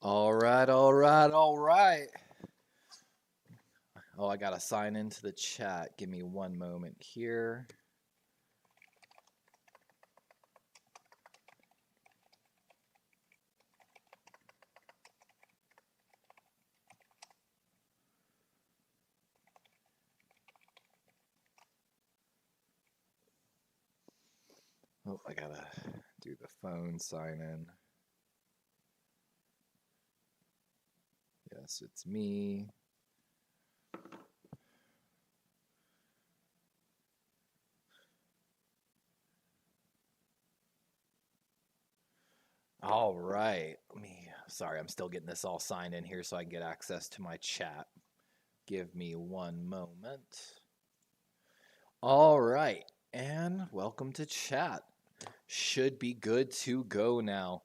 All right, all right, all right. Oh, I gotta sign into the chat. Give me one moment here. Oh, I gotta do the phone sign in. Yes, it's me. All right. Sorry, I'm still getting this all signed in here so I can get access to my chat. Give me one moment. All right. And welcome to chat. Should be good to go now.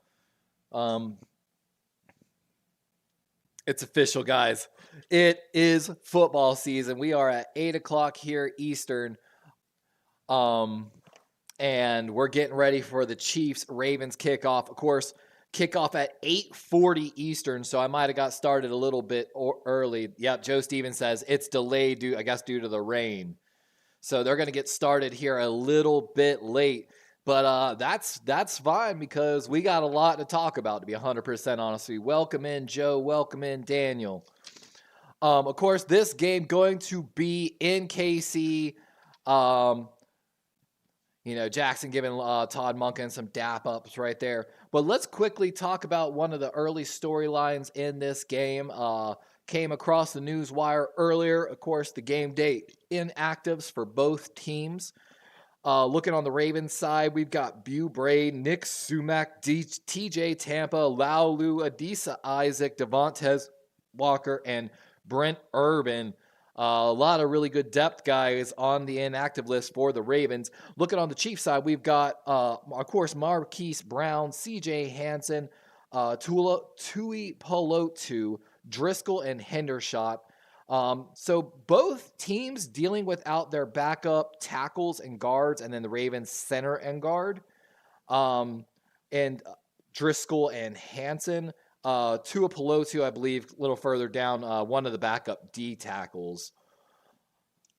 It's official, guys. It is football season. We are at 8 o'clock here Eastern. And we're getting ready for the Chiefs Ravens kickoff. Of course, kickoff at 8:40 Eastern, so I might have got started a little bit early. Yep, Joe Stevens says it's delayed due to the rain. So they're going to get started here a little bit late. But that's fine because we got a lot to talk about, to be 100% honest with you. Welcome in, Joe. Welcome in, Daniel. Of course, this game going to be in KC. Jackson giving Todd Monken some dap ups right there. But let's quickly talk about one of the early storylines in this game. Came across the news wire earlier. Of course, the game date inactives for both teams. Looking on the Ravens side, we've got Bew Bray, Nick Sumac, TJ Tampa, Laulu, Adisa Isaac, Devontae Walker, and Brent Urban. A lot of really good depth guys on the inactive list for the Ravens. Looking on the Chiefs side, we've got, of course, Marquise Brown, CJ Hansen, Tui Polotu, Driscoll, and Hendershot. So both teams dealing without their backup tackles and guards, and then the Ravens center and guard. And Driscoll and Hansen. Tua Pelotu, I believe, a little further down, one of the backup D tackles.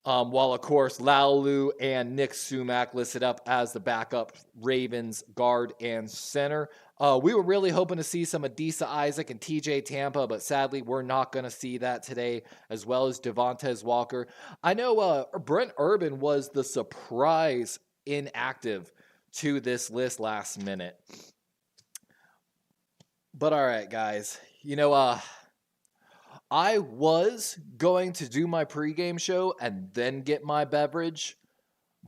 While, of course, Laulu and Nick Sumac listed up as the backup Ravens guard and center. We were really hoping to see some Adisa Isaac and TJ Tampa, but sadly, we're not going to see that today, as well as Devontae Walker. I know Brent Urban was the surprise inactive to this list last minute. But all right, guys. I was going to do my pregame show and then get my beverage,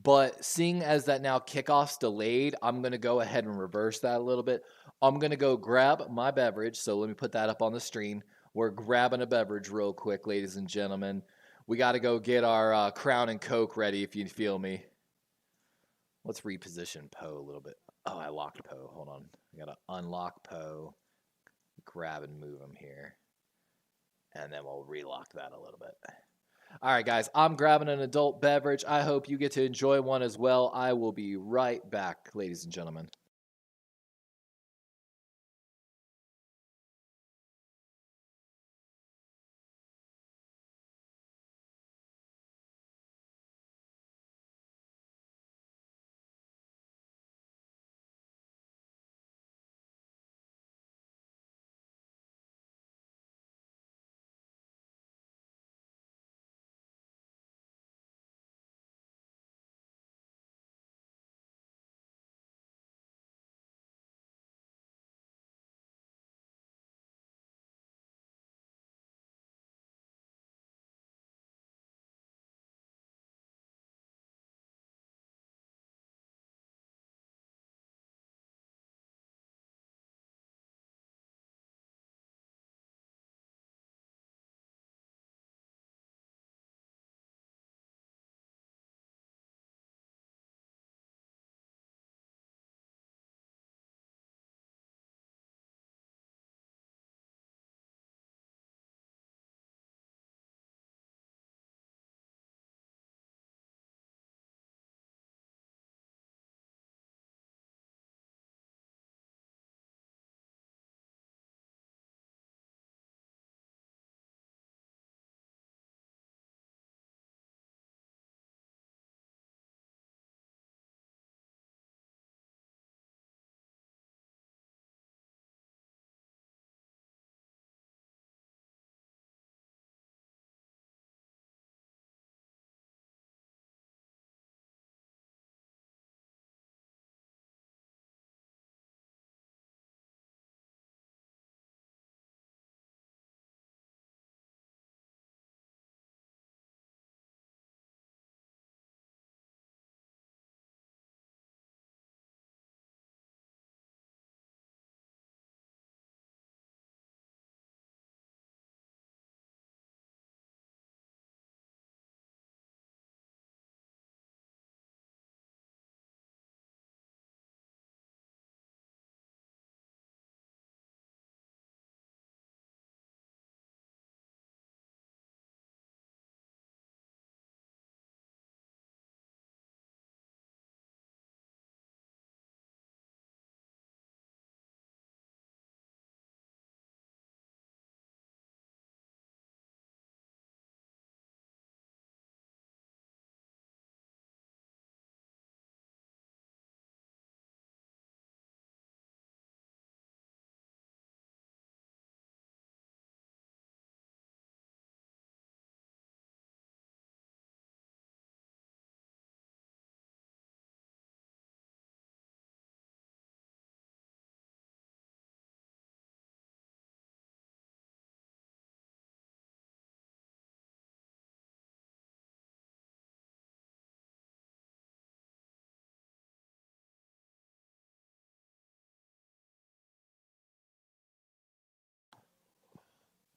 but seeing as that now kickoff's delayed, I'm going to go ahead and reverse that a little bit. I'm going to go grab my beverage, so let me put that up on the screen. We're grabbing a beverage real quick, ladies and gentlemen. We got to go get our Crown and Coke ready, if you feel me. Let's reposition Poe a little bit. Oh, I locked Poe. Hold on. I got to unlock Poe, grab and move him here. And then we'll relock that a little bit. All right, guys, I'm grabbing an adult beverage. I hope you get to enjoy one as well. I will be right back, ladies and gentlemen.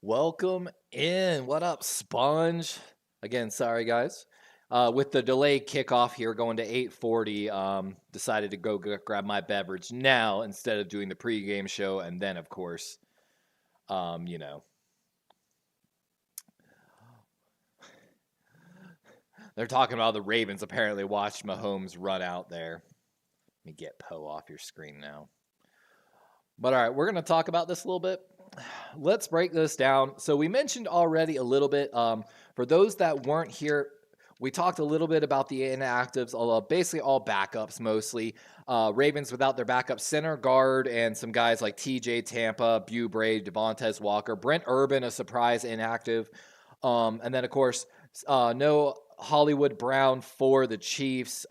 Welcome in. What up, Sponge? Again, sorry guys. With the delayed kickoff here going to 8:40, decided to go grab my beverage now instead of doing the pregame show, and then of course, you know, they're talking about the Ravens apparently watched Mahomes run out there. Let me get Poe off your screen now. But all right, we're going to talk about this a little bit. Let's break this down. So we mentioned already a little bit. For those that weren't here, we talked a little bit about the inactives, basically all backups mostly. Ravens without their backup center, guard, and some guys like TJ Tampa, Bray, Devontae Walker, Brent Urban, a surprise inactive. And then, of course, no Hollywood Brown for the Chiefs.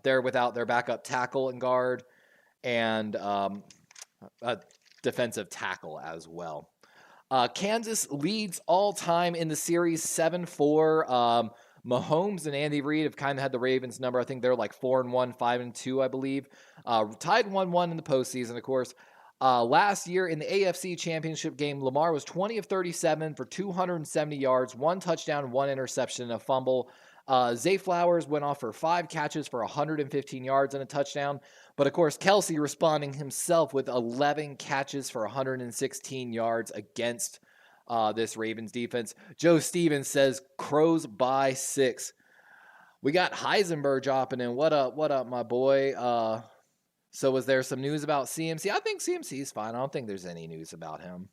They're without their backup tackle and guard, and a defensive tackle as well. Kansas leads all time in the series 7-4. Mahomes and Andy Reid have kind of had the Ravens number. I think they're like 4-1, 5-2, I believe. Tied 1-1 in the postseason, of course. Last year in the AFC Championship game, Lamar was 20 of 37 for 270 yards, 1 touchdown, 1 interception, and a fumble. Zay Flowers went off for 5 catches for 115 yards and a touchdown. But of course, Kelsey responding himself with 11 catches for 116 yards against this Ravens defense. Joe Stevens says, Crows by 6. We got Heisenberg dropping in. What up, my boy? So was there some news about CMC? I think CMC's fine. I don't think there's any news about him.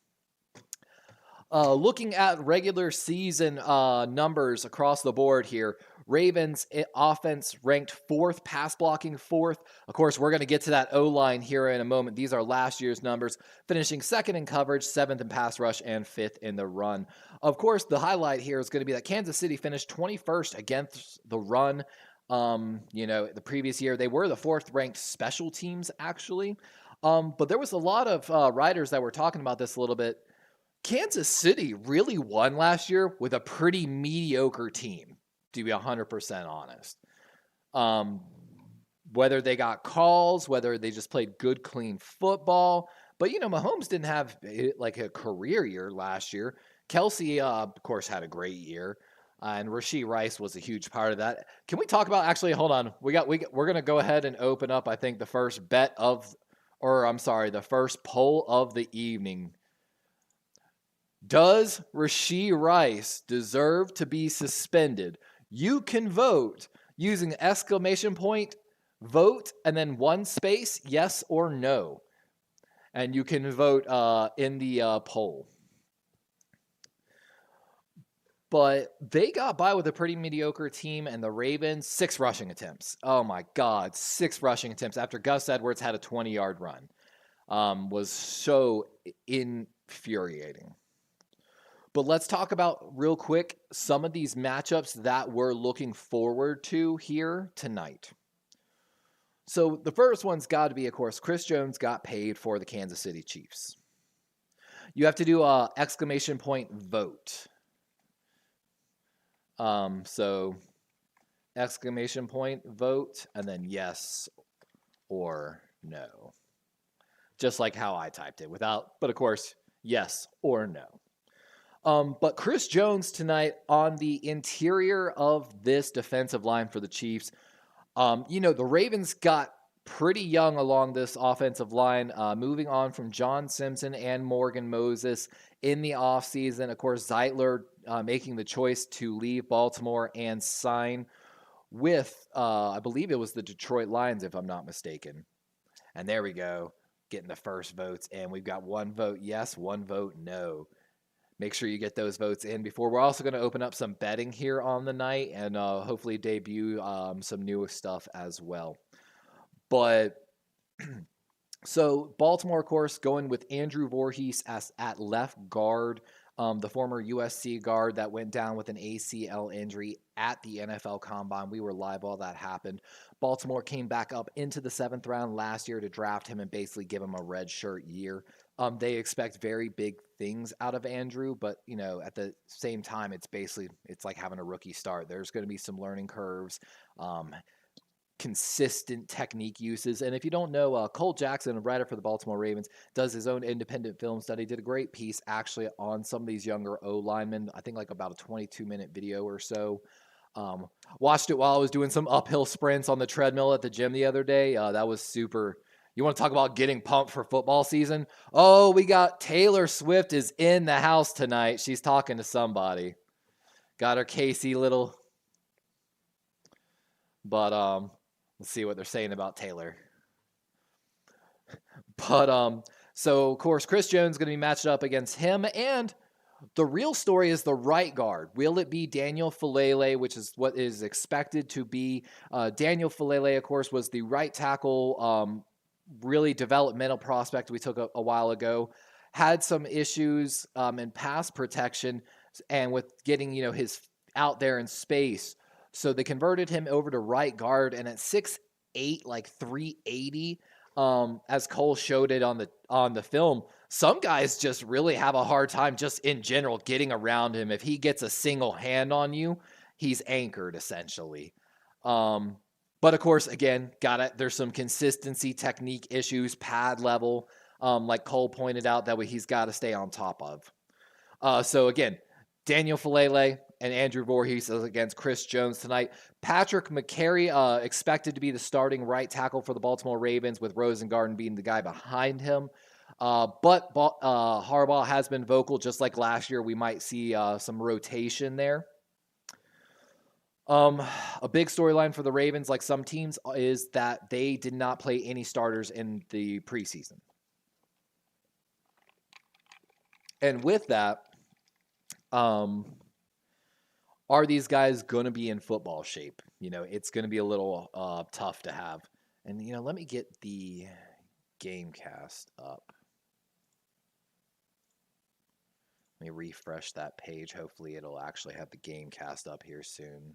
Looking at regular season numbers across the board here, Ravens offense ranked 4th, pass blocking 4th. Of course, we're going to get to that O-line here in a moment. These are last year's numbers, finishing 2nd in coverage, 7th in pass rush, and 5th in the run. Of course, the highlight here is going to be that Kansas City finished 21st against the run. The previous year, they were the 4th ranked special teams, actually. But there was a lot of writers that were talking about this a little bit. Kansas City really won last year with a pretty mediocre team, to be 100% honest. Whether they got calls, whether they just played good, clean football. But, Mahomes didn't have like a career year last year. Kelsey, of course, had a great year. And Rashee Rice was a huge part of that. Can we talk about, actually, hold on. We're going to go ahead and open up, I think, the first poll of the evening. Does Rashee Rice deserve to be suspended? You can vote using exclamation point, vote, and then 1 space, yes or no. And you can vote in the poll. But they got by with a pretty mediocre team, and the Ravens, 6 rushing attempts. Oh my God, 6 rushing attempts after Gus Edwards had a 20-yard run. Was so infuriating. But let's talk about real quick some of these matchups that we're looking forward to here tonight. So the first one's got to be, of course, Chris Jones got paid for the Kansas City Chiefs. You have to do a exclamation point vote. So exclamation point vote and then yes or no. Just like how I typed it but of course, yes or no. But Chris Jones tonight on the interior of this defensive line for the Chiefs. The Ravens got pretty young along this offensive line, moving on from John Simpson and Morgan Moses in the offseason. Of course, Zeitler making the choice to leave Baltimore and sign with, I believe it was the Detroit Lions, if I'm not mistaken. And there we go, getting the first votes. And we've got 1 vote yes, 1 vote no. Make sure you get those votes in before. We're also going to open up some betting here on the night and hopefully debut some new stuff as well. But so Baltimore, of course, going with Andrew Voorhees at left guard, the former USC guard that went down with an ACL injury at the NFL Combine. We were live while that happened. Baltimore came back up into the 7th round last year to draft him and basically give him a red shirt year. They expect very big things out of Andrew, but at the same time, it's like having a rookie start. There's going to be some learning curves. consistent technique uses. And if you don't know, Cole Jackson, a writer for the Baltimore Ravens, does his own independent film study, did a great piece actually on some of these younger O linemen, I think like about a 22-minute video or so. Watched it while I was doing some uphill sprints on the treadmill at the gym the other day. That was super. You want to talk about getting pumped for football season? Oh, we got Taylor Swift is in the house tonight. She's talking to somebody. Got her Casey little. But let's see what they're saying about Taylor. But so of course Chris Jones is going to be matched up against him, and the real story is the right guard. Will it be Daniel Falele, which is what is expected to be? Daniel Falele, of course, was the right tackle, really developmental prospect we took a while ago. Had some issues in pass protection and with getting his out there in space. So they converted him over to right guard, and at 6'8", like 380, as Cole showed it on the film, some guys just really have a hard time just in general getting around him. If he gets a single hand on you, he's anchored essentially. But of course, again, there's some consistency technique issues, pad level, like Cole pointed out, that way he's got to stay on top of. So again, Daniel Falele and Andrew Voorhees against Chris Jones tonight. Patrick McCary expected to be the starting right tackle for the Baltimore Ravens, with Rosengarten being the guy behind him. But Harbaugh has been vocal, just like last year. We might see some rotation there. A big storyline for the Ravens, like some teams, is that they did not play any starters in the preseason. And with that, are these guys going to be in football shape? It's going to be a little tough to have. And, let me get the Gamecast up. Let me refresh that page. Hopefully it'll actually have the Gamecast up here soon.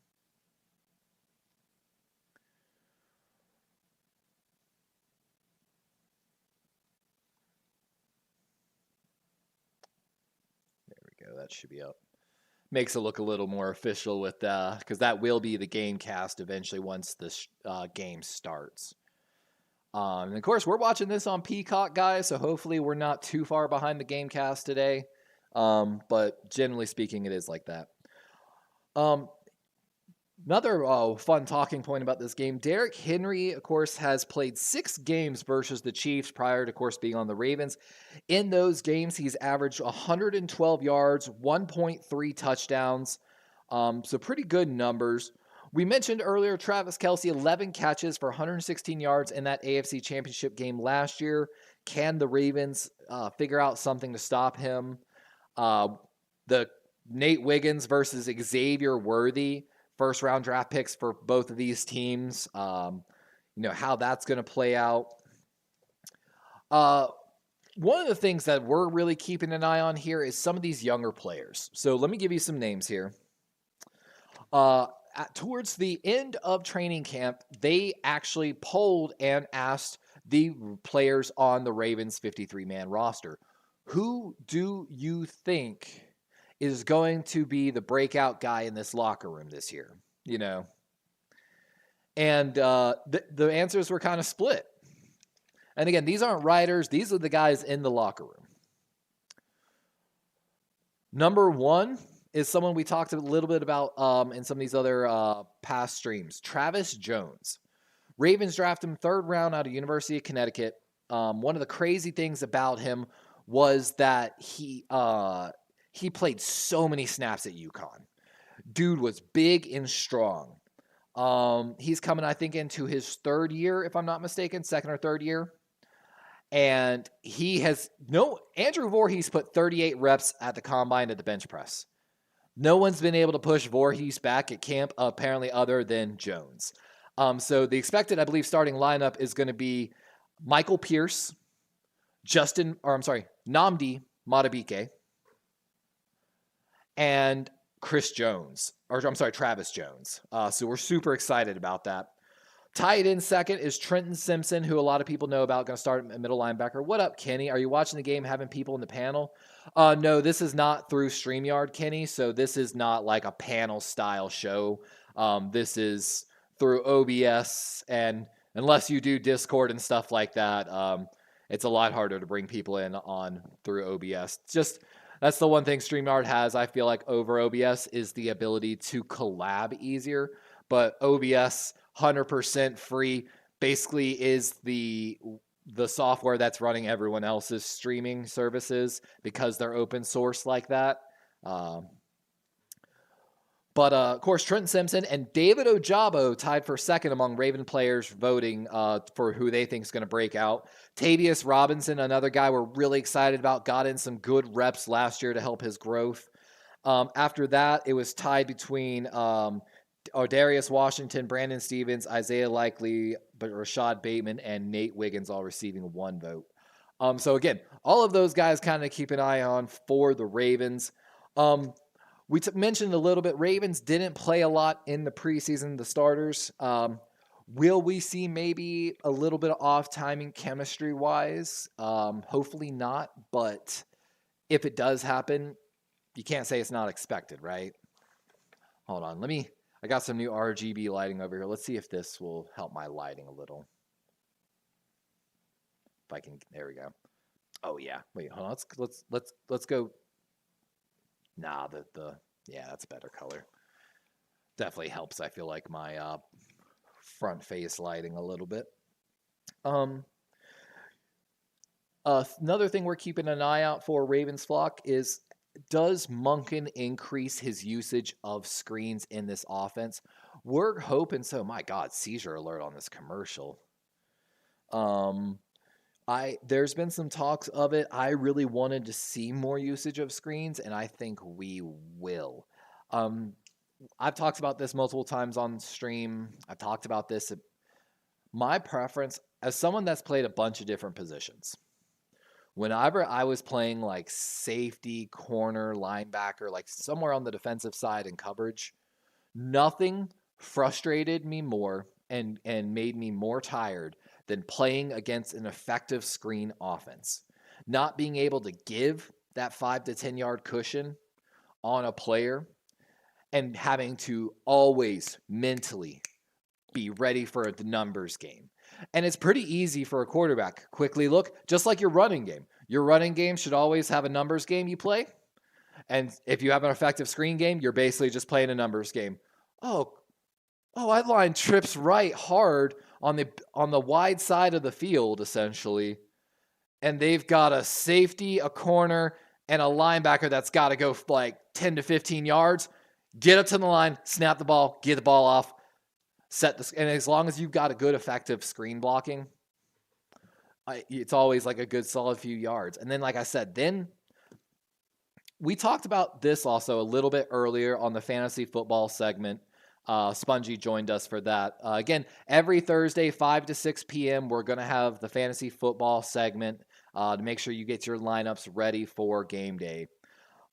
There we go. That should be up. Makes it look a little more official with because that will be the Gamecast eventually once this game starts. And of course, we're watching this on Peacock, guys, so hopefully we're not too far behind the Gamecast today. But generally speaking, it is like that. Another fun talking point about this game, Derrick Henry, of course, has played 6 games versus the Chiefs prior to, of course, being on the Ravens. In those games, he's averaged 112 yards, 1.3 touchdowns. So pretty good numbers. We mentioned earlier Travis Kelce, 11 catches for 116 yards in that AFC Championship game last year. Can the Ravens figure out something to stop him? The Nate Wiggins versus Xavier Worthy, first-round draft picks for both of these teams. How that's going to play out. One of the things that we're really keeping an eye on here is some of these younger players. So let me give you some names here. Towards the end of training camp, they actually polled and asked the players on the Ravens 53-man roster, who do you think is going to be the breakout guy in this locker room this year? And the answers were kind of split. And again, these aren't writers. These are the guys in the locker room. Number 1 is someone we talked a little bit about in some of these other past streams. Travis Jones. Ravens draft him 3rd round out of University of Connecticut. One of the crazy things about him was that he played so many snaps at UConn. Dude was big and strong. He's coming, I think, into his 3rd year, if I'm not mistaken, 2nd or 3rd year. And Andrew Voorhees put 38 reps at the combine at the bench press. No one's been able to push Voorhees back at camp, apparently, other than Jones. So the expected, I believe, starting lineup is going to be Michael Pierce, Nnamdi Madubuike, and Travis Jones. So we're super excited about that. Tied in second is Trenton Simpson, who a lot of people know about, going to start at middle linebacker. What up, Kenny? Are you watching the game, having people in the panel? No, this is not through StreamYard, Kenny, so this is not like a panel-style show. This is through OBS, and unless you do Discord and stuff like that, it's a lot harder to bring people in on through OBS. Just that's the one thing StreamYard has, I feel like, over OBS is the ability to collab easier. But OBS, 100% free, basically is the software that's running everyone else's streaming services because they're open source like that. But of course, Trenton Simpson and David Ojabo tied for second among Raven players voting for who they think is going to break out. Tavius Robinson, another guy we're really excited about, got in some good reps last year to help his growth. After that, it was tied between Darius Washington, Brandon Stevens, Isaiah Likely, but Rashad Bateman, and Nate Wiggins all receiving 1 vote. So again, all of those guys kind of keep an eye on for the Ravens. We mentioned a little bit, Ravens didn't play a lot in the preseason, the starters. Will we see maybe a little bit of off timing chemistry-wise? Hopefully not, but if it does happen, you can't say it's not expected, right? Hold on, I got some new RGB lighting over here. Let's see if this will help my lighting a little. If I can, there we go. Oh yeah, wait, hold on, let's go. Nah, yeah, that's a better color. Definitely helps, I feel like, my front face lighting a little bit. Another thing we're keeping an eye out for Ravens flock is, does Monken increase his usage of screens in this offense? We're hoping so. My God, seizure alert on this commercial. There's been some talks of it. I really wanted to see more usage of screens, and I think we will. I've talked about this multiple times on stream. I've talked about this. My preference, as someone that's played a bunch of different positions, whenever I was playing like safety, corner, linebacker, like somewhere on the defensive side in coverage, nothing frustrated me more and made me more tired than playing against an effective screen offense. Not being able to give that 5 to 10 yard cushion on a player and having to always mentally be ready for the numbers game. And it's pretty easy for a quarterback. Quickly look, just like your running game. Your running game should always have a numbers game you play. And if you have an effective screen game, you're basically just playing a numbers game. Oh, that line trips right hard on the wide side of the field, essentially. And they've got a safety, a corner, and a linebacker that's got to go like 10 to 15 yards. Get up to the line, snap the ball, get the ball off, and as long as you've got a good, effective screen blocking, it's always like a good, solid few yards. And then, like I said, then we talked about this also a little bit earlier on the fantasy football segment. Spongy joined us for that. Again, every Thursday, 5 to 6 p.m., we're going to have the fantasy football segment to make sure you get your lineups ready for game day.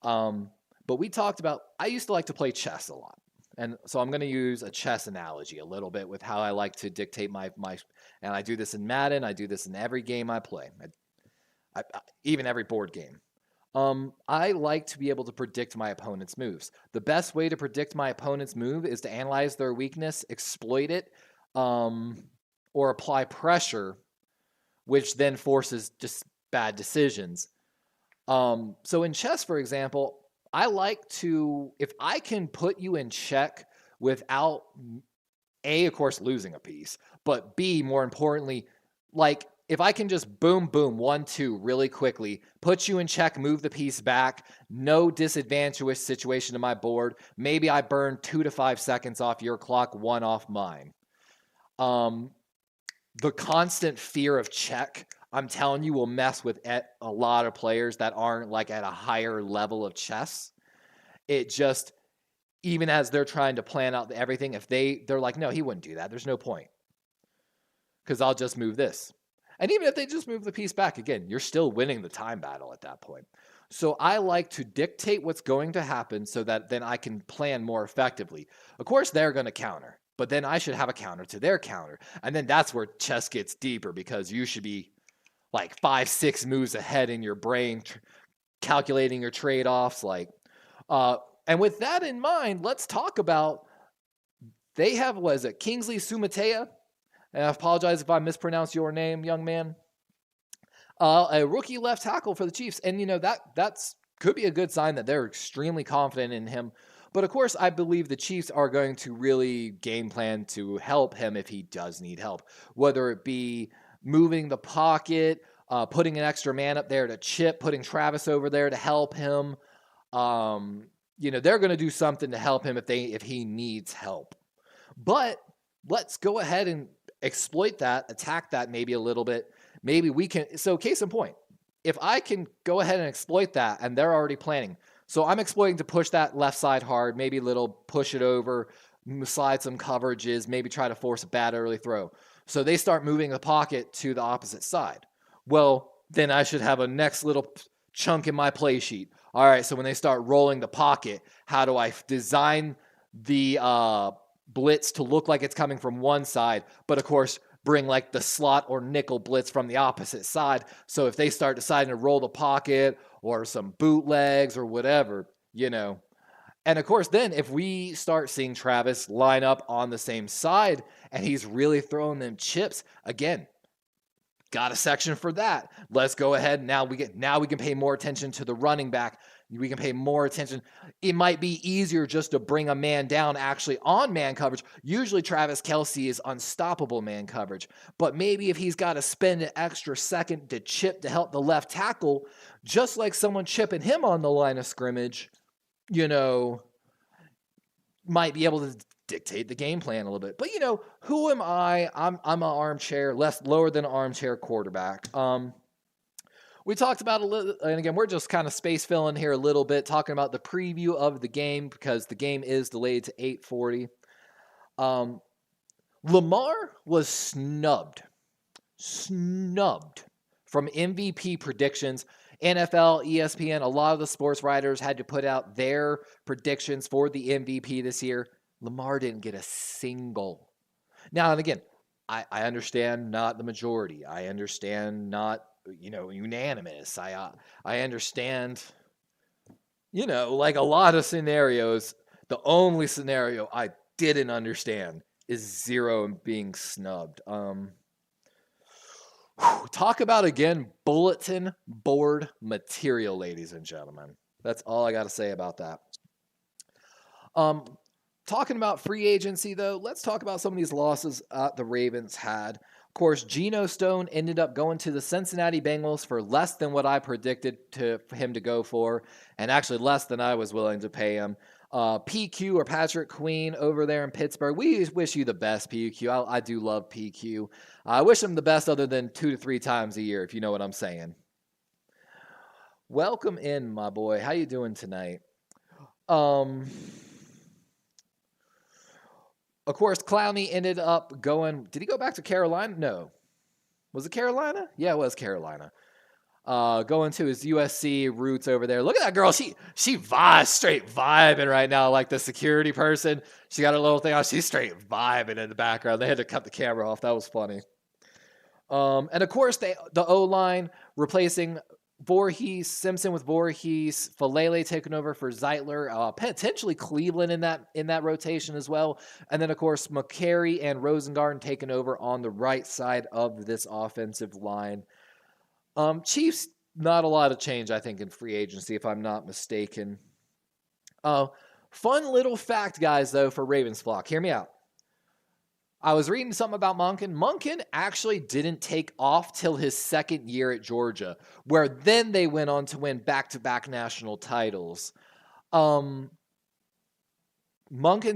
But we talked about, I used to like to play chess a lot. And so I'm going to use a chess analogy a little bit with how I like to dictate my and I do this in Madden. I do this in every game I play, even every board game. I like to be able to predict my opponent's moves. The best way to predict my opponent's move is to analyze their weakness, exploit it, or apply pressure, which then forces just bad decisions. So in chess, for example, I like to, if I can put you in check without A, of course, losing a piece, but B, more importantly, like if I can just boom, 1-2 really quickly, put you in check, move the piece back, no disadvantageous situation to my board. Maybe I burn 2 to 5 seconds off your clock, 1 off mine. The constant fear of check, I'm telling you, will mess with a lot of players that aren't like at a higher level of chess. It just, even as they're trying to plan out everything, if they're like, no, he wouldn't do that. There's no point. Because I'll just move this. And even if they just move the piece back, again, you're still winning the time battle at that point. So I like to dictate what's going to happen so that then I can plan more effectively. Of course, they're going to counter. But then I should have a counter to their counter. And then that's where chess gets deeper because you should be like 5-6 moves ahead in your brain, calculating your trade-offs. And with that in mind, let's talk about They have, what is it, Kingsley Sumatea? And I apologize if I mispronounce your name, young man. A rookie left tackle for the Chiefs. And, that's could be a good sign that they're extremely confident in him. But, of course, I believe the Chiefs are going to really game plan to help him if he does need help, whether it be moving the pocket, putting an extra man up there to chip, putting Travis over there to help him. They're going to do something to help him if he needs help. But let's go ahead and exploit that, attack that maybe a little bit. Maybe we can. So case in point, if I can go ahead and exploit that, and they're already planning. So I'm exploiting to push that left side hard, maybe a little push it over, slide some coverages, maybe try to force a bad early throw. So they start moving the pocket to the opposite side. Well, then I should have a next little chunk in my play sheet. All right, so when they start rolling the pocket, how do I design the blitz to look like it's coming from one side, but of course bring like the slot or nickel blitz from the opposite side. So if they start deciding to roll the pocket or some bootlegs or whatever, And of course, then if we start seeing Travis line up on the same side and he's really throwing them chips, again, got a section for that. Let's go ahead. Now we can pay more attention to the running back. We can pay more attention. It might be easier just to bring a man down actually on man coverage. Usually Travis Kelce is unstoppable man coverage. But maybe if he's got to spend an extra second to chip to help the left tackle, just like someone chipping him on the line of scrimmage, might be able to dictate the game plan a little bit. But, who am I? I'm an armchair, lower than an armchair quarterback. We talked about a little, and again, we're just kind of space filling here a little bit, talking about the preview of the game because the game is delayed to 8:40. Lamar was snubbed from MVP predictions. NFL, ESPN, a lot of the sports writers had to put out their predictions for the MVP this year. Lamar didn't get a single. Now, and again, I understand not the majority. I understand not unanimous. I understand, like a lot of scenarios, the only scenario I didn't understand is zero and being snubbed. Talk about, again, bulletin board material, ladies and gentlemen. That's all I got to say about that. Talking about free agency, though, let's talk about some of these losses the Ravens had. Of course, Geno Stone ended up going to the Cincinnati Bengals for less than what I predicted for him to go for, and actually less than I was willing to pay him. PQ or Patrick Queen over there in Pittsburgh. We wish you the best, PQ. I do love PQ. I wish him the best other than 2 to 3 times a year, if you know what I'm saying. Welcome in, my boy. How you doing tonight? Of course, Clowney ended up going. Did he go back to Carolina? No. Was it Carolina? Yeah, it was Carolina. Going to his USC roots over there. Look at that girl. She vibes, straight vibing right now, like the security person. She got a little thing on. She's straight vibing in the background. They had to cut the camera off. That was funny. And of course, the O-line replacing Voorhees, Simpson with Voorhees, Falele taking over for Zeitler, potentially Cleveland in that rotation as well. And then, of course, McCary and Rosengarten taking over on the right side of this offensive line. Chiefs, not a lot of change, I think, in free agency, if I'm not mistaken. Fun little fact, guys, though, for Ravens flock. Hear me out. I was reading something about Monken. Monken actually didn't take off till his second year at Georgia, where then they went on to win back-to-back national titles. Monken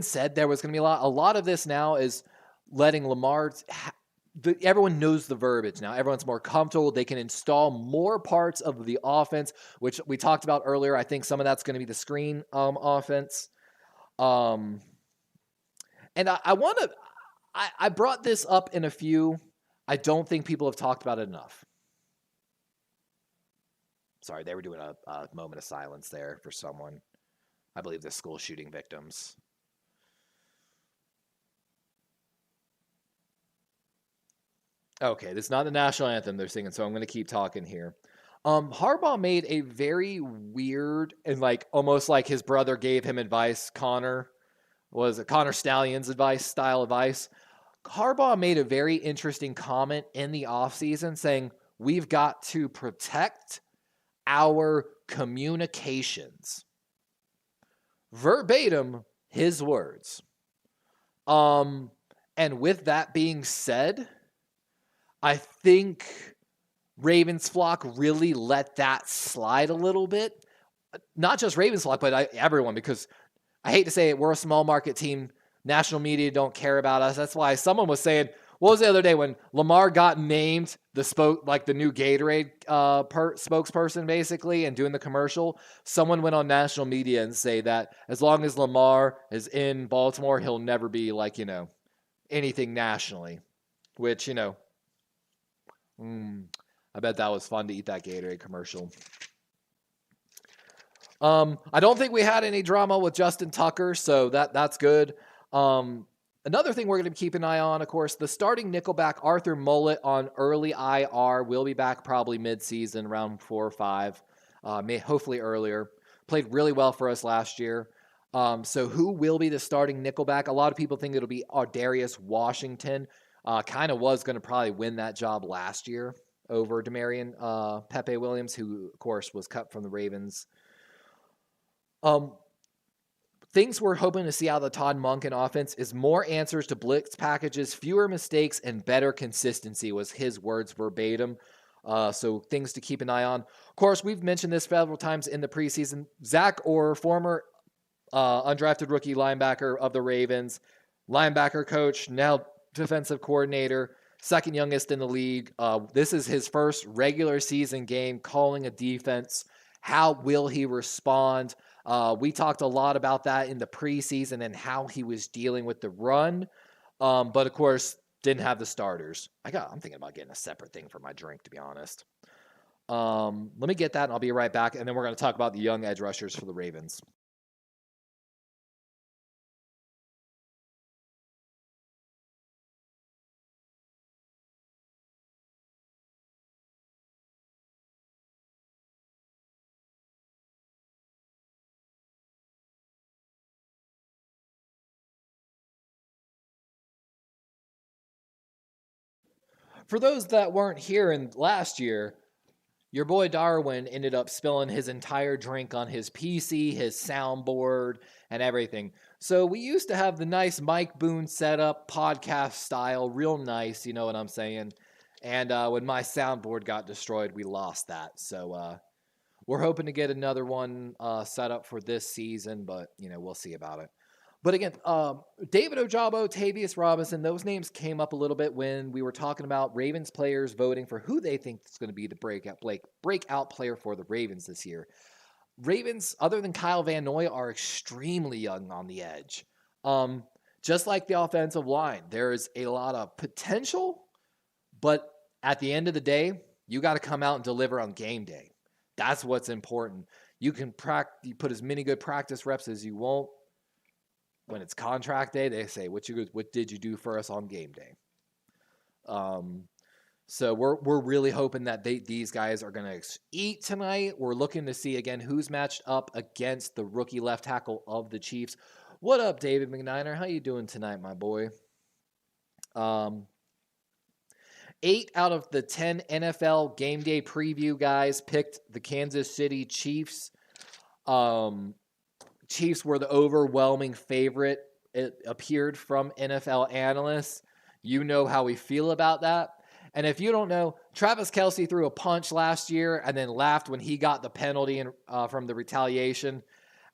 said there was going to be a lot of this now is letting Lamar. Everyone knows the verbiage now. Everyone's more comfortable. They can install more parts of the offense, which we talked about earlier. I think some of that's going to be the screen offense. And I want to. I brought this up in a few. I don't think people have talked about it enough. Sorry, they were doing a moment of silence there for someone. I believe the school shooting victims. Okay, this is not the national anthem they're singing, so I'm going to keep talking here. Harbaugh made a very weird and almost like his brother gave him advice, Connor, was it Connor Stallion's style advice. Harbaugh made a very interesting comment in the offseason saying, we've got to protect our communications. Verbatim, his words. And with that being said, I think Ravens flock really let that slide a little bit. Not just Ravens flock, but everyone, because I hate to say it, we're a small market team. National media don't care about us. That's why someone was saying, what was the other day when Lamar got named the new Gatorade spokesperson, basically, and doing the commercial? Someone went on national media and say that as long as Lamar is in Baltimore, he'll never be anything nationally. Which, I bet that was fun to eat that Gatorade commercial. I don't think we had any drama with Justin Tucker, so that's good. Another thing we're going to keep an eye on, of course, the starting nickelback Arthur Mullet on early IR will be back probably mid-season, round 4 or 5, hopefully earlier. Played really well for us last year. So who will be the starting nickelback? A lot of people think it'll be Darius Washington. Kind of was going to probably win that job last year over Demarion Pepe Williams, who, of course, was cut from the Ravens. Things we're hoping to see out of the Todd Monken offense is more answers to blitz packages, fewer mistakes, and better consistency was his words verbatim. So things to keep an eye on. Of course, we've mentioned this several times in the preseason. Zach Orr, former undrafted rookie linebacker of the Ravens, linebacker coach, now defensive coordinator, second youngest in the league. This is his first regular season game calling a defense. How will he respond? We talked a lot about that in the preseason and how he was dealing with the run. But of course, didn't have the starters. I'm thinking about getting a separate thing for my drink, to be honest. Let me get that and I'll be right back. And then we're going to talk about the young edge rushers for the Ravens. For those that weren't here in last year, your boy Darwin ended up spilling his entire drink on his PC, his soundboard, and everything. So we used to have the nice Mike Boone setup, podcast style, real nice, you know what I'm saying? And when my soundboard got destroyed, we lost that. So we're hoping to get another one set up for this season, but, we'll see about it. But again, David Ojabo, Tavius Robinson, those names came up a little bit when we were talking about Ravens players voting for who they think is going to be the breakout player for the Ravens this year. Ravens, other than Kyle Van Noy, are extremely young on the edge. Just like the offensive line, there is a lot of potential, but at the end of the day, you got to come out and deliver on game day. That's what's important. You can you put as many good practice reps as you want. When it's contract day, they say, what did you do for us on game day? So we're really hoping that these guys are going to eat tonight. We're looking to see, again, who's matched up against the rookie left tackle of the Chiefs. What up, David McNiner? How you doing tonight, my boy? 8 out of the 10 NFL game day preview guys picked the Kansas City Chiefs. Chiefs were the overwhelming favorite. It appeared from NFL analysts. You know how we feel about that. And if you don't know, Travis Kelce threw a punch last year and then laughed when he got the penalty from the retaliation.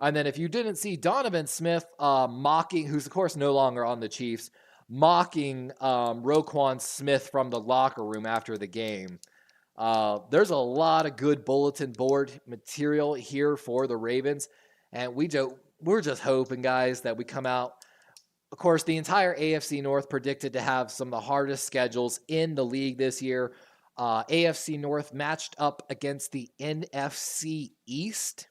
And then if you didn't see Donovan Smith mocking, who's of course no longer on the Chiefs, mocking Roquan Smith from the locker room after the game. There's a lot of good bulletin board material here for the Ravens. And we're just hoping, guys, that we come out. Of course, the entire AFC North predicted to have some of the hardest schedules in the league this year. AFC North matched up against the NFC East,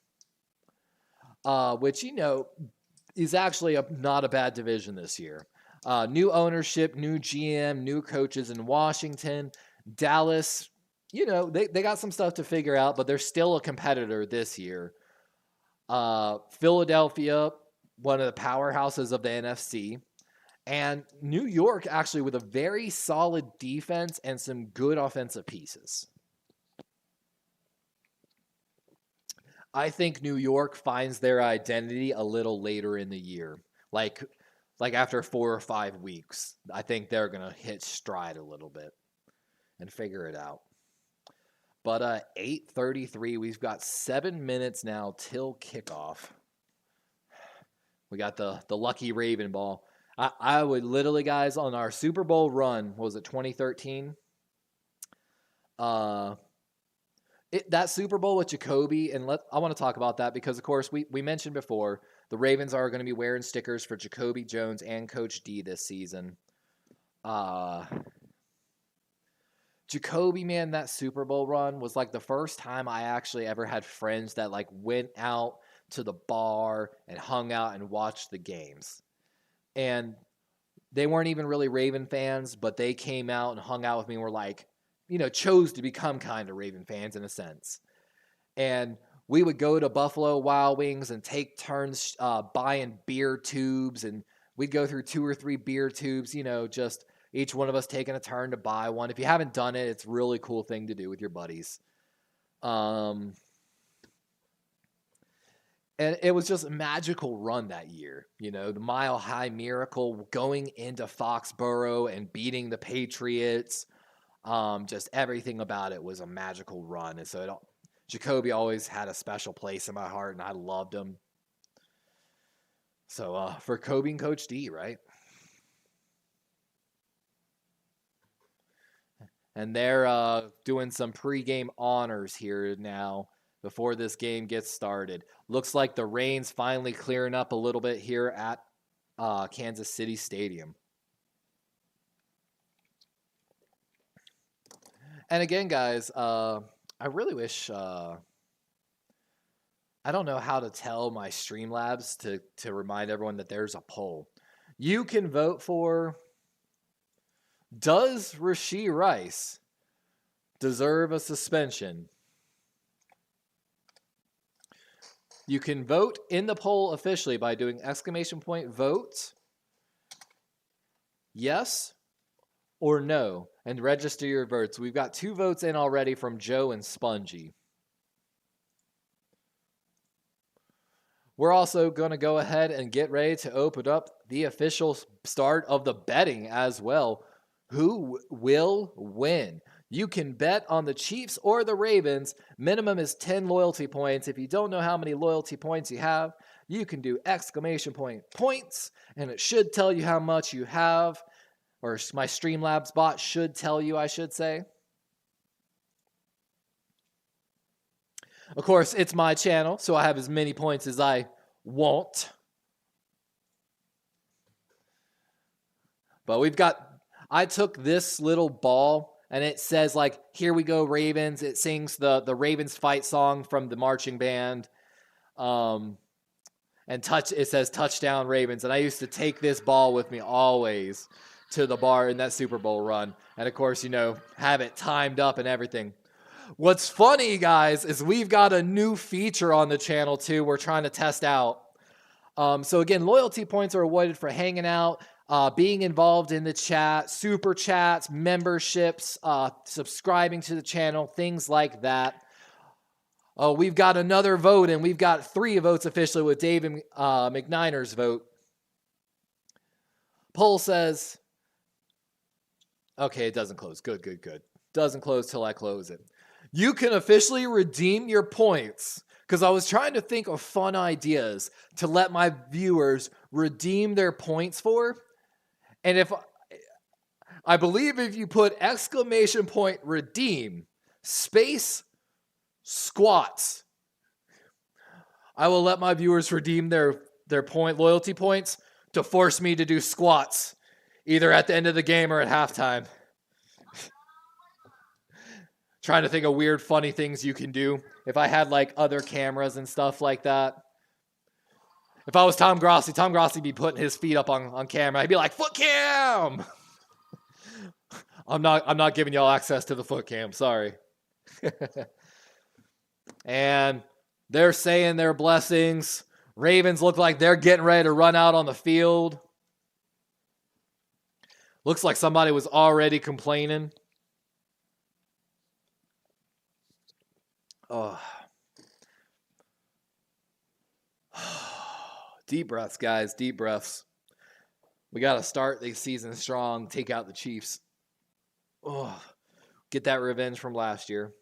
which, is actually not a bad division this year. New ownership, new GM, new coaches in Washington. Dallas, they got some stuff to figure out, but they're still a competitor this year. Philadelphia, one of the powerhouses of the NFC. And New York actually with a very solid defense and some good offensive pieces. I think New York finds their identity a little later in the year. Like after 4 or 5 weeks, I think they're going to hit stride a little bit and figure it out. But 8:33, we've got 7 minutes now till kickoff. We got the lucky Raven ball. I would literally, guys, on our Super Bowl run, what was it, 2013? That Super Bowl with Jacoby, and I want to talk about that because, of course, we mentioned before, the Ravens are going to be wearing stickers for Jacoby Jones and Coach D this season. Jacoby, man, that Super Bowl run was like the first time I actually ever had friends that like went out to the bar and hung out and watched the games. And they weren't even really Raven fans, but they came out and hung out with me and were like, chose to become kind of Raven fans in a sense. And we would go to Buffalo Wild Wings and take turns buying beer tubes. And we'd go through 2 or 3 beer tubes, just each one of us taking a turn to buy one. If you haven't done it, it's a really cool thing to do with your buddies. And it was just a magical run that year. The Mile High Miracle, going into Foxborough and beating the Patriots. Just everything about it was a magical run. And so Jacoby always had a special place in my heart, and I loved him. So for Kobe and Coach D, right? And they're doing some pregame honors here now before this game gets started. Looks like the rain's finally clearing up a little bit here at Kansas City Stadium. And again, guys, I really wish... I don't know how to tell my Streamlabs to remind everyone that there's a poll. You can vote for... Does Rashee Rice deserve a suspension? You can vote in the poll officially by doing !vote, yes or no, and register your votes. We've got 2 votes in already from Joe and Spongy. We're also going to go ahead and get ready to open up the official start of the betting as well. Who will win? You can bet on the Cheifs or the Ravens. Minimum is 10 loyalty points. If you don't know how many loyalty points you have, you can do !points, and it should tell you how much you have, or my Streamlabs bot should tell you, I should say. Of course, it's my channel, so I have as many points as I want. But I took this little ball, and it says, like, here we go, Ravens. It sings the Ravens fight song from the marching band. And it says touchdown Ravens. And I used to take this ball with me always to the bar in that Super Bowl run. And, of course, have it timed up and everything. What's funny, guys, is we've got a new feature on the channel, too, we're trying to test out. So, again, loyalty points are awarded for hanging out, being involved in the chat, super chats, memberships, subscribing to the channel, things like that. Oh, we've got another vote, and we've got 3 votes officially with David McNiner's vote. Poll says, okay, it doesn't close. Good. Doesn't close till I close it. You can officially redeem your points, because I was trying to think of fun ideas to let my viewers redeem their points for. And I believe if you put !redeem space squats, I will let my viewers redeem their loyalty points to force me to do squats either at the end of the game or at halftime. Trying to think of weird, funny things you can do. If I had like other cameras and stuff like that. If I was Tom Grossi would be putting his feet up on camera. He'd be like, foot cam! I'm not giving y'all access to the foot cam, sorry. And they're saying their blessings. Ravens look like they're getting ready to run out on the field. Looks like somebody was already complaining. Oh. Deep breaths, guys. Deep breaths. We got to start the season strong. Take out the Cheifs. Oh. Get that revenge from last year.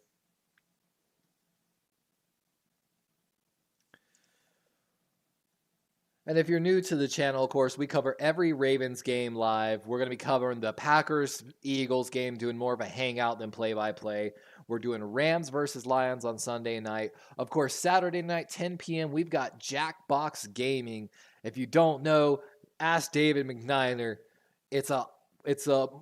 And if you're new to the channel, of course, we cover every Ravens game live. We're going to be covering the Packers-Eagles game, doing more of a hangout than play-by-play. We're doing Rams versus Lions on Sunday night. Of course, Saturday night, 10 p.m., we've got Jackbox Gaming. If you don't know, ask David McNiner. It's an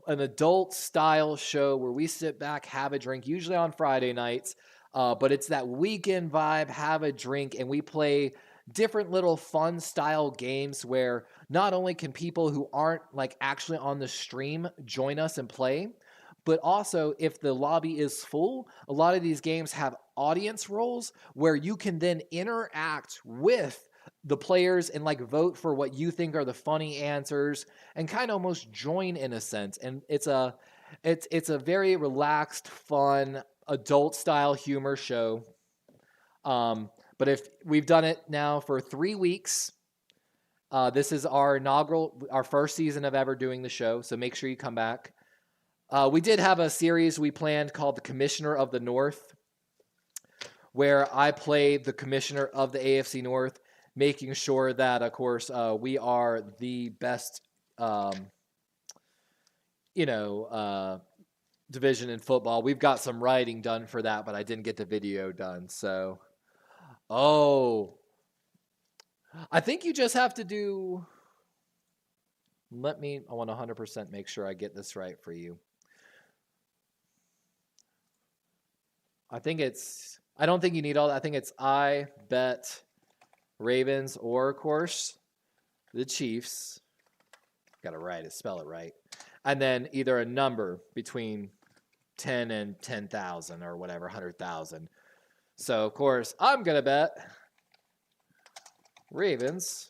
adult-style show where we sit back, have a drink, usually on Friday nights. But it's that weekend vibe, have a drink, and we play different little fun style games where not only can people who aren't like actually on the stream join us and play, but also if the lobby is full, a lot of these games have audience roles where you can then interact with the players and like vote for what you think are the funny answers and kind of almost join in a sense. And it's a very relaxed, fun, adult style humor show. But if we've done it now for 3 weeks, this is our first season of ever doing the show. So make sure you come back. We did have a series we planned called The Commissioner of the North, where I played the commissioner of the AFC North, making sure that, of course, we are the best, division in football. We've got some writing done for that, but I didn't get the video done. So, I think you just have to do. I want to 100% make sure I get this right for you. I don't think you need all that. I think it's I bet Ravens or, of course, the Cheifs. Got to write it, spell it right. And then either a number between 10 and 10,000 or whatever, 100,000. So, of course, I'm going to bet Ravens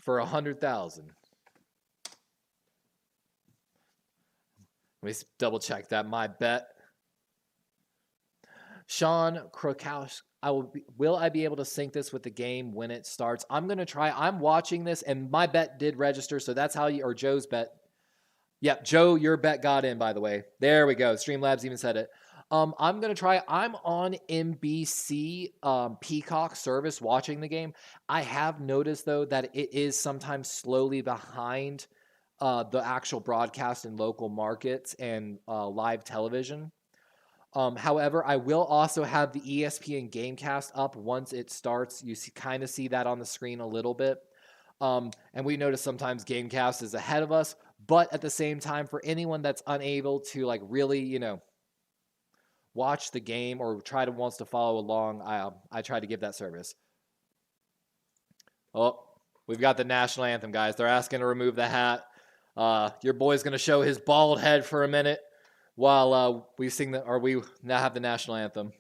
for 100,000. Let me double check that. My bet. Sean Krokowski. Will I be able to sync this with the game when it starts? I'm going to try. I'm watching this, and my bet did register, so that's how or Joe's bet. Yep, Joe, your bet got in, by the way. There we go. Streamlabs even said it. I'm going to try. I'm on NBC Peacock service watching the game. I have noticed, though, that it is sometimes slowly behind the actual broadcast in local markets and live television. However, I will also have the ESPN Gamecast up once it starts. You kind of see that on the screen a little bit. And we notice sometimes Gamecast is ahead of us, but at the same time, for anyone that's unable to like really, watch the game or wants to follow along, I try to give that service. Oh, we've got the national anthem, guys. They're asking to remove the hat. Your boy's going to show his bald head for a minute while we now have the national anthem.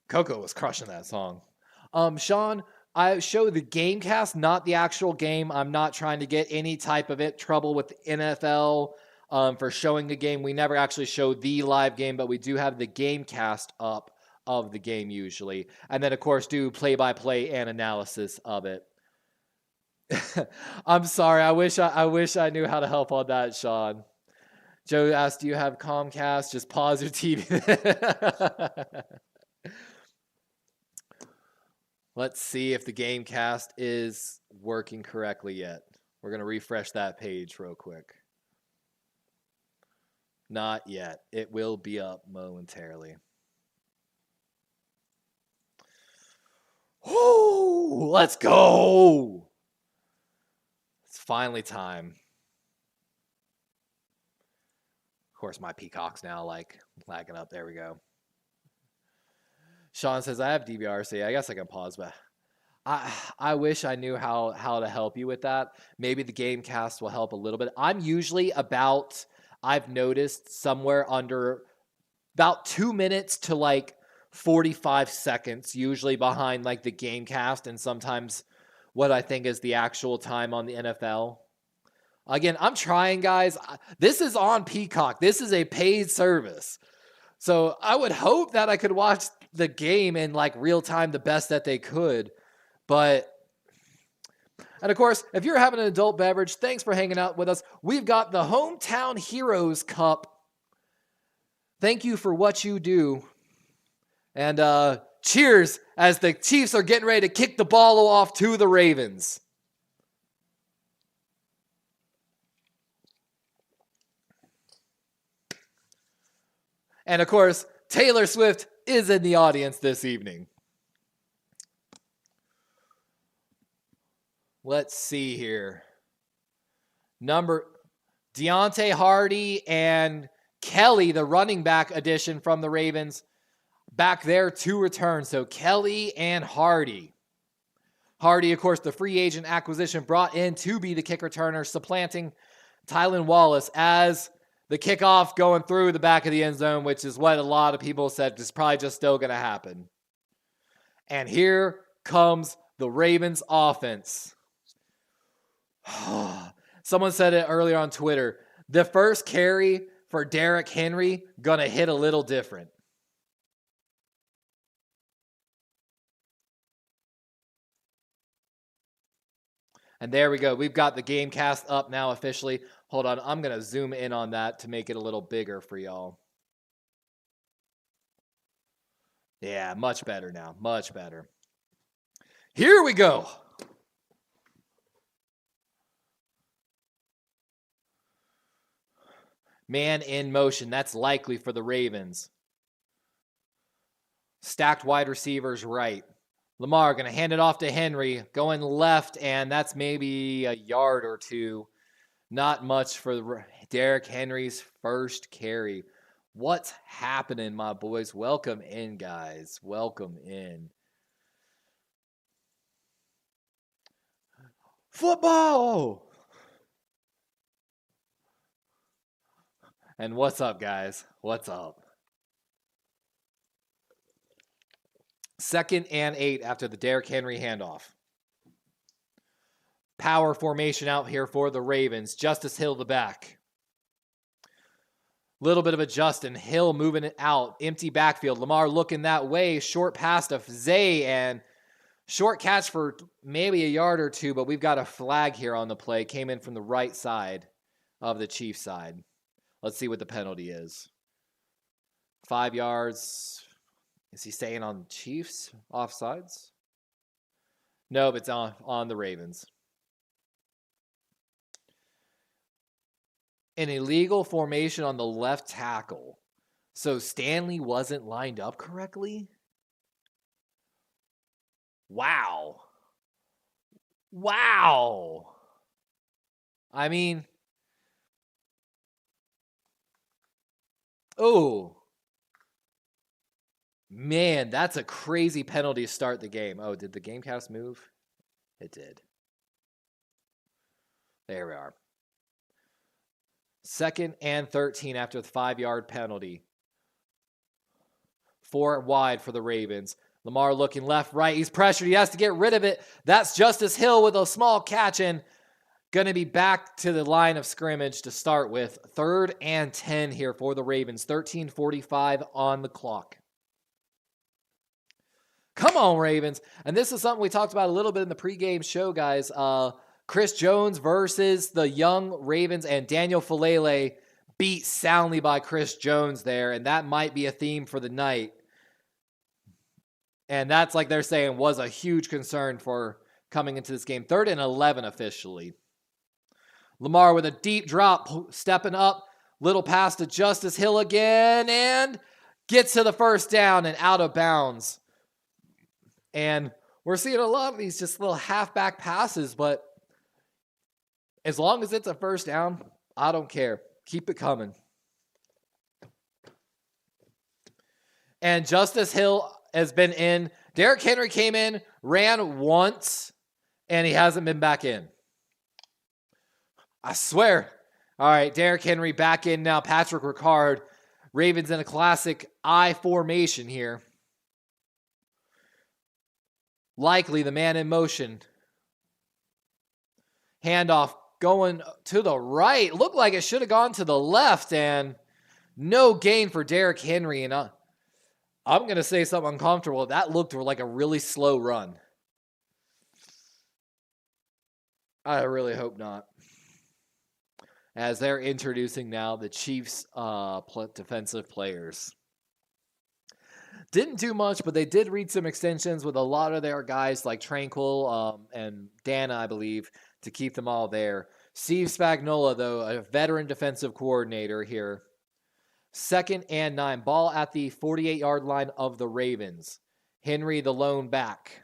Coco was crushing that song. Sean, I show the game cast, not the actual game. I'm not trying to get any type of trouble with the NFL for showing the game. We never actually show the live game, but we do have the game cast up of the game usually. And then, of course, do play-by-play and analysis of it. I'm sorry. I wish I knew how to help on that, Sean. Joe asked, do you have Comcast? Just pause your TV. Let's see if the game cast is working correctly yet. We're going to refresh that page real quick. Not yet. It will be up momentarily. Woo! Let's go! It's finally time. Of course, my peacock's now like lagging up. There we go. Sean says, I have DVR, so yeah, I guess I can pause, but I wish I knew how to help you with that. Maybe the game cast will help a little bit. I'm usually about, I've noticed, somewhere under about 2 minutes to like 45 seconds, usually behind like the game cast and sometimes what I think is the actual time on the NFL. Again, I'm trying, guys. This is on Peacock. This is a paid service. So I would hope that I could watch the game in like real time the best that they could. But, and of course, if you're having an adult beverage, thanks for hanging out with us. We've got the Hometown Heroes Cup. Thank you for what you do. And cheers as the Chiefs are getting ready to kick the ball off to the Ravens. And of course, Taylor Swift is in the audience this evening. Let's see here. Deontay Hardy and Kelly, the running back addition from the Ravens, back there to return. So Kelly and Hardy. Hardy, of course, the free agent acquisition brought in to be the kick returner, supplanting Tylan Wallace as the kickoff going through the back of the end zone, which is what a lot of people said is probably just still going to happen. And here comes the Ravens offense. Someone said it earlier on Twitter. The first carry for Derrick Henry going to hit a little different. And there we go. We've got the game cast up now officially. Hold on. I'm going to zoom in on that to make it a little bigger for y'all. Yeah, much better now. Much better. Here we go. Man in motion. That's likely for the Ravens. Stacked wide receivers right. Lamar going to hand it off to Henry, going left, and that's maybe a yard or two. Not much for Derrick Henry's first carry. What's happening, my boys? Welcome in, guys. Welcome in. Football! And what's up, guys? What's up? 2nd and 8 after the Derrick Henry handoff. Power formation out here for the Ravens. Justice Hill the back. Little bit of a Justin Hill moving it out. Empty backfield. Lamar looking that way. Short pass to Zay and short catch for maybe a yard or two, but we've got a flag here on the play. Came in from the right side of the Chiefs side. Let's see what the penalty is. 5 yards. Is he staying on Chiefs offsides? No, but it's on the Ravens. An illegal formation on the left tackle. So Stanley wasn't lined up correctly? Wow. Wow. I mean, oh. Man, that's a crazy penalty to start the game. Oh, did the Gamecast move? It did. There we are. 2nd and 13 after the 5-yard penalty. 4 wide for the Ravens. Lamar looking left, right. He's pressured. He has to get rid of it. That's Justice Hill with a small catch and going to be back to the line of scrimmage to start with. 3rd and 10 here for the Ravens. 13:45 on the clock. Come on, Ravens. And this is something we talked about a little bit in the pregame show, guys. Chris Jones versus the young Ravens, and Daniel Falele beat soundly by Chris Jones there, and that might be a theme for the night. And that's, like they're saying, was a huge concern for coming into this game. 3rd and 11 officially. Lamar with a deep drop, stepping up, little pass to Justice Hill again, and gets to the first down and out of bounds. And we're seeing a lot of these just little halfback passes, but as long as it's a first down, I don't care. Keep it coming. And Justice Hill has been in. Derrick Henry came in, ran once, and he hasn't been back in. I swear. All right, Derrick Henry back in now. Patrick Ricard. Ravens in a classic I formation here. Likely the man in motion. Handoff going to the right. Looked like it should have gone to the left, and no gain for Derrick Henry. And I'm going to say something uncomfortable. That looked like a really slow run. I really hope not. As they're introducing now the Chiefs defensive players. Didn't do much, but they did read some extensions with a lot of their guys like Tranquil and Dana, I believe, to keep them all there. Steve Spagnuolo, though, a veteran defensive coordinator here. 2nd and 9. Ball at the 48-yard line of the Ravens. Henry, the lone back.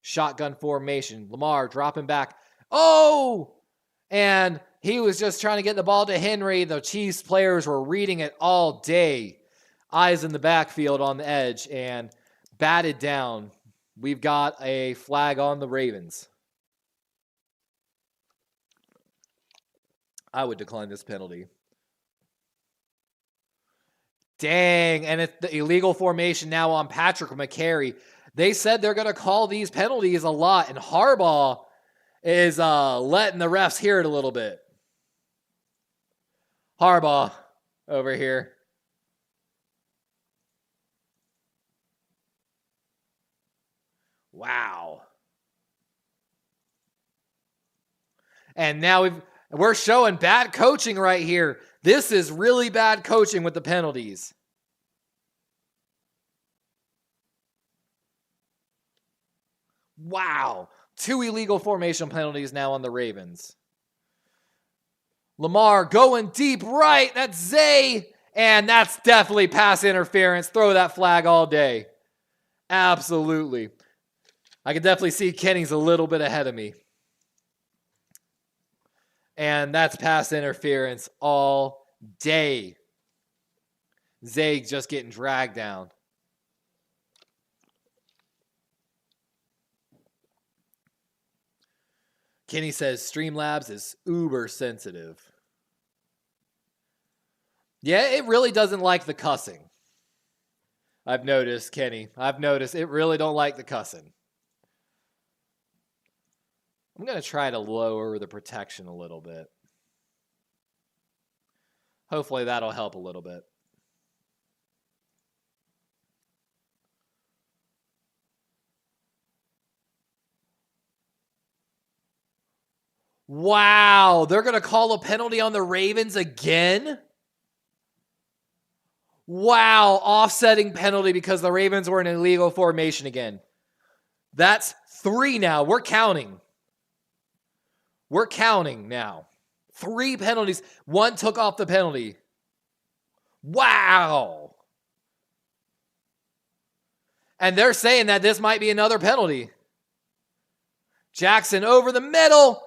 Shotgun formation. Lamar dropping back. Oh! And he was just trying to get the ball to Henry. The Chiefs players were reading it all day. Eyes in the backfield on the edge and batted down. We've got a flag on the Ravens. I would decline this penalty. Dang, and it's the illegal formation now on Patrick McCary. They said they're going to call these penalties a lot, and Harbaugh is letting the refs hear it a little bit. Harbaugh over here. Wow. And now we're showing bad coaching right here. This is really bad coaching with the penalties. Wow. 2 illegal formation penalties now on the Ravens. Lamar going deep right. That's Zay. And that's definitely pass interference. Throw that flag all day. Absolutely. I can definitely see Kenny's a little bit ahead of me. And that's pass interference all day. Zay just getting dragged down. Kenny says Streamlabs is uber sensitive. Yeah, it really doesn't like the cussing. I've noticed, Kenny. I've noticed it really don't like the cussing. I'm going to try to lower the protection a little bit. Hopefully that'll help a little bit. Wow, they're going to call a penalty on the Ravens again? Wow, offsetting penalty because the Ravens were in illegal formation again. That's 3 now. We're counting. We're counting now. 3 penalties. 1 took off the penalty. Wow. And they're saying that this might be another penalty. Jackson over the middle.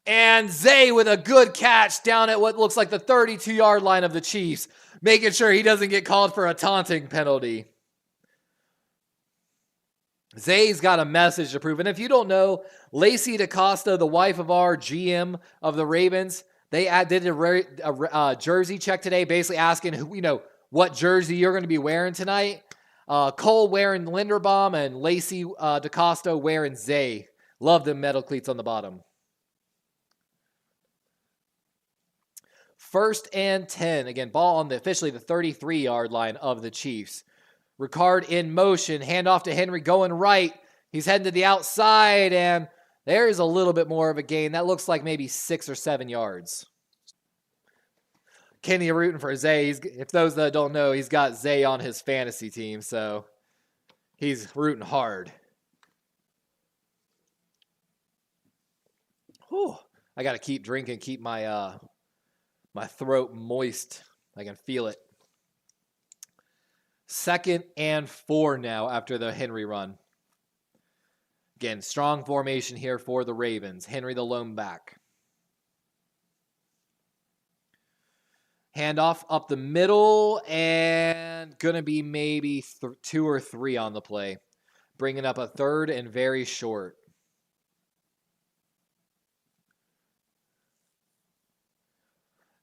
And Zay with a good catch down at what looks like the 32-yard line of the Chiefs, making sure he doesn't get called for a taunting penalty. Zay's got a message to prove. And if you don't know, Lacey DaCosta, the wife of our GM of the Ravens, they did a jersey check today, basically asking, what jersey you're going to be wearing tonight. Cole wearing Linderbaum and Lacey DeCosta wearing Zay. Love the metal cleats on the bottom. 1st and 10. Again, ball on officially the 33-yard line of the Chiefs. Ricard in motion. Handoff to Henry going right. He's heading to the outside, and there's a little bit more of a gain. That looks like maybe 6 or 7 yards. Kenny rooting for Zay. If those that don't know, he's got Zay on his fantasy team, so he's rooting hard. Whew. I got to keep drinking, keep my my throat moist. I can feel it. 2nd and 4 now after the Henry run. Again, strong formation here for the Ravens. Henry the lone back. Handoff up the middle, and going to be maybe 2 or 3 on the play. Bringing up a 3rd and very short.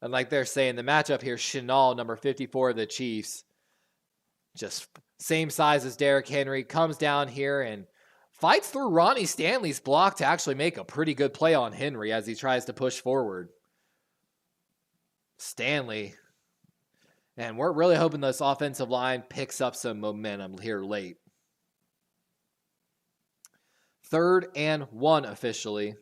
And like they're saying, the matchup here, Chenal, number 54 of the Chiefs, just same size as Derrick Henry, comes down here and fights through Ronnie Stanley's block to actually make a pretty good play on Henry as he tries to push forward. Stanley. And we're really hoping this offensive line picks up some momentum here late. 3rd and 1 officially.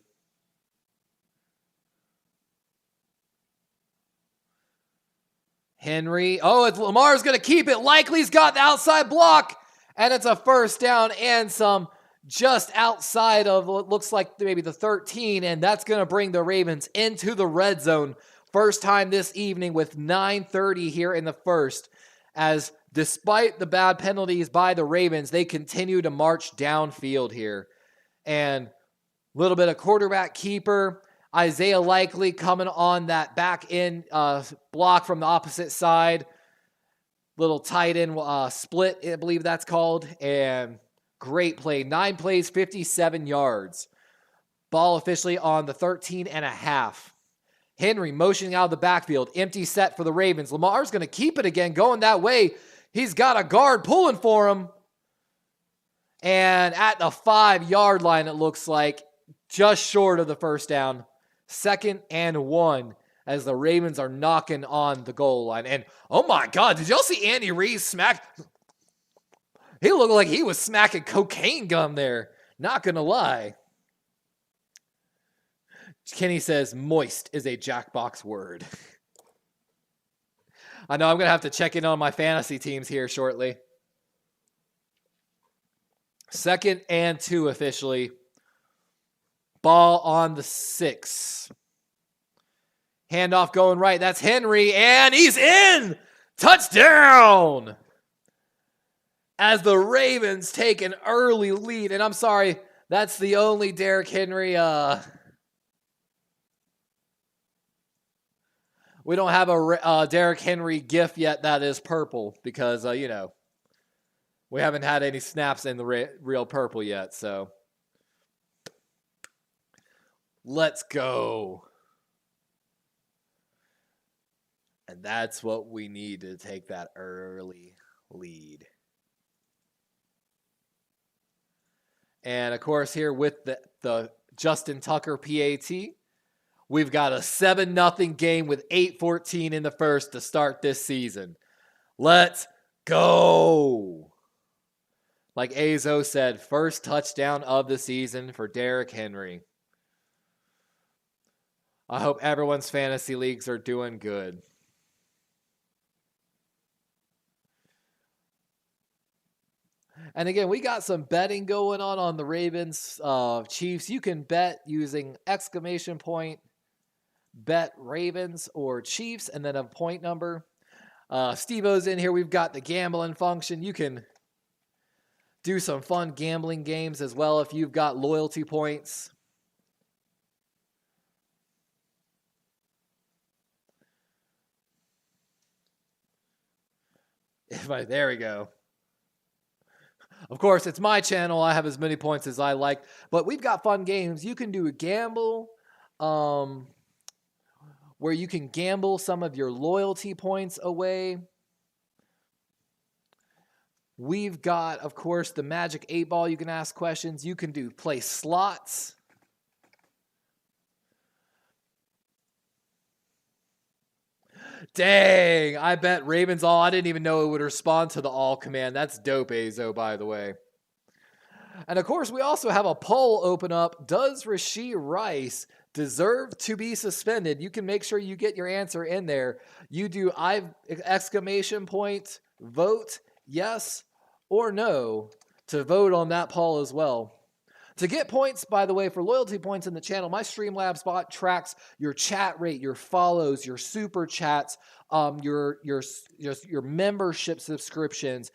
Henry. Oh, it's Lamar's going to keep it. Likely's got the outside block. And it's a 1st down and some just outside of what looks like maybe the 13. And that's going to bring the Ravens into the red zone. First time this evening with 9:30 here in the first. As despite the bad penalties by the Ravens, they continue to march downfield here. And a little bit of quarterback keeper. Isaiah Likely coming on that back end block from the opposite side. Little tight end split, I believe that's called. And great play. 9 plays, 57 yards. Ball officially on the 13.5. Henry motioning out of the backfield. Empty set for the Ravens. Lamar's going to keep it again, going that way. He's got a guard pulling for him. And at the 5-yard line, it looks like, just short of the 1st down. 2nd and 1 as the Ravens are knocking on the goal line. And, oh my God, did y'all see Andy Reid smack? He looked like he was smacking cocaine gum there. Not going to lie. Kenny says moist is a Jackbox word. I know I'm going to have to check in on my fantasy teams here shortly. 2nd and 2 officially. Ball on the 6. Handoff going right. That's Henry, and he's in! Touchdown! As the Ravens take an early lead. And I'm sorry, that's the only Derrick Henry... We don't have a Derrick Henry gif yet that is purple because, we haven't had any snaps in the real purple yet, so... Let's go. And that's what we need to take that early lead. And of course, here with the Justin Tucker PAT, we've got a 7-0 game with 8:14 in the first to start this season. Let's go. Like Azo said, first touchdown of the season for Derrick Henry. I hope everyone's fantasy leagues are doing good. And again, we got some betting going on the Ravens Chiefs. You can bet using exclamation point, bet Ravens or Chiefs, and then a point number. Steve-O's in here. We've got the gambling function. You can do some fun gambling games as well if you've got loyalty points. There we go. Of course, it's my channel. I have as many points as I like. But we've got fun games. You can do a gamble where you can gamble some of your loyalty points away. We've got, of course, the Magic 8 Ball. You can ask questions. You can play slots. Dang, I bet Ravens all. I didn't even know it would respond to the all command. That's dope, Azo, by the way. And of course, we also have a poll open up. Does Rashee Rice deserve to be suspended? You can make sure you get your answer in there. You do exclamation point, vote, yes or no to vote on that poll as well. To get points, by the way, for loyalty points in the channel, my Streamlabs bot tracks your chat rate, your follows, your super chats, your membership subscriptions.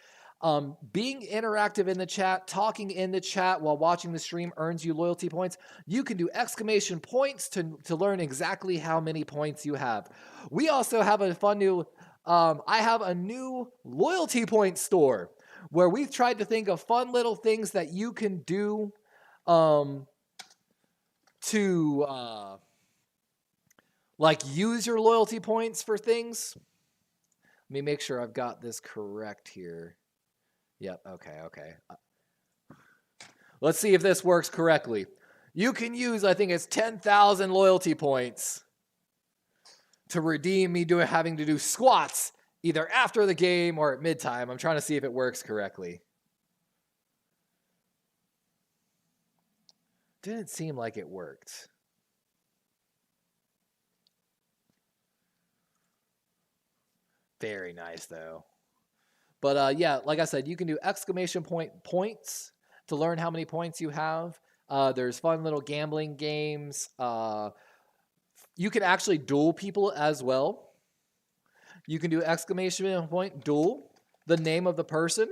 Being interactive in the chat, talking in the chat while watching the stream earns you loyalty points. You can do exclamation points to learn exactly how many points you have. We also have a fun new, I have a new loyalty point store where we've tried to think of fun little things that you can do to like use your loyalty points for things. Let me make sure I've got this correct here. Yep, okay. Let's see if this works correctly. You can use, I think it's 10,000 loyalty points to redeem me having to do squats either after the game or at midtime. I'm trying to see if it works correctly. Didn't seem like it worked. Very nice, though. But yeah, like I said, you can do exclamation point points to learn how many points you have. There's fun little gambling games. You can actually duel people as well. You can do exclamation point duel, the name of the person,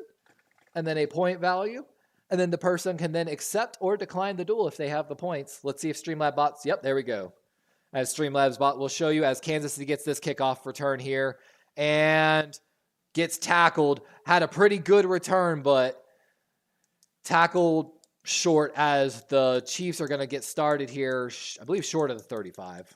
and then a point value. And then the person can then accept or decline the duel if they have the points. Let's see if Streamlabs bots. Yep, there we go. As Streamlabs bot will show you as Kansas City gets this kickoff return here and gets tackled. Had a pretty good return, but tackled short as the Chiefs are going to get started here. I believe short of the 35.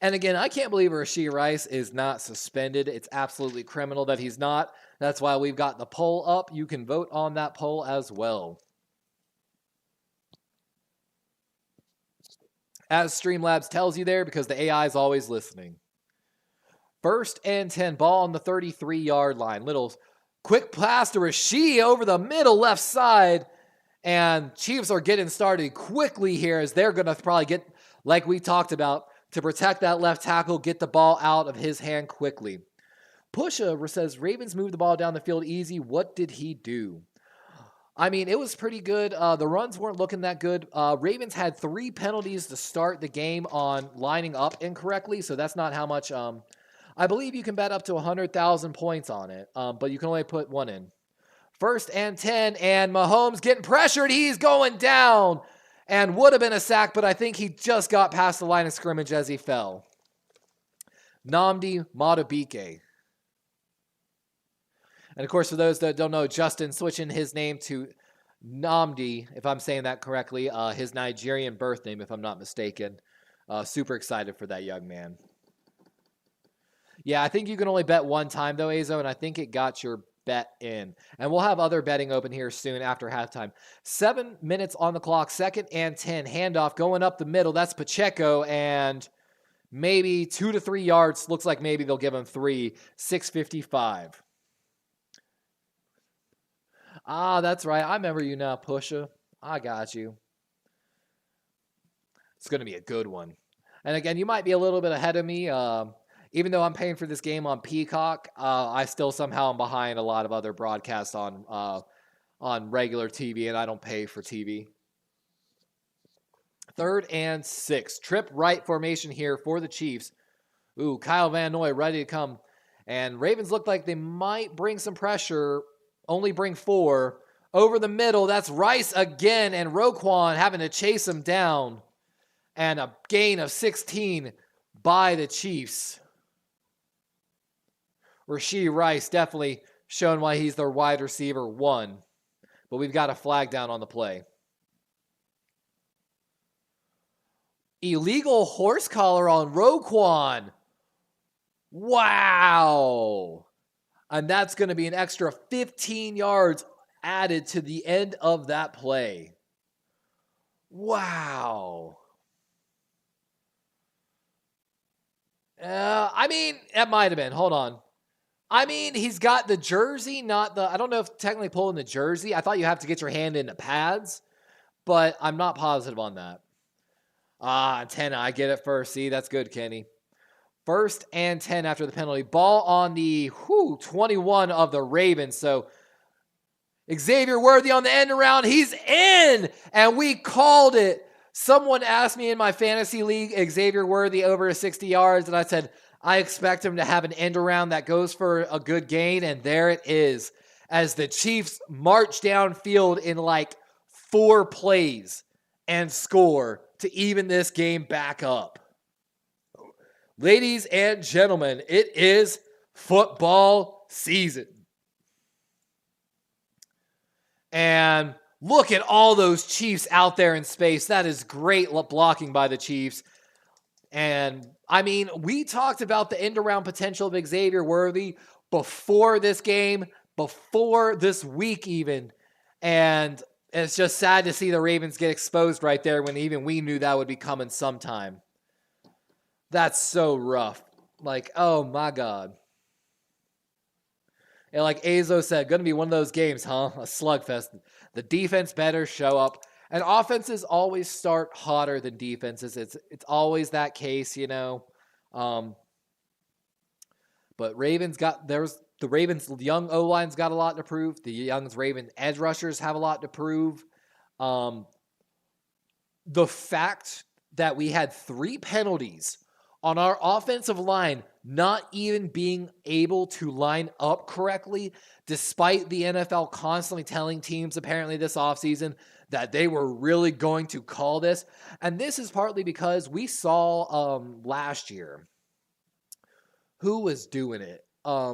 And again, I can't believe Rashee Rice is not suspended. It's absolutely criminal that he's not. That's why we've got the poll up. You can vote on that poll as well. As Streamlabs tells you there, because the AI is always listening. 1st and 10, ball on the 33-yard line. Little quick pass to Rashee over the middle left side. And Chiefs are getting started quickly here as they're going to probably get, like we talked about, to protect that left tackle, get the ball out of his hand quickly. Pusha says, Ravens moved the ball down the field easy. What did he do? I mean, it was pretty good. The runs weren't looking that good. Ravens had 3 penalties to start the game on lining up incorrectly, so that's not how much. I believe you can bet up to 100,000 points on it, but you can only put 1 in. 1st and 10, and Mahomes getting pressured. He's going down. And would have been a sack, but I think he just got past the line of scrimmage as he fell. Nnamdi Madubuike. And of course, for those that don't know, Justin switching his name to Nnamdi, if I'm saying that correctly, his Nigerian birth name, if I'm not mistaken. Super excited for that young man. Yeah, I think you can only bet 1 time, though, Azo, and I think it got your bet in. And we'll have other betting open here soon after halftime. 7 minutes on the clock, 2nd and 10. Handoff going up the middle. That's Pacheco, and maybe 2 to 3 yards. Looks like maybe they'll give him 3. 6:55. Ah, that's right. I remember you now, Pusha. I got you. It's going to be a good one. And again, you might be a little bit ahead of me. Even though I'm paying for this game on Peacock, I still somehow am behind a lot of other broadcasts on regular TV, and I don't pay for TV. 3rd and 6. Trip right formation here for the Chiefs. Ooh, Kyle Van Noy ready to come. And Ravens look like they might bring some pressure, only bring 4. Over the middle, that's Rice again, and Roquan having to chase him down. And a gain of 16 by the Chiefs. Rashee Rice definitely showing why he's their wide receiver 1. But we've got a flag down on the play. Illegal horse collar on Roquan. Wow. And that's going to be an extra 15 yards added to the end of that play. Wow. I mean, that might have been. Hold on. I mean, he's got the jersey, not the... I don't know if technically pulling the jersey. I thought you have to get your hand in the pads, but I'm not positive on that. Antenna. I get it first. See, that's good, Kenny. 1st and 10 after the penalty. Ball on the 21 of the Ravens. So Xavier Worthy on the end around. He's in, and we called it. Someone asked me in my fantasy league, Xavier Worthy over 60 yards, and I said, I expect him to have an end around that goes for a good gain, and there it is. As the Chiefs march downfield in like 4 plays and score to even this game back up. Ladies and gentlemen, it is football season. And look at all those Chiefs out there in space. That is great blocking by the Chiefs. And, I mean, we talked about the end-around potential of Xavier Worthy before this game, before this week even. And it's just sad to see the Ravens get exposed right there when even we knew that would be coming sometime. That's so rough. Like, oh my God. And like Azo said, going to be one of those games, huh? A slugfest. The defense better show up. And offenses always start hotter than defenses. It's always that case, you know. But Ravens the Ravens young O-line's got a lot to prove. The young Ravens edge rushers have a lot to prove. The fact that we had 3 penalties on our offensive line not even being able to line up correctly, despite the NFL constantly telling teams apparently this offseason that they were really going to call this. And this is partly because we saw last year who was doing it. A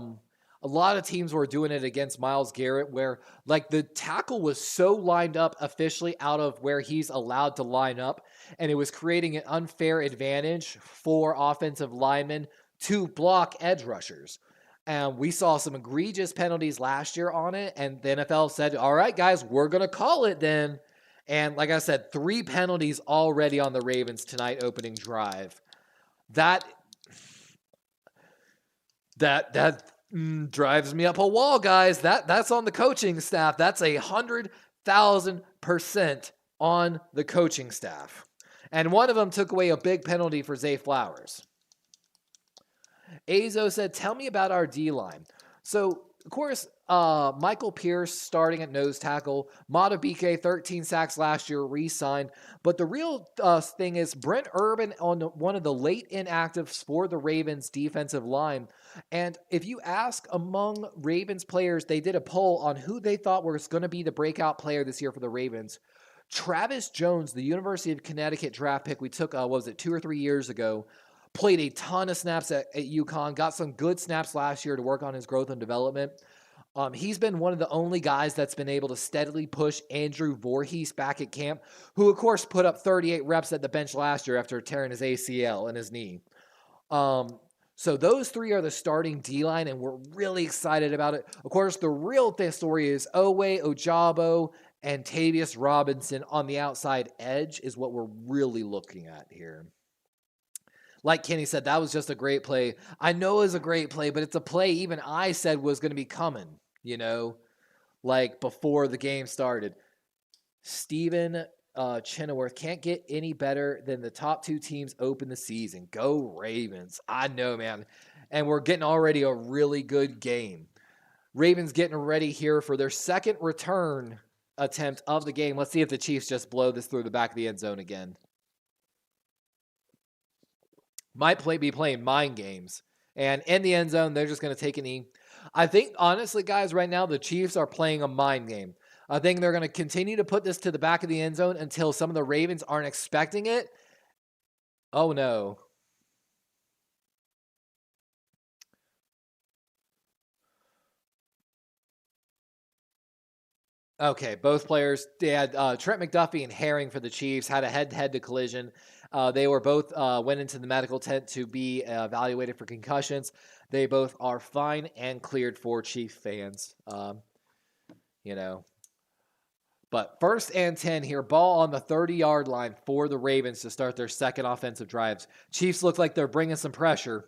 lot of teams were doing it against Myles Garrett where like the tackle was so lined up officially out of where he's allowed to line up, and it was creating an unfair advantage for offensive linemen to block edge rushers. And we saw some egregious penalties last year on it, and the NFL said, all right, guys, we're going to call it then. And like I said, 3 penalties already on the Ravens tonight opening drive. That drives me up a wall, guys. That's on the coaching staff. That's 100,000% on the coaching staff. And one of them took away a big penalty for Zay Flowers. Azo said, tell me about our D-line. So, of course, Michael Pierce starting at nose tackle. Madubuike, 13 sacks last year, re-signed. But the real thing is Brent Urban on one of the late inactives for the Ravens defensive line. And if you ask among Ravens players, they did a poll on who they thought was going to be the breakout player this year for the Ravens. Travis Jones, the University of Connecticut draft pick we took, 2 or 3 years ago, played a ton of snaps at UConn, got some good snaps last year to work on his growth and development. He's been one of the only guys that's been able to steadily push Andrew Voorhees back at camp, who, of course, put up 38 reps at the bench last year after tearing his ACL and his knee. So those 3 are the starting D-line, and we're really excited about it. Of course, the real story is Owe, Ojabo, and Tavius Robinson on the outside edge is what we're really looking at here. Like Kenny said, that was just a great play. I know it was a great play, but it's a play even I said was going to be coming, you know, like before the game started. Steven Chenoweth can't get any better than the top 2 teams open the season. Go Ravens. I know, man. And we're getting already a really good game. Ravens getting ready here for their second return attempt of the game. Let's see if the Chiefs just blow this through the back of the end zone again. Might be playing mind games. And in the end zone, they're just going to take a knee. I think, honestly, guys, right now, the Chiefs are playing a mind game. I think they're going to continue to put this to the back of the end zone until some of the Ravens aren't expecting it. Oh, no. Okay, both players, they had Trent McDuffie and Herring for the Chiefs, had a head-to-head collision. They were both went into the medical tent to be evaluated for concussions. they both are fine and cleared for Chief fans. You know. But 1st and 10 here, ball on the 30-yard line for the Ravens to start their second offensive drives. Chiefs look like they're bringing some pressure.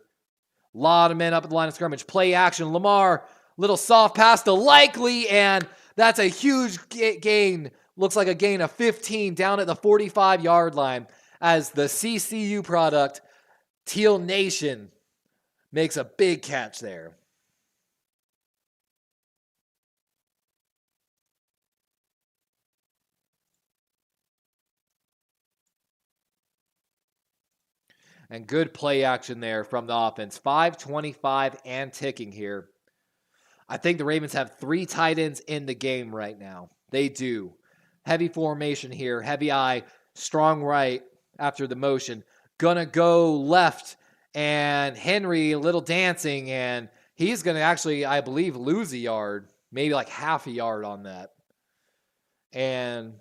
A lot of men up at the line of scrimmage. Play action. Lamar, little soft pass to Likely, and that's a huge gain. Looks like a gain of 15 down at the 45-yard line as the CCU product, Teal Nation, makes a big catch there. And good play action there from the offense. 5:25 and ticking here. I think the Ravens have 3 tight ends in the game right now. They do. Heavy formation here. Heavy eye. Strong right after the motion. Gonna go left. And Henry, a little dancing. And he's going to actually, I believe, lose a yard. Maybe like half a yard on that. And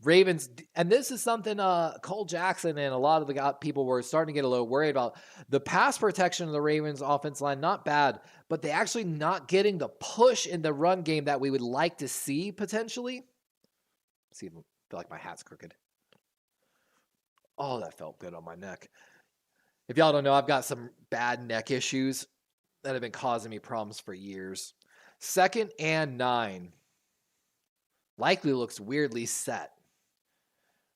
Ravens, and this is something Cole Jackson and a lot of the people were starting to get a little worried about. The pass protection of the Ravens offense line, not bad, but they actually not getting the push in the run game that we would like to see potentially. See, I feel like my hat's crooked. Oh, that felt good on my neck. If y'all don't know, I've got some bad neck issues that have been causing me problems for years. 2nd and 9. Likely looks weirdly set.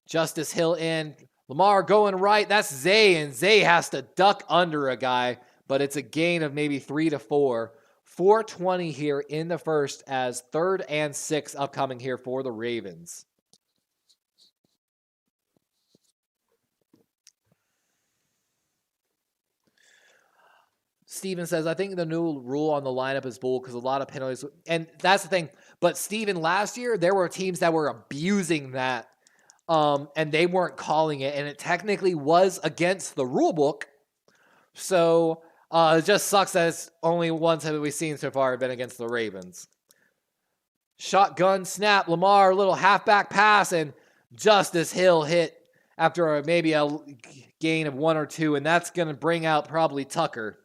Justice Hill in. Lamar going right. That's Zay, and Zay has to duck under a guy, but it's a gain of maybe 3 to 4. 4:20 here in the first as 3rd and 6 upcoming here for the Ravens. Steven says, I think the new rule on the lineup is bull because a lot of penalties. And that's the thing. But Steven, last year, there were teams that were abusing that. And they weren't calling it. And it technically was against the rule book. So it just sucks that it's only ones that we've seen so far have been against the Ravens. Shotgun snap. Lamar, a little halfback pass. And Justice Hill hit after maybe a gain of 1 or 2. And that's going to bring out probably Tucker.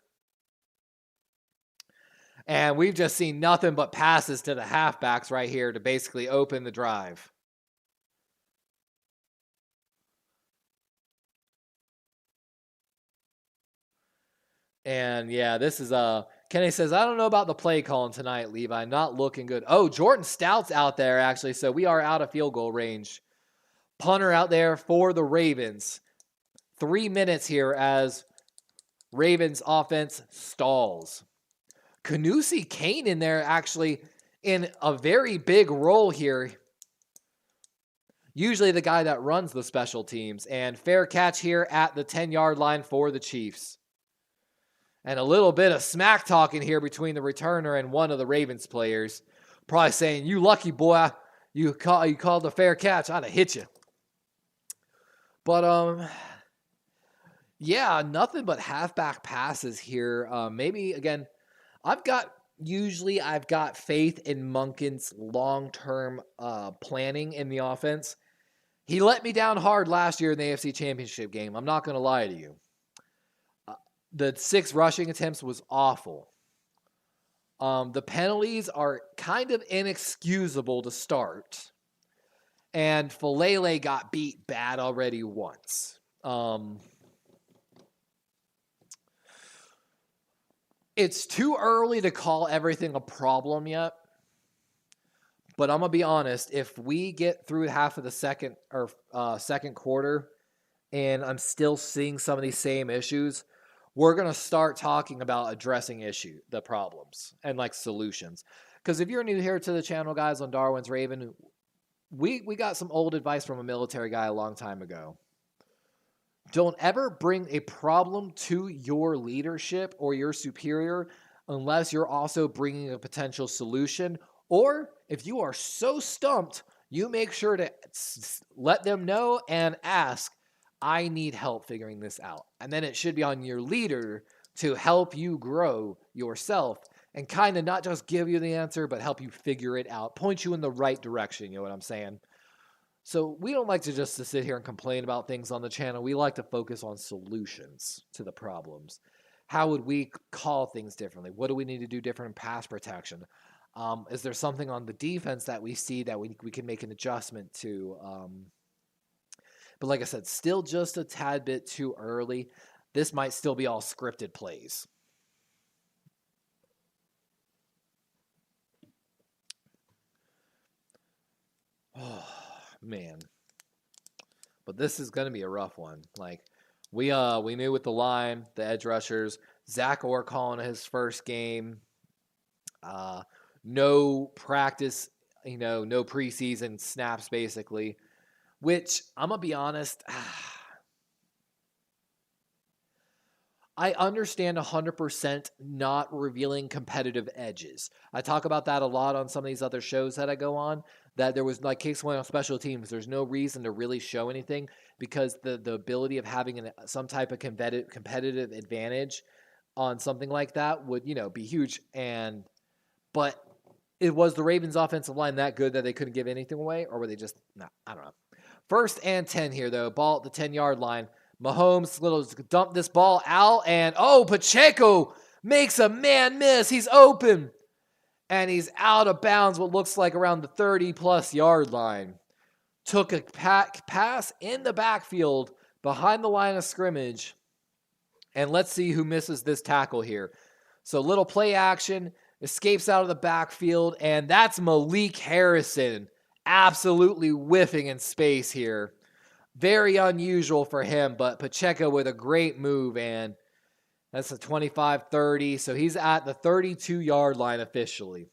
And we've just seen nothing but passes to the halfbacks right here to basically open the drive. And yeah, this is Kenny says, I don't know about the play calling tonight, Levi. Not looking good. Oh, Jordan Stout's out there, actually. So we are out of field goal range. Punter out there for the Ravens. 3 minutes here as Ravens offense stalls. Canusi Kane in there actually in a very big role here. Usually the guy that runs the special teams. And fair catch here at the 10-yard line for the Chiefs. And a little bit of smack talking here between the returner and one of the Ravens players. Probably saying, you lucky boy, you called a fair catch. I'd have hit you. But, yeah, nothing but halfback passes here. Maybe, again, I've got faith in Monken's long-term planning in the offense. He let me down hard last year in the AFC Championship game. I'm not going to lie to you. The 6 rushing attempts was awful. The penalties are kind of inexcusable to start. And Falele got beat bad already once. It's too early to call everything a problem yet. But I'm going to be honest, if we get through half of the second quarter and I'm still seeing some of these same issues, we're going to start talking about addressing the problems and like solutions. Because if you're new here to the channel, guys, on Darwin's Raven, we got some old advice from a military guy a long time ago. Don't ever bring a problem to your leadership or your superior unless you're also bringing a potential solution. Or if you are so stumped, you make sure to let them know and ask, I need help figuring this out. And then it should be on your leader to help you grow yourself and kind of not just give you the answer, but help you figure it out, point you in the right direction. You know what I'm saying? So we don't like to just sit here and complain about things on the channel. We like to focus on solutions to the problems. how would we call things differently? What do we need to do different in pass protection? Is there something on the defense that we see that we can make an adjustment to? But like I said, still just a tad bit too early. This might still be all scripted plays. Oh, man. But this is going to be a rough one. Like, we knew with the line, the edge rushers, Zach Orr calling his first game. No practice, no preseason snaps, basically. Which, I'm going to be honest, I understand 100% not revealing competitive edges. I talk about that a lot on some of these other shows that I go on, that there was, like case one on special teams, there's no reason to really show anything because the ability of having some type of competitive advantage on something like that would, be huge. But it was the Ravens offensive line that good that they couldn't give anything away, or were they just, no, I don't know. 1st and 10 here, though. Ball at the 10-yard line. Mahomes little dump this ball out, and Pacheco makes a man miss. He's open, and he's out of bounds what looks like around the 30-plus yard line. Took a pass in the backfield behind the line of scrimmage, and let's see who misses this tackle here. So little play action, escapes out of the backfield, and that's Malik Harrison absolutely whiffing in space here. Very unusual for him, but Pacheco with a great move, and that's a 25-30, so he's at the 32-yard line officially.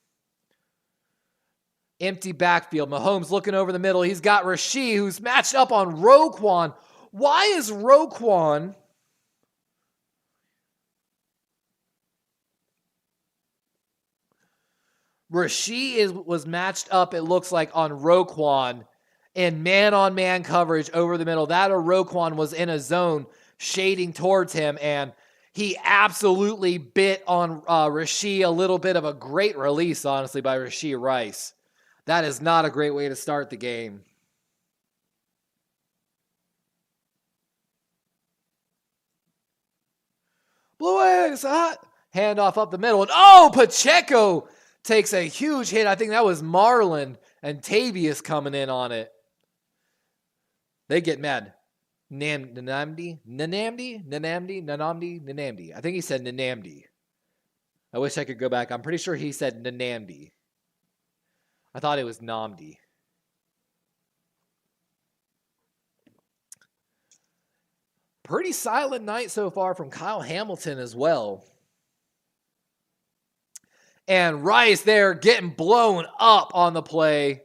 Empty backfield. Mahomes looking over the middle. He's got Rasheed, who's matched up on Roquan. Why is Roquan... Rasheed was matched up, it looks like, on Roquan in man-on-man coverage over the middle. That or Roquan was in a zone shading towards him, and he absolutely bit on Rasheed. A little bit of a great release, honestly, by Rasheed Rice. That is not a great way to start the game. Blue Eggs hot. Handoff up the middle, and Pacheco takes a huge hit. I think that was Marlon and Tavius coming in on it. They get mad. Nanamdi? I think he said Nanamdi. I wish I could go back. I'm pretty sure he said Nanamdi. I thought it was Namdi. Pretty silent night so far from Kyle Hamilton as well. And Rice there getting blown up on the play.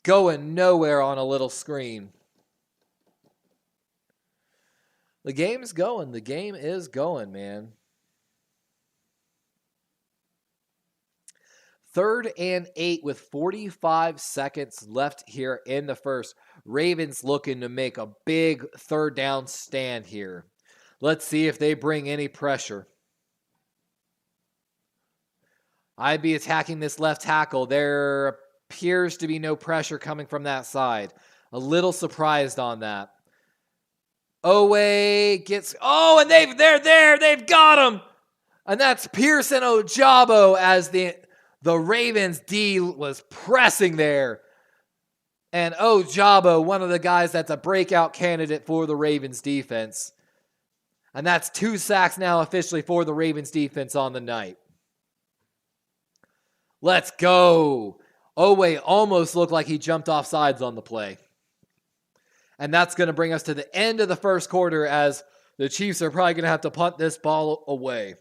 Going nowhere on a little screen. The game's going. The game is going, man. 3rd and 8 with 45 seconds left here in the first. Ravens looking to make a big 3rd down stand here. Let's see if they bring any pressure. I'd be attacking this left tackle. There appears to be no pressure coming from that side. A little surprised on that. Owe gets... and they're there. They've got him. And that's Pearson Ojabo as the Ravens D was pressing there. And Ojabo, one of the guys that's a breakout candidate for the Ravens defense. And that's 2 sacks now officially for the Ravens defense on the night. Let's go. Owe almost looked like he jumped off sides on the play. And that's going to bring us to the end of the first quarter as the Chiefs are probably going to have to punt this ball away.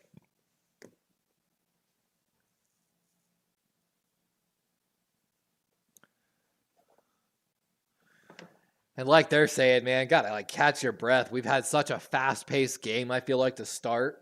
And like they're saying, man, got to catch your breath. We've had such a fast-paced game, I feel like, to start.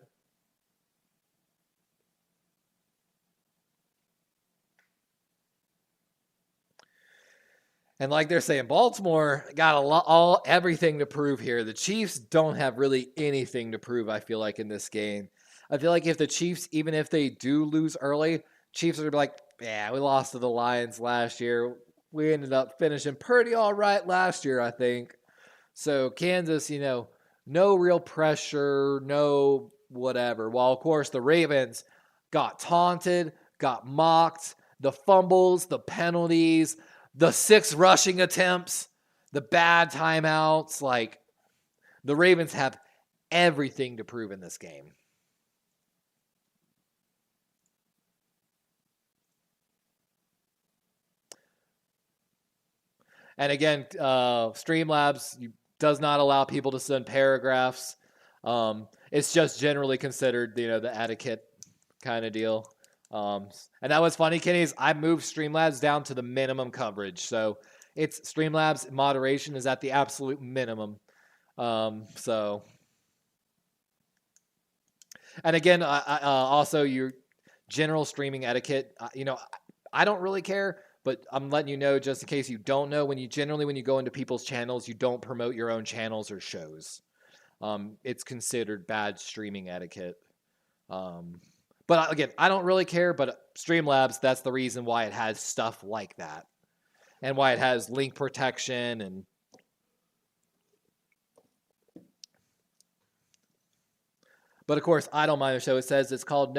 And like they're saying, Baltimore got everything to prove here. The Chiefs don't have really anything to prove, I feel like, in this game. I feel like if the Chiefs, even if they do lose early, Chiefs are going to be like, yeah, we lost to the Lions last year. We ended up finishing pretty all right last year, I think. So Kansas, no real pressure, no whatever. While, of course, the Ravens got taunted, got mocked, the fumbles, the penalties, the 6 rushing attempts, the bad timeouts. Like, the Ravens have everything to prove in this game. And again, Streamlabs does not allow people to send paragraphs. It's just generally considered, the etiquette kind of deal. And that was funny, Kenny, is I moved Streamlabs down to the minimum coverage. So it's Streamlabs moderation is at the absolute minimum. And again, also your general streaming etiquette, I don't really care, but I'm letting you know just in case you don't know, when you go into people's channels, you don't promote your own channels or shows. It's considered bad streaming etiquette. But again, I don't really care, but Streamlabs, that's the reason why it has stuff like that. And why it has link protection and but of course, I don't mind the show. It says it's called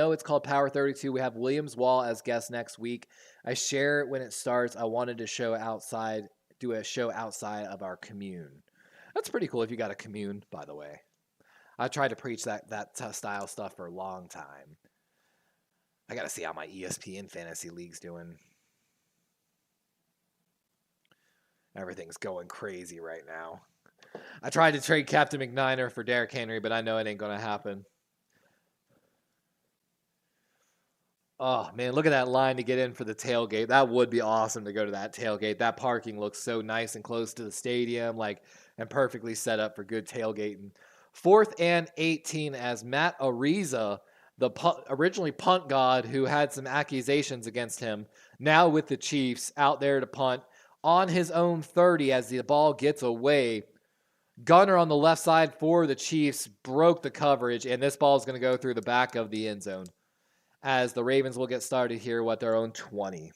Power 32. We have Williams Wall as guest next week. I share it when it starts. I wanted to do a show outside of our commune. That's pretty cool if you got a commune, by the way. I tried to preach that style stuff for a long time. I got to see how my ESPN Fantasy League's doing. Everything's going crazy right now. I tried to trade Captain McNiner for Derrick Henry, but I know it ain't going to happen. Oh, man, look at that line to get in for the tailgate. That would be awesome to go to that tailgate. That parking looks so nice and close to the stadium, and perfectly set up for good tailgating. 4th and 18 as Matt Ariza, the originally punt god who had some accusations against him, now with the Chiefs, out there to punt on his own 30 as the ball gets away. Gunner on the left side for the Chiefs broke the coverage, and this ball is going to go through the back of the end zone as the Ravens will get started here with their own 20.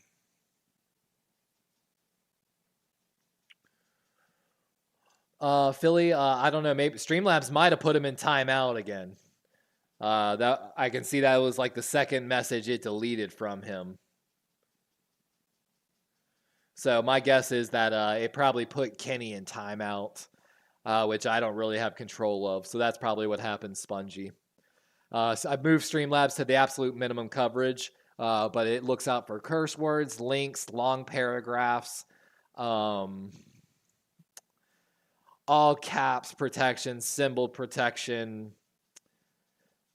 Philly, I don't know, maybe Streamlabs might have put him in timeout again. That I can see that was like the second message it deleted from him. So my guess is that it probably put Kenny in timeout, which I don't really have control of. So that's probably what happened, Spongy. So I've moved Streamlabs to the absolute minimum coverage, but it looks out for curse words, links, long paragraphs, all caps protection, symbol protection,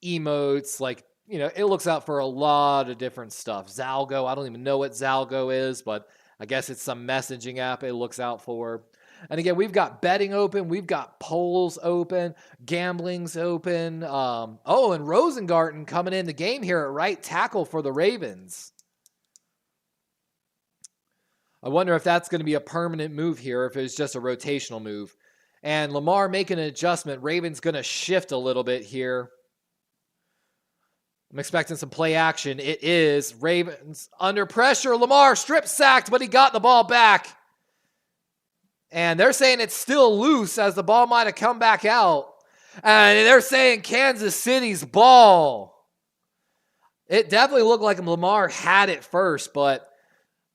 emotes, it looks out for a lot of different stuff. Zalgo, I don't even know what Zalgo is, but I guess it's some messaging app it looks out for. And again, we've got betting open. We've got polls open. Gambling's open. And Rosengarten coming in the game here at right tackle for the Ravens. I wonder if that's going to be a permanent move here, if it's just a rotational move. And Lamar making an adjustment. Ravens going to shift a little bit here. I'm expecting some play action. It is Ravens under pressure. Lamar strip sacked, but he got the ball back. And they're saying it's still loose as the ball might have come back out. And they're saying Kansas City's ball. It definitely looked like Lamar had it first, but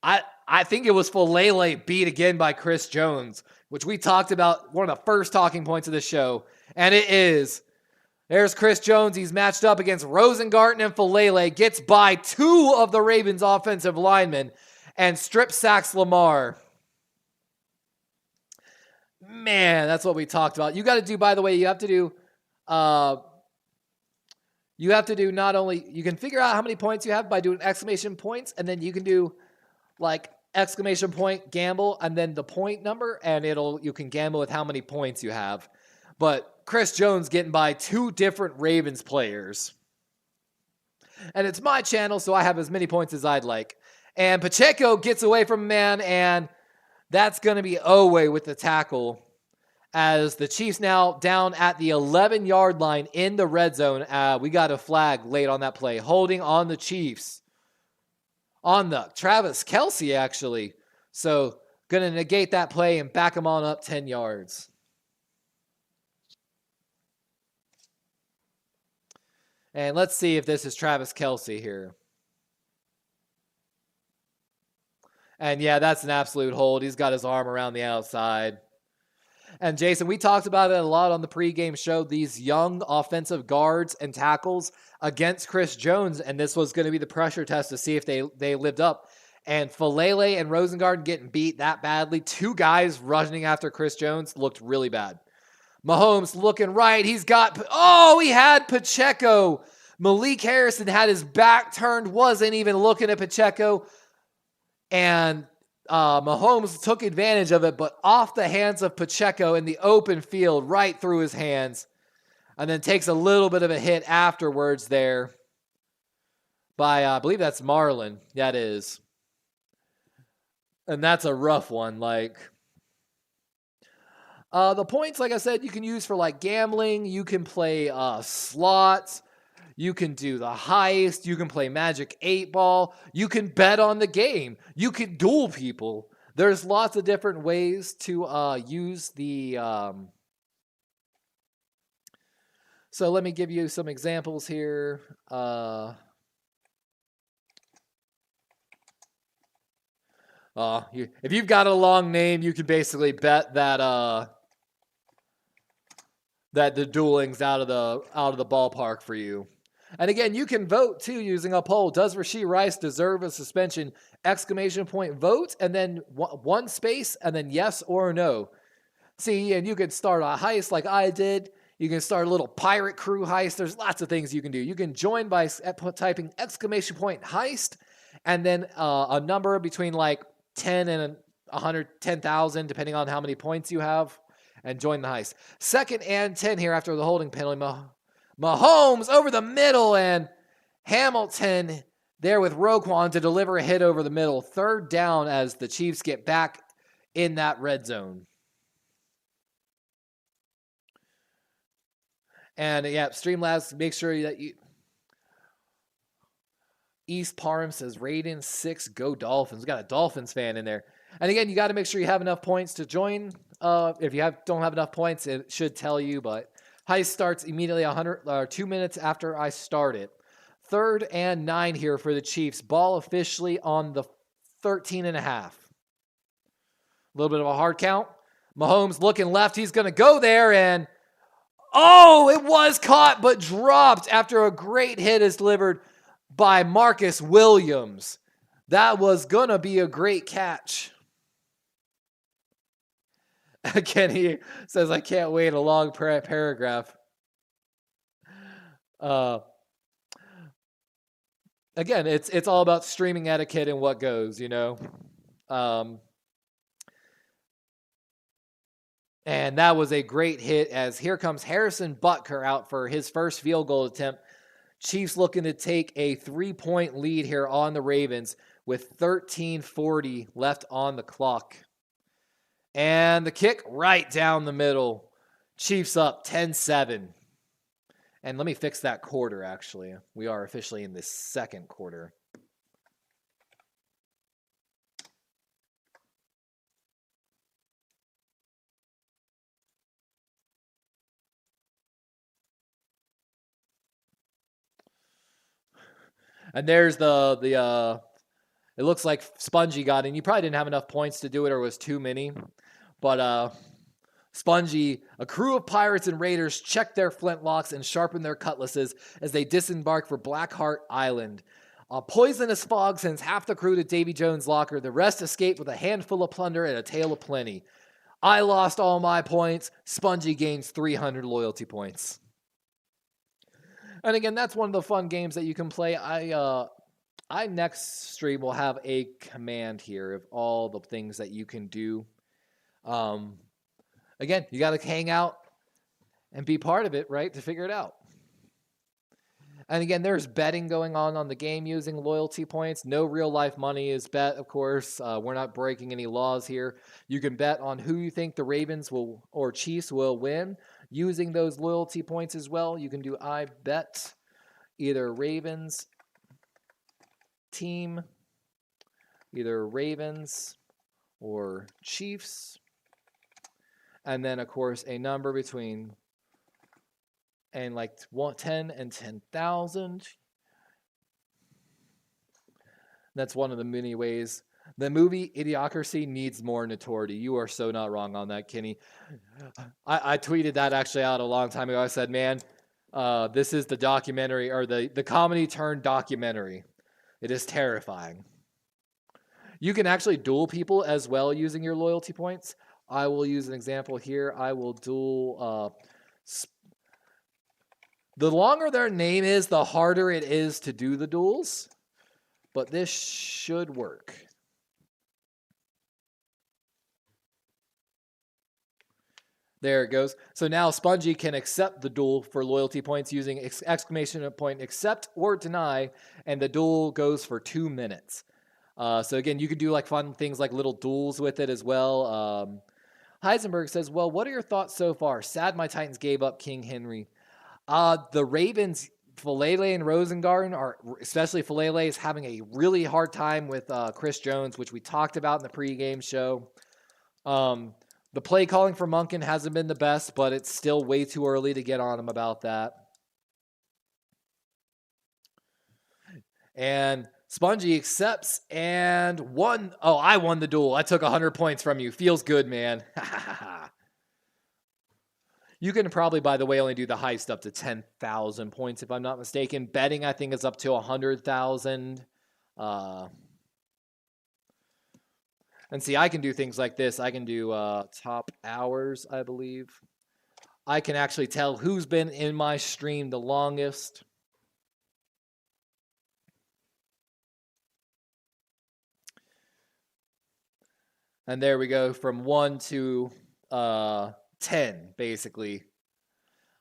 I think it was Fulele beat again by Chris Jones, which we talked about, one of the first talking points of the show. And it is. There's Chris Jones. He's matched up against Rosengarten and Fulele. Gets by 2 of the Ravens offensive linemen and strip sacks Lamar. Man, that's what we talked about. You got to do, by the way, you have to do not only, you can figure out how many points you have by doing exclamation points, and then you can do exclamation point gamble and then the point number, and you can gamble with how many points you have. But Chris Jones getting by 2 different Ravens players. And it's my channel, so I have as many points as I'd like. And Pacheco gets away from a man, and that's going to be Owe with the tackle as the Chiefs now down at the 11-yard line in the red zone. We got a flag late on that play. Holding on the Chiefs. On the Travis Kelce, actually. So going to negate that play and back them on up 10 yards. And let's see if this is Travis Kelce here. And yeah, that's an absolute hold. He's got his arm around the outside. And Jason, we talked about it a lot on the pregame show, these young offensive guards and tackles against Chris Jones, and this was going to be the pressure test to see if they lived up. And Falele and Rosengarten getting beat that badly. Two guys running after Chris Jones looked really bad. Mahomes looking right. He had Pacheco. Malik Harrison had his back turned, wasn't even looking at Pacheco. And Mahomes took advantage of it, but off the hands of Pacheco in the open field, right through his hands. And then takes a little bit of a hit afterwards there by, I believe that's Marlon. That is. And that's a rough one. Like, the points, like I said, you can use for like gambling. You can play slots. You can do the heist. You can play Magic 8 Ball. You can bet on the game. You can duel people. There's lots of different ways to use the... So let me give you some examples here. If you've got a long name, you can basically bet that that the dueling's out of the ballpark for you. And again, you can vote too using a poll. Does Rashee Rice deserve a suspension? ! Vote, and then one space, and then yes or no. See, and you can start a heist like I did. You can start a little pirate crew heist. There's lots of things you can do. You can join by typing ! Heist, and then a number between like 10 and 110,000, depending on how many points you have, and join the heist. 2nd and 10 here after the holding penalty. Mahomes over the middle, and Hamilton there with Roquan to deliver a hit over the middle. 3rd down as the Chiefs get back in that red zone. And yeah, Streamlabs, make sure that you... East Parham says Raidens 6, go Dolphins. We got a Dolphins fan in there. And again, you got to make sure you have enough points to join. If you don't have enough points, it should tell you. But heist starts immediately 2 minutes after I start it. 3rd and 9 here for the Chiefs. Ball officially on the 13.5. A little bit of a hard count. Mahomes looking left. He's going to go there, and it was caught but dropped after a great hit is delivered by Marcus Williams. That was going to be a great catch. Again, he says, I can't wait, a long paragraph. Again, it's all about streaming etiquette and what goes, you know. And that was a great hit, as here comes Harrison Butker out for his first field goal attempt. Chiefs looking to take a 3-point lead here on the Ravens with 13:40 left on the clock. And the kick right down the middle. Chiefs up 10-7. And let me fix that quarter, actually. We are officially in the 2nd quarter. And there's it looks like Spongy got in. You probably didn't have enough points to do it, or it was too many. But Spongy, a crew of pirates and raiders check their flintlocks and sharpen their cutlasses as they disembark for Blackheart Island. A poisonous fog sends half the crew to Davy Jones' locker. The rest escape with a handful of plunder and a tale of plenty. I lost all my points. Spongy gains 300 loyalty points. And again, that's one of the fun games that you can play. I next stream will have a command here of all the things that you can do. Again, you got to hang out and be part of it, right, to figure it out. And again, there's betting going on the game using loyalty points. No real life money is bet, of course. We're not breaking any laws here. You can bet on who you think the Ravens will or Chiefs will win using those loyalty points as well. You can do I bet either Ravens team, either Ravens or Chiefs. And then, of course, a number between and like 10 and 10,000. That's one of the many ways. The movie Idiocracy needs more notoriety. You are so not wrong on that, Kenny. I tweeted that actually out a long time ago. I said, man, this is the documentary, or the comedy turned documentary. It is terrifying. You can actually duel people as well using your loyalty points. I will use an example here. I will duel. The longer their name is, the harder it is to do the duels. But this should work. There it goes. So now Spongy can accept the duel for loyalty points using exclamation point accept or deny, and the duel goes for 2 minutes. So again, you could do like fun things like little duels with it as well. Heisenberg says, well, what are your thoughts so far? Sad my Titans gave up King Henry. The Ravens, Falele and Rosengarten, are, especially Falele, is having a really hard time with Chris Jones, which we talked about in the pregame show. The play calling for Monken hasn't been the best, but it's still way too early to get on him about that. And Spongy accepts and won. Oh, I won the duel. I took 100 points from you. Feels good, man. You can probably, by the way, only do the heist up to 10,000 points, if I'm not mistaken. Betting, I think, is up to 100,000. And see, I can do things like this. I can do top hours, I believe. I can actually tell who's been in my stream the longest. And there we go, from 1 to 10, basically.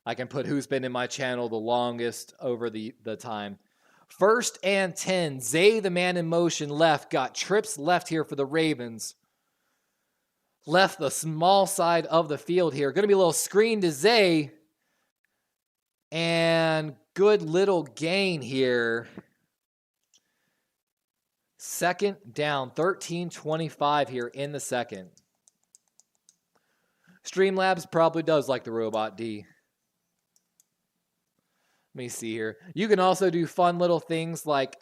I can put who's been in my channel the longest over the time. 1st and 10. Zay, the man in motion, left. Got trips left here for the Ravens. Left the small side of the field here. Going to be a little screen to Zay. And good little gain here. 2nd down. 13:25 here in the second. Streamlabs probably does like the Robot D. Let me see here. You can also do fun little things like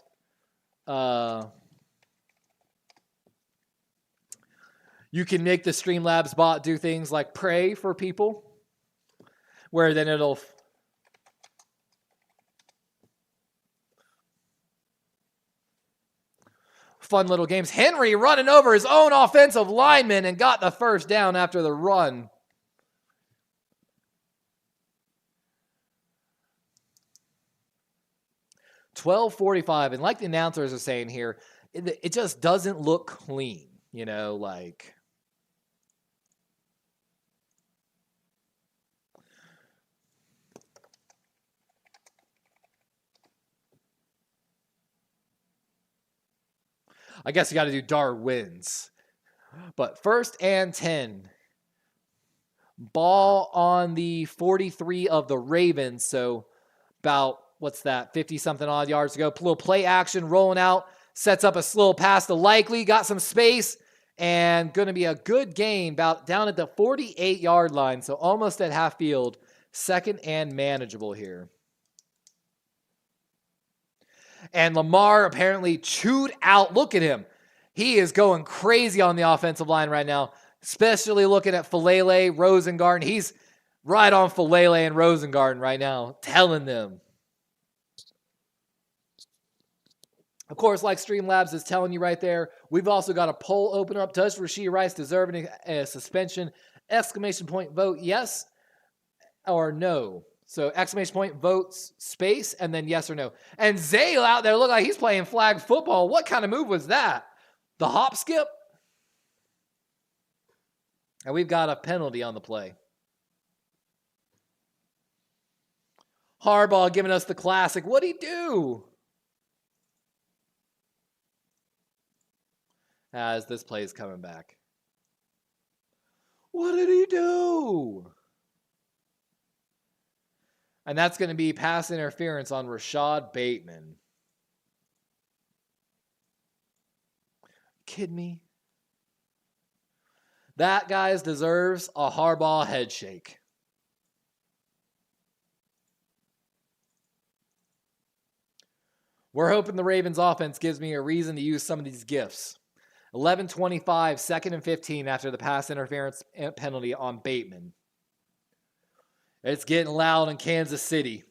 you can make the Streamlabs bot do things like pray for people, where then it'll fun little games. Henry running over his own offensive lineman and got the first down after the run. $12:45, and like the announcers are saying here, it just doesn't look clean, you know, like. I guess you got to do Darwin's. But 1st and 10. Ball on the 43 of the Ravens, so about, what's that, 50-something odd yards to go. A little play action, rolling out, sets up a slow pass to Likely, got some space, and going to be a good gain about down at the 48-yard line, so almost at half field. 2nd and manageable here. And Lamar apparently chewed out. Look at him. He is going crazy on the offensive line right now, especially looking at Falele, Rosengarten. He's right on Falele and Rosengarten right now, telling them. Of course, like Streamlabs is telling you right there, we've also got a poll opener up. Does Rashee Rice deserve a suspension? Exclamation point vote yes or no. So exclamation point votes space and then yes or no. And Zale out there look like he's playing flag football. What kind of move was that? The hop skip? And we've got a penalty on the play. Harbaugh giving us the classic. What'd he do? As this play is coming back. What did he do? And that's going to be pass interference on Rashad Bateman. Kidding me? That, guys, deserves a Harbaugh head shake. We're hoping the Ravens offense gives me a reason to use some of these gifts. 11:25, 2nd and 15 after the pass interference penalty on Bateman. It's getting loud in Kansas City.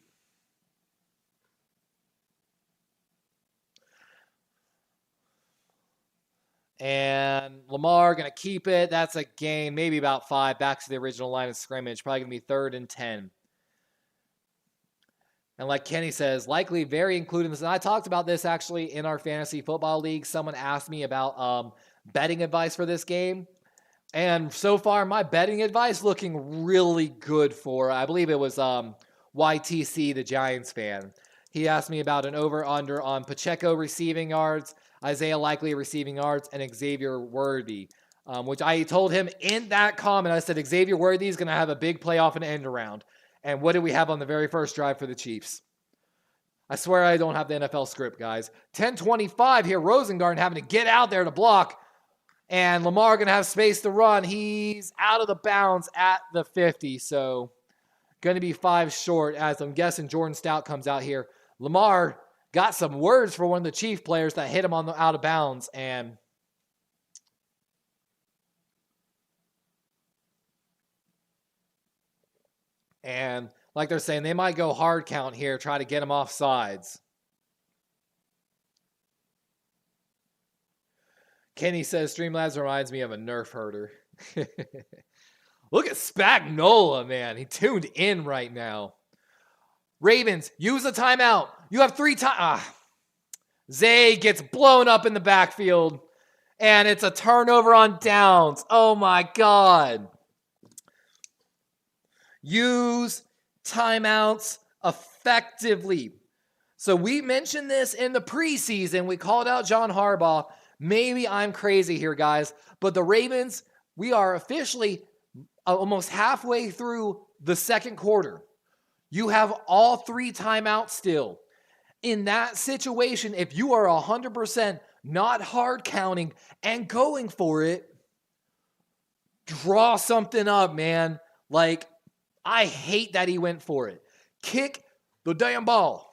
And Lamar going to keep it. That's a gain, maybe about 5, back to the original line of scrimmage. Probably going to be 3rd and 10. And like Kenny says, likely very included in this. And I talked about this actually in our fantasy football league. Someone asked me about betting advice for this game. And so far, my betting advice looking really good for, I believe it was YTC, the Giants fan. He asked me about an over-under on Pacheco receiving yards, Isaiah Likely receiving yards, and Xavier Worthy, which I told him in that comment. I said, Xavier Worthy is going to have a big playoff and end around. And what did we have on the very first drive for the Chiefs? I swear I don't have the NFL script, guys. 10:25 here, Rosengarten having to get out there to block. And Lamar going to have space to run. He's out of the bounds at the 50. So going to be 5 short, as I'm guessing Jordan Stout comes out here. Lamar got some words for one of the Chief players that hit him on the out of bounds. And like they're saying, they might go hard count here, try to get him off sides. Kenny says, Streamlabs reminds me of a Nerf herder. Look at Spagnola, man. He tuned in right now. Ravens, use a timeout. You have 3 times. Zay gets blown up in the backfield. And it's a turnover on downs. Oh, my God. Use timeouts effectively. So we mentioned this in the preseason. We called out John Harbaugh. Maybe I'm crazy here, guys. But the Ravens, we are officially almost halfway through the second quarter. You have all 3 timeouts still. In that situation, if you are 100% not hard counting and going for it, draw something up, man. Like, I hate that he went for it. Kick the damn ball.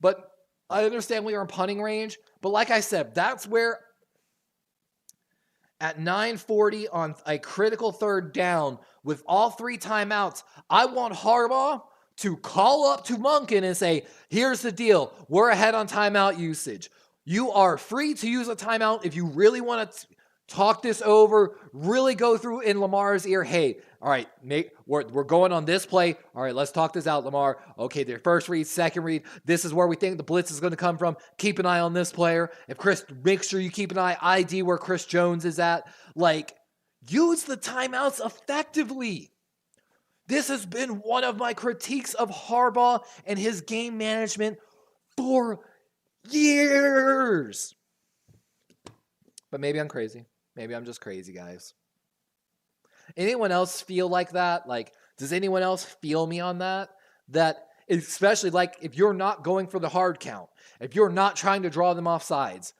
But I understand we are in punting range. But like I said, that's where at 9:40 on a critical 3rd down with all 3 timeouts, I want Harbaugh to call up to Monken and say, here's the deal. We're ahead on timeout usage. You are free to use a timeout if you really want to talk this over, really go through in Lamar's ear. Hey, all right, we're going on this play. All right, let's talk this out, Lamar. Okay, their first read, second read. This is where we think the blitz is going to come from. Keep an eye on this player. Make sure you keep an eye, ID where Chris Jones is at. Like, use the timeouts effectively. This has been one of my critiques of Harbaugh and his game management for years. But maybe I'm crazy. Maybe I'm just crazy, guys. Anyone else feel like that? Like, does anyone else feel me on that? That, especially like if you're not going for the hard count, if you're not trying to draw them off sides,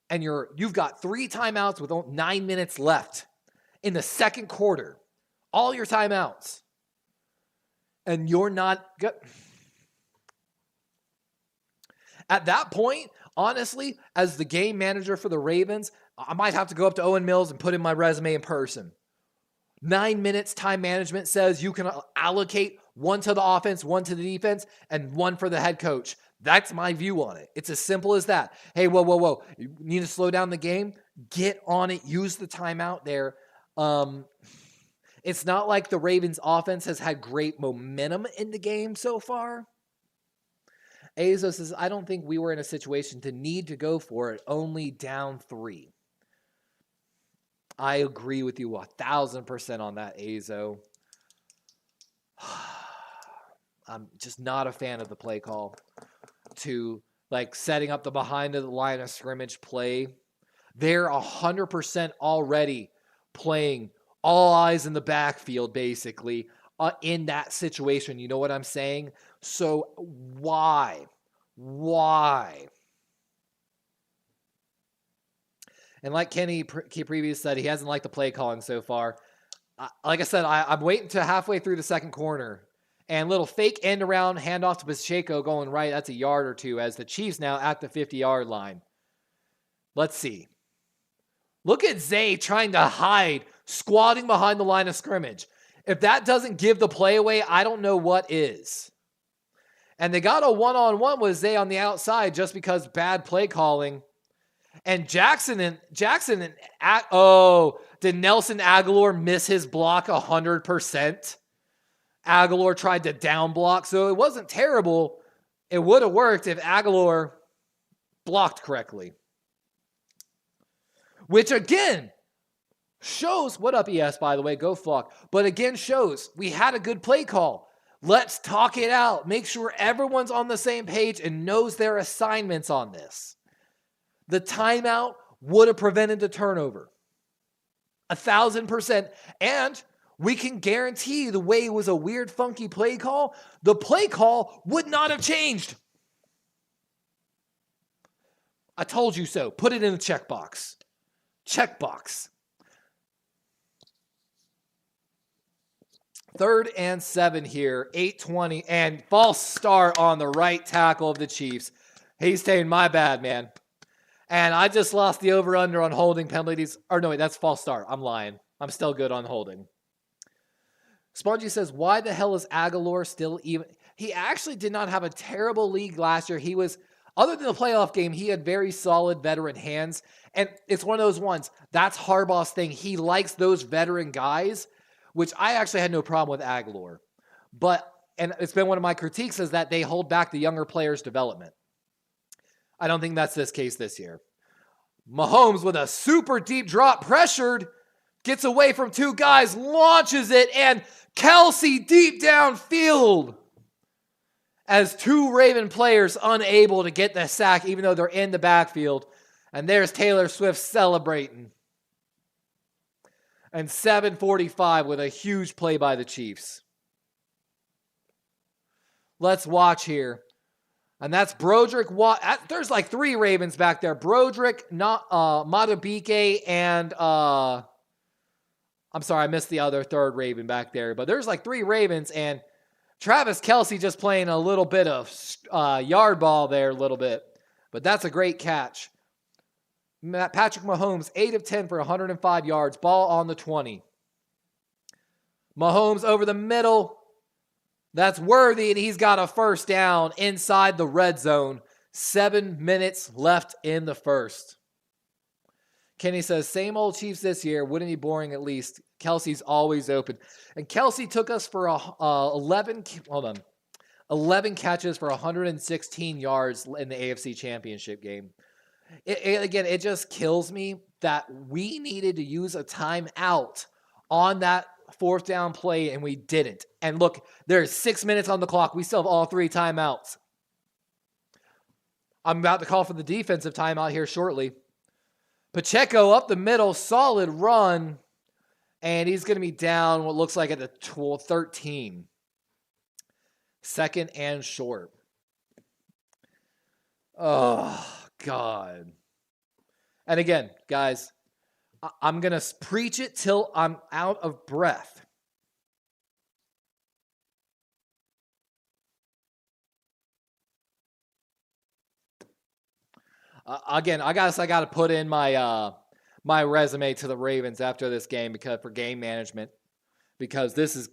and you've got 3 timeouts with 9 minutes left in the second quarter, all your timeouts, and you're not at that point, honestly, as the game manager for the Ravens, I might have to go up to Owen Mills and put in my resume in person. 9 minutes time management says you can allocate 1 to the offense, 1 to the defense, and 1 for the head coach. That's my view on it. It's as simple as that. Hey, whoa. You need to slow down the game? Get on it. Use the timeout there. It's not like the Ravens offense has had great momentum in the game so far. Azo says, I don't think we were in a situation to need to go for it, only down 3. I agree with you 1,000% on that, Azo. I'm just not a fan of the play call to like setting up the behind of the line of scrimmage play. They're 100% already playing all eyes in the backfield, basically, in that situation. You know what I'm saying? So why? And like Kenny previously said, he hasn't liked the play calling so far. Like I said, I'm waiting to halfway through the second quarter. And little fake end around, handoff to Pacheco going right. That's a yard or two as the Chiefs now at the 50-yard line. Let's see. Look at Zay trying to hide, squatting behind the line of scrimmage. If that doesn't give the play away, I don't know what is. And they got a one-on-one with Zay on the outside just because bad play calling. And Jackson, did Nelson Aguilar miss his block 100%? Aguilar tried to down block, so it wasn't terrible. It would have worked if Aguilar blocked correctly. Which again shows, what up ES by the way, go fuck. But again shows we had a good play call. Let's talk it out. Make sure everyone's on the same page and knows their assignments on this. The timeout would have prevented the turnover. 1,000%. And we can guarantee the way it was a weird, funky play call, the play call would not have changed. I told you so. Put it in the checkbox. Checkbox. 3rd and 7 here, 8:20, and false start on the right tackle of the Chiefs. He's saying, my bad, man. And I just lost the over-under on holding penalties. Or no, wait, that's false start. I'm lying. I'm still good on holding. Spongy says, why the hell is Aguilar still even? He actually did not have a terrible league last year. He was, other than the playoff game, he had very solid veteran hands. And it's one of those ones, that's Harbaugh's thing. He likes those veteran guys, which I actually had no problem with Aguilar. But, and it's been one of my critiques, is that they hold back the younger players' development. I don't think that's this case this year. Mahomes with a super deep drop, pressured, gets away from two guys, launches it, and Kelsey deep downfield. As two Raven players unable to get the sack, even though they're in the backfield. And there's Taylor Swift celebrating. And 7:45 with a huge play by the Chiefs. Let's watch here. And that's Broderick. There's like 3 Ravens back there. Broderick, Matabike, and I'm sorry, I missed the other 3rd Raven back there. But there's like 3 Ravens, and Travis Kelce just playing a little bit of yard ball there a little bit. But that's a great catch. Patrick Mahomes, 8 of 10 for 105 yards. Ball on the 20. Mahomes over the middle. That's worthy, and he's got a first down inside the red zone. 7 minutes left in the first. Kenny says, same old Chiefs this year. Wouldn't be boring at least. Kelsey's always open. And Kelsey took us for 11 catches for 116 yards in the AFC Championship game. It just kills me that we needed to use a timeout on that 4th down play, and we didn't. And look, there's 6 minutes on the clock. We still have all 3 timeouts. I'm about to call for the defensive timeout here shortly. Pacheco up the middle, solid run. And he's going to be down what looks like at the 13. 2nd and short. Oh, God. And again, guys, I'm going to preach it till I'm out of breath. Again, I got to put in my my resume to the Ravens after this game for game management, because this is,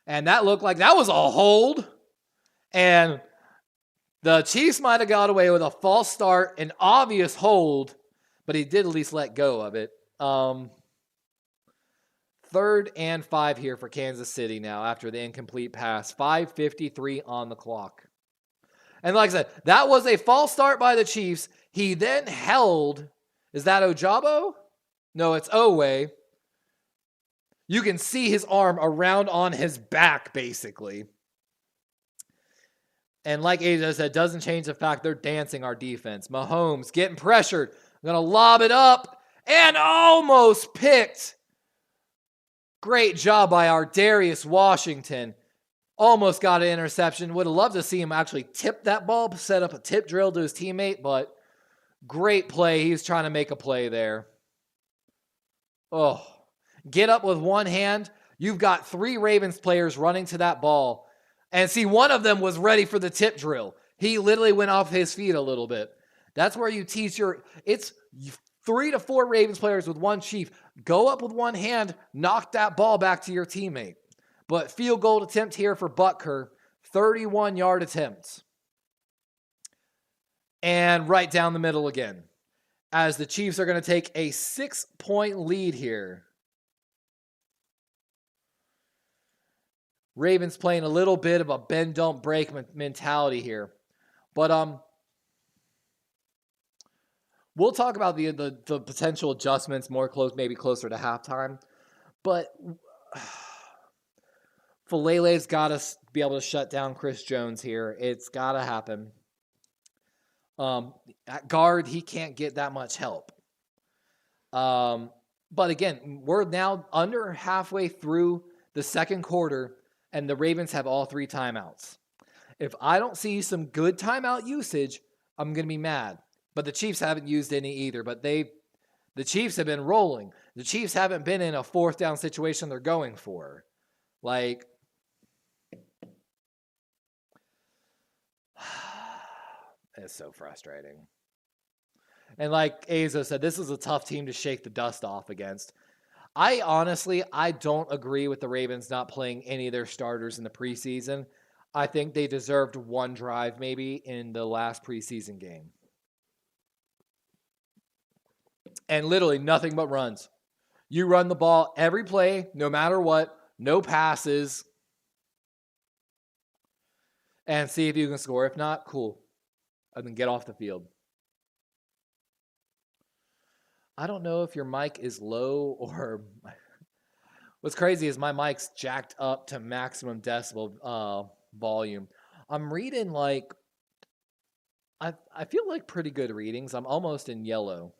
and that looked like that was a hold, and the Chiefs might have got away with a false start, an obvious hold, but he did at least let go of it. 3rd and 5 here for Kansas City now after the incomplete pass. 5:53 on the clock. And like I said, that was a false start by the Chiefs. He then held, is that Ojabo? No, it's Owe. You can see his arm around on his back, basically. And like AJ said, doesn't change the fact they're dancing our defense. Mahomes getting pressured. Going to lob it up and almost picked. Great job by our Darius Washington. Almost got an interception. Would have loved to see him actually tip that ball, set up a tip drill to his teammate, but great play. He's trying to make a play there. Oh, get up with one hand. You've got 3 Ravens players running to that ball. And see, one of them was ready for the tip drill. He literally went off his feet a little bit. That's where you teach it's 3 to 4 Ravens players with 1 Chief. Go up with 1 hand, knock that ball back to your teammate. But field goal attempt here for Butker, 31-yard attempt. And right down the middle again, as the Chiefs are going to take a 6-point lead here. Ravens playing a little bit of a bend, don't break mentality here. But we'll talk about the potential adjustments maybe closer to halftime. But Falele's got to be able to shut down Chris Jones here. It's got to happen. At guard, he can't get that much help. But again, we're now under halfway through the second quarter, and the Ravens have all 3 timeouts. If I don't see some good timeout usage, I'm going to be mad. But the Chiefs haven't used any either. But the Chiefs have been rolling. The Chiefs haven't been in a 4th down situation they're going for. Like, it's so frustrating. And like Azo said, this is a tough team to shake the dust off against. I don't agree with the Ravens not playing any of their starters in the preseason. I think they deserved 1 drive maybe in the last preseason game. And literally nothing but runs. You run the ball every play, no matter what, no passes. And see if you can score. If not, cool. And then get off the field. I don't know if your mic is low or... What's crazy is my mic's jacked up to maximum decibel volume. I'm reading like... I feel like pretty good readings. I'm almost in yellow.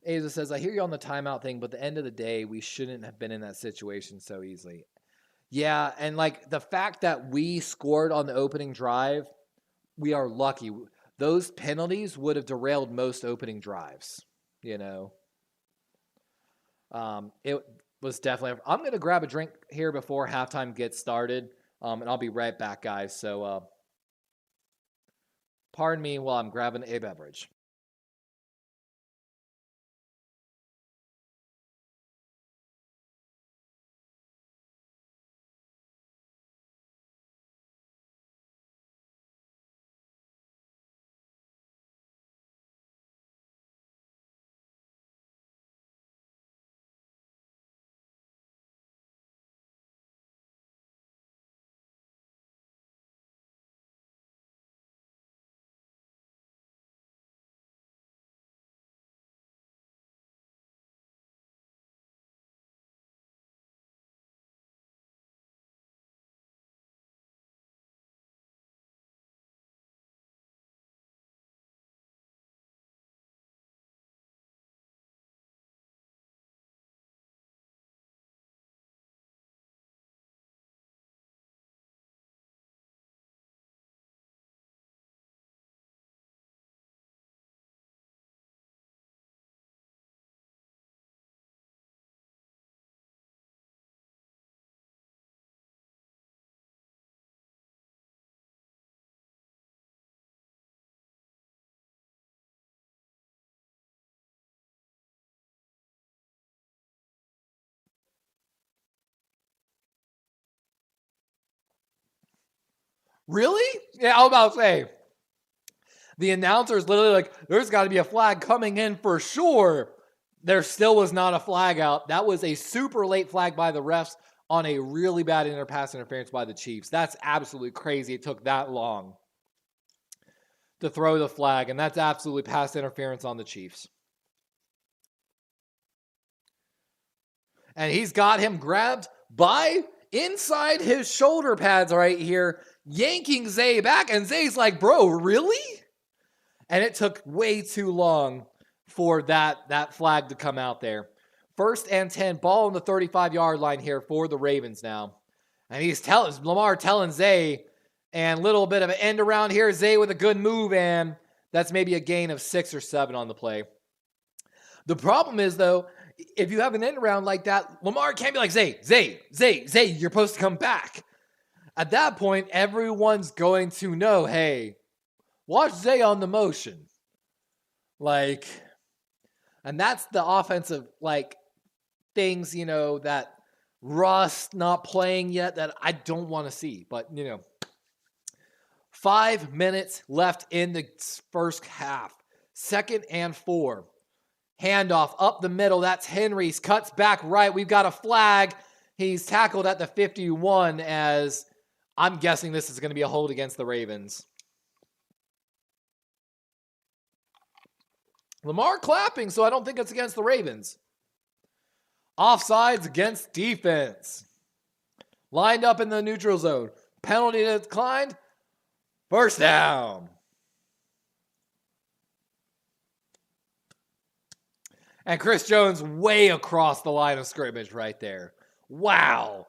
Aza says, I hear you on the timeout thing, but at the end of the day, we shouldn't have been in that situation so easily. Yeah, and like the fact that we scored on the opening drive, we are lucky. Those penalties would have derailed most opening drives, you know. It was definitely... I'm going to grab a drink here before halftime gets started, and I'll be right back, guys. So, pardon me while I'm grabbing a beverage. Really? Yeah, I was about to say. The announcer is literally like, there's got to be a flag coming in for sure. There still was not a flag out. That was a super late flag by the refs on a really bad pass interference by the Chiefs. That's absolutely crazy. It took that long to throw the flag, and that's absolutely pass interference on the Chiefs. And he's got him grabbed by inside his shoulder pads right here, yanking Zay back, and Zay's like, bro, really? And it took way too long for that flag to come out there. 1st and 10, ball on the 35-yard line here for the Ravens now. And Lamar telling Zay, and little bit of an end around here. Zay with a good move, and that's maybe a gain of 6 or 7 on the play. The problem is, though, if you have an end around like that, Lamar can't be like, Zay, you're supposed to come back. At that point, everyone's going to know, hey, watch Zay on the motion. Like, and that's the offensive, like, things, you know, that Russ not playing yet that I don't want to see. But, you know, 5 minutes left in the first half. 2nd and 4. Handoff up the middle. That's Henry's. Cuts back right. We've got a flag. He's tackled at the 51 as I'm guessing this is going to be a hold against the Ravens. Lamar clapping, so I don't think it's against the Ravens. Offsides against defense. Lined up in the neutral zone. Penalty declined. First down. And Chris Jones way across the line of scrimmage right there. Wow.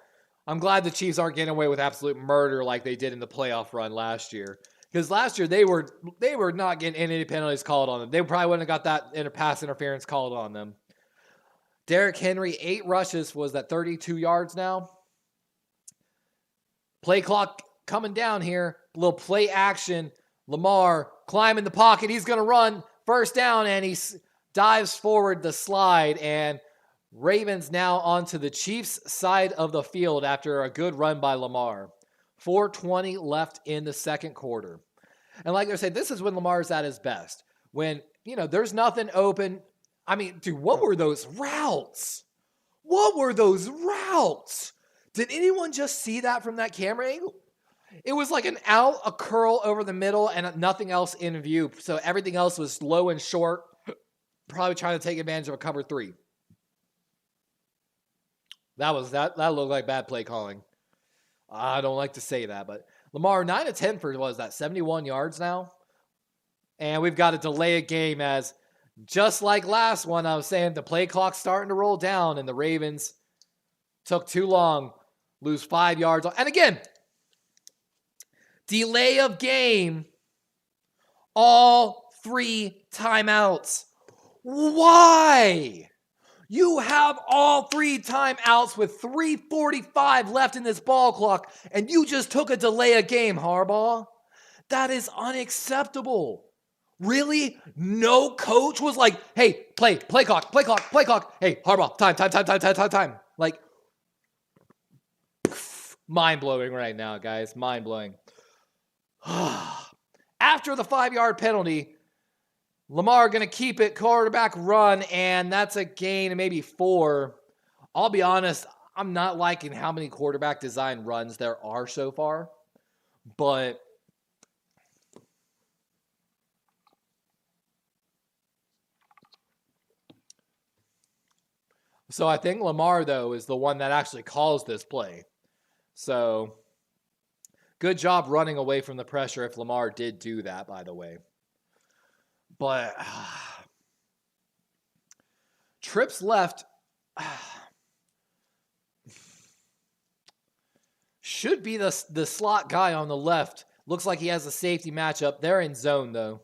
I'm glad the Chiefs aren't getting away with absolute murder like they did in the playoff run last year. Because last year they were not getting any penalties called on them. They probably wouldn't have got that pass interference called on them. Derrick Henry, 8 rushes, was that 32 yards now? Play clock coming down here. A little play action. Lamar climbing the pocket. He's going to run. First down, and he dives forward the slide. And Ravens now onto the Chiefs side of the field after a good run by Lamar. 4:20 left in the second quarter. And like I said, this is when Lamar's at his best. When, you know, there's nothing open. I mean, dude, what were those routes? What were those routes? Did anyone just see that from that camera angle? It was like an out, a curl over the middle, and nothing else in view. So everything else was low and short, probably trying to take advantage of a cover 3. That looked like bad play calling. I don't like to say that, but Lamar 9 of 10 for, what is that, 71 yards now? And we've got to delay a game as, just like last one, I was saying the play clock's starting to roll down and the Ravens took too long, lose 5 yards. And again, delay of game, all 3 timeouts. Why? You have all 3 timeouts with 3:45 left in this ball clock, and you just took a delay of game, Harbaugh. That is unacceptable. Really? No coach was like, hey, play clock. Hey, Harbaugh, time. Like, mind-blowing right now, guys. Mind-blowing. After the 5-yard penalty, Lamar going to keep it, quarterback run, and that's a gain of maybe 4. I'll be honest, I'm not liking how many quarterback design runs there are so far, but so I think Lamar, though, is the one that actually calls this play. So good job running away from the pressure if Lamar did do that, by the way. But trips left should be the slot guy on the left. Looks like he has a safety matchup. They're in zone, though.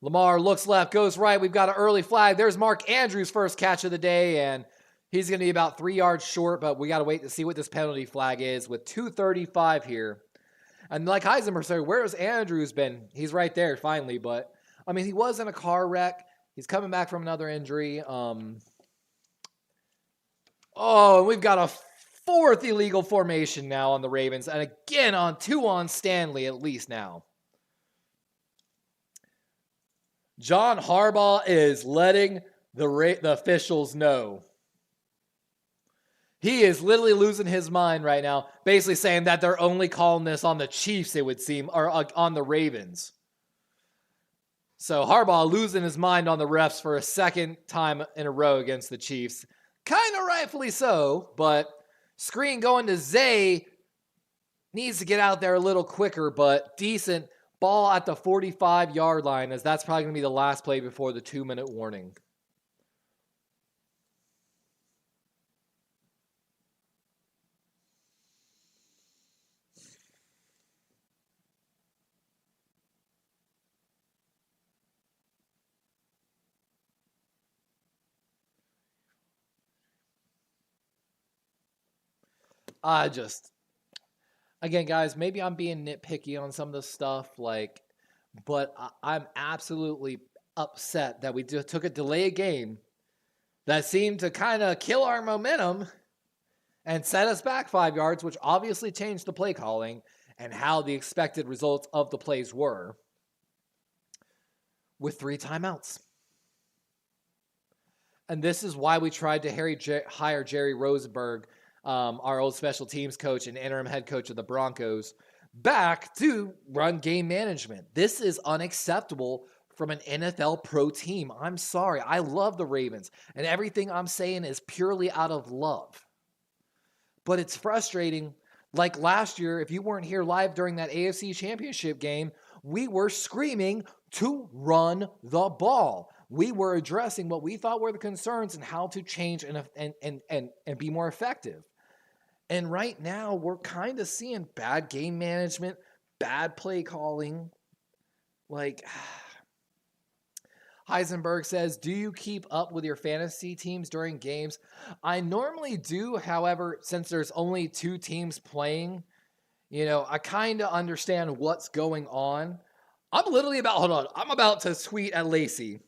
Lamar looks left, goes right. We've got an early flag. There's Mark Andrews' first catch of the day, and he's going to be about 3 yards short, but we got to wait to see what this penalty flag is with 2:35 here. And like Heisenberg said, where's Andrews been? He's right there finally, but I mean, he was in a car wreck. He's coming back from another injury. We've got a 4th illegal formation now on the Ravens. And again, on 2 on Stanley at least now. John Harbaugh is letting the officials know. He is literally losing his mind right now, basically saying that they're only calling this on the Chiefs, it would seem, or on the Ravens. So Harbaugh losing his mind on the refs for a second time in a row against the Chiefs. Kind of rightfully so, but screen going to Zay. Needs to get out there a little quicker, but decent ball at the 45-yard line, as that's probably going to be the last play before the 2-minute warning. I just, again, guys, maybe I'm being nitpicky on some of the stuff, but I'm absolutely upset that we just took a delay game that seemed to kind of kill our momentum and set us back 5 yards, which obviously changed the play calling and how the expected results of the plays were, with 3 timeouts. And this is why we tried to hire Jerry Rosenberg, our old special teams coach and interim head coach of the Broncos, back to run game management. This is unacceptable from an NFL pro team. I'm sorry. I love the Ravens, and everything I'm saying is purely out of love. But it's frustrating. Like last year, if you weren't here live during that AFC Championship game, we were screaming to run the ball. We were addressing what we thought were the concerns and how to change and be more effective. And right now, we're kind of seeing bad game management, bad play calling. Like, Heisenberg says, do you keep up with your fantasy teams during games? I normally do. However, since there's only 2 teams playing, I kind of understand what's going on. I'm about to tweet at Lacey.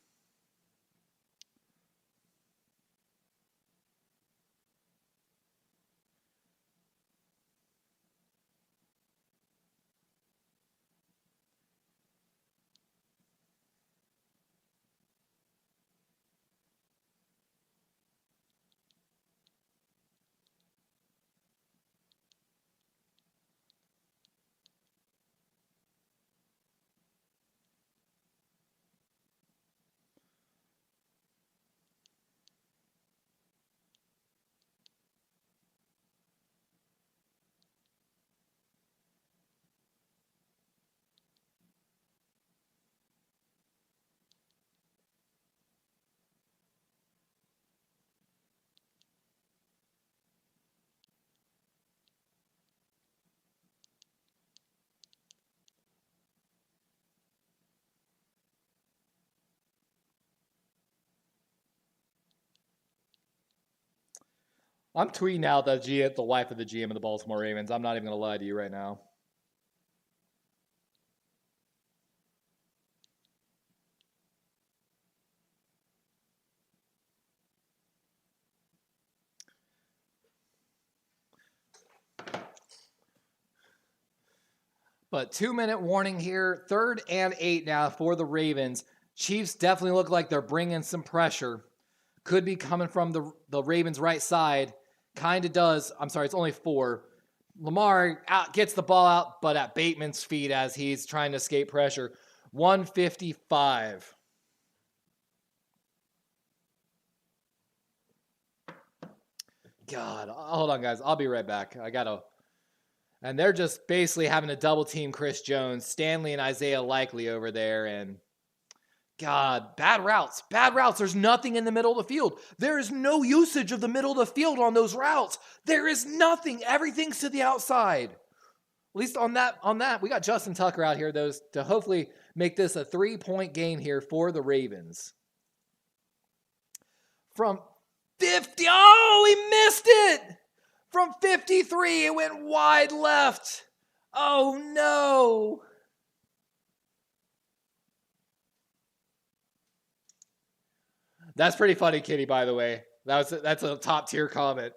I'm tweeting out the wife of the GM of the Baltimore Ravens. I'm not even going to lie to you right now. But 2-minute warning here. 3rd and 8 now for the Ravens. Cheifs definitely look like they're bringing some pressure. Could be coming from the Ravens' right side. Kind of does. I'm sorry, it's only 4. Lamar gets the ball out, but at Bateman's feet as he's trying to escape pressure. 155. God, hold on, guys. I'll be right back. And they're just basically having to double team Chris Jones, Stanley, and Isaiah Likely over there. And God, bad routes. Bad routes. There's nothing in the middle of the field. There is no usage of the middle of the field on those routes. There is nothing. Everything's to the outside. At least on that, we got Justin Tucker out here, those to hopefully make this a 3-point game here for the Ravens. From 50, oh, he missed it! From 53, it went wide left. Oh, no. That's pretty funny, Kitty, by the way. That's a top-tier comment.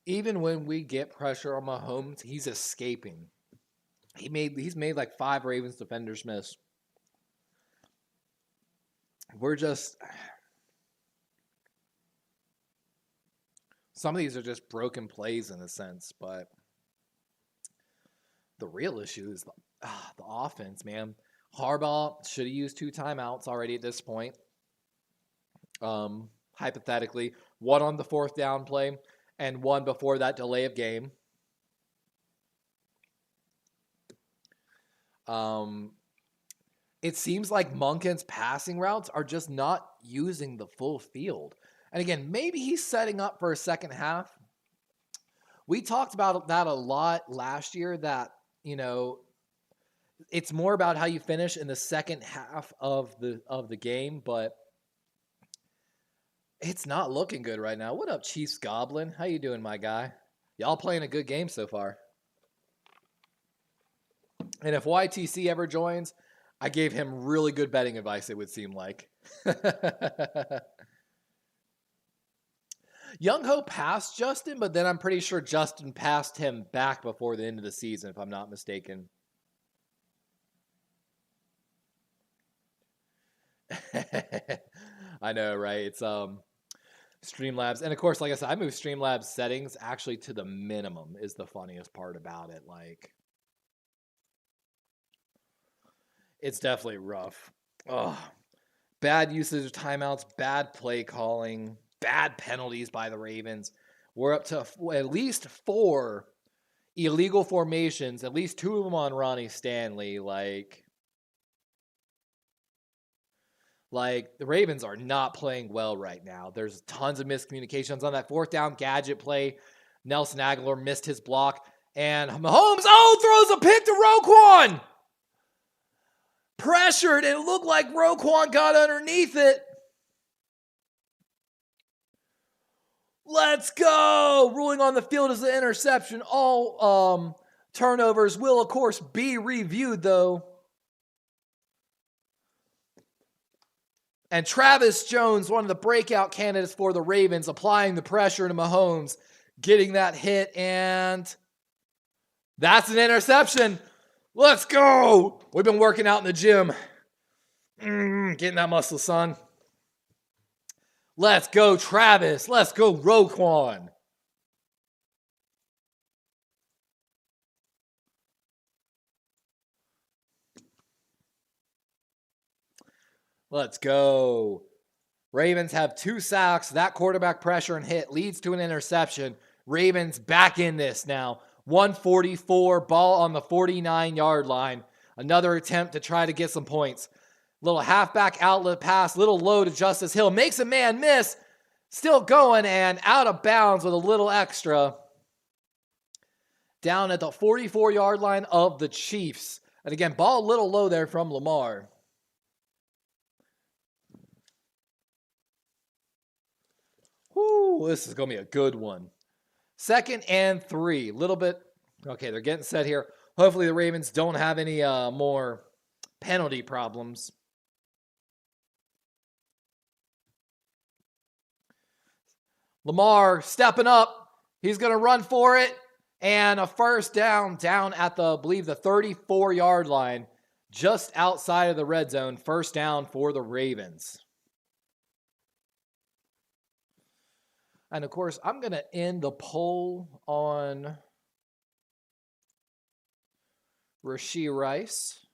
Even when we get pressure on Mahomes, he's escaping. He's made like 5 Ravens defenders miss. We're just... Some of these are just broken plays in a sense, but the real issue is the offense, man. Harbaugh should have used 2 timeouts already at this point. Hypothetically, 1 on the 4th down play and 1 before that delay of game. It seems like Monken's passing routes are just not using the full field. And again, maybe he's setting up for a second half. We talked about that a lot last year, that, it's more about how you finish in the second half of the game, but it's not looking good right now. What up, Cheifs Goblin? How you doing, my guy? Y'all playing a good game so far. And if YTC ever joins, I gave him really good betting advice, it would seem like. Young Ho passed Justin, but then I'm pretty sure Justin passed him back before the end of the season, if I'm not mistaken. I know, right? It's Streamlabs. And of course, like I said, I moved Streamlabs settings actually to the minimum is the funniest part about it. Like, it's definitely rough. Ugh. Bad usage of timeouts, bad play calling, bad penalties by the Ravens. We're up to at least 4 illegal formations, at least 2 of them on Ronnie Stanley. Like, the Ravens are not playing well right now. There's tons of miscommunications on that 4th down gadget play. Nelson Aguilar missed his block. And Mahomes, throws a pick to Roquan. Pressured. It looked like Roquan got underneath it. Let's go. Ruling on the field is the interception. All turnovers will, of course, be reviewed, though. And Travis Jones, one of the breakout candidates for the Ravens, applying the pressure to Mahomes, getting that hit, and that's an interception. Let's go. We've been working out in the gym. Getting that muscle, son. Let's go, Travis. Let's go, Roquan. Let's go. Ravens have 2 sacks. That quarterback pressure and hit leads to an interception. Ravens back in this now. 144, ball on the 49-yard line. Another attempt to try to get some points. Little halfback outlet pass, little low to Justice Hill. Makes a man miss. Still going and out of bounds with a little extra. Down at the 44-yard line of the Cheifs. And again, ball a little low there from Lamar. Woo, this is going to be a good one. 2nd and 3. Little bit. Okay, they're getting set here. Hopefully the Ravens don't have any more penalty problems. Lamar stepping up. He's going to run for it. And a first down at the, I believe, the 34-yard line. Just outside of the red zone. First down for the Ravens. And of course, I'm going to end the poll on Rashee Rice.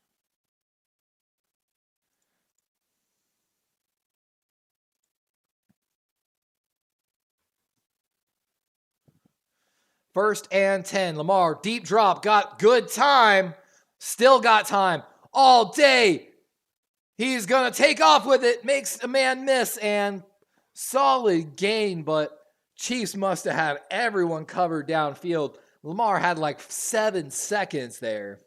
First and 10. Lamar, deep drop, got good time. Still got time all day. He's going to take off with it. Makes a man miss and solid gain, but Chiefs must have had everyone covered downfield. Lamar had like 7 seconds there.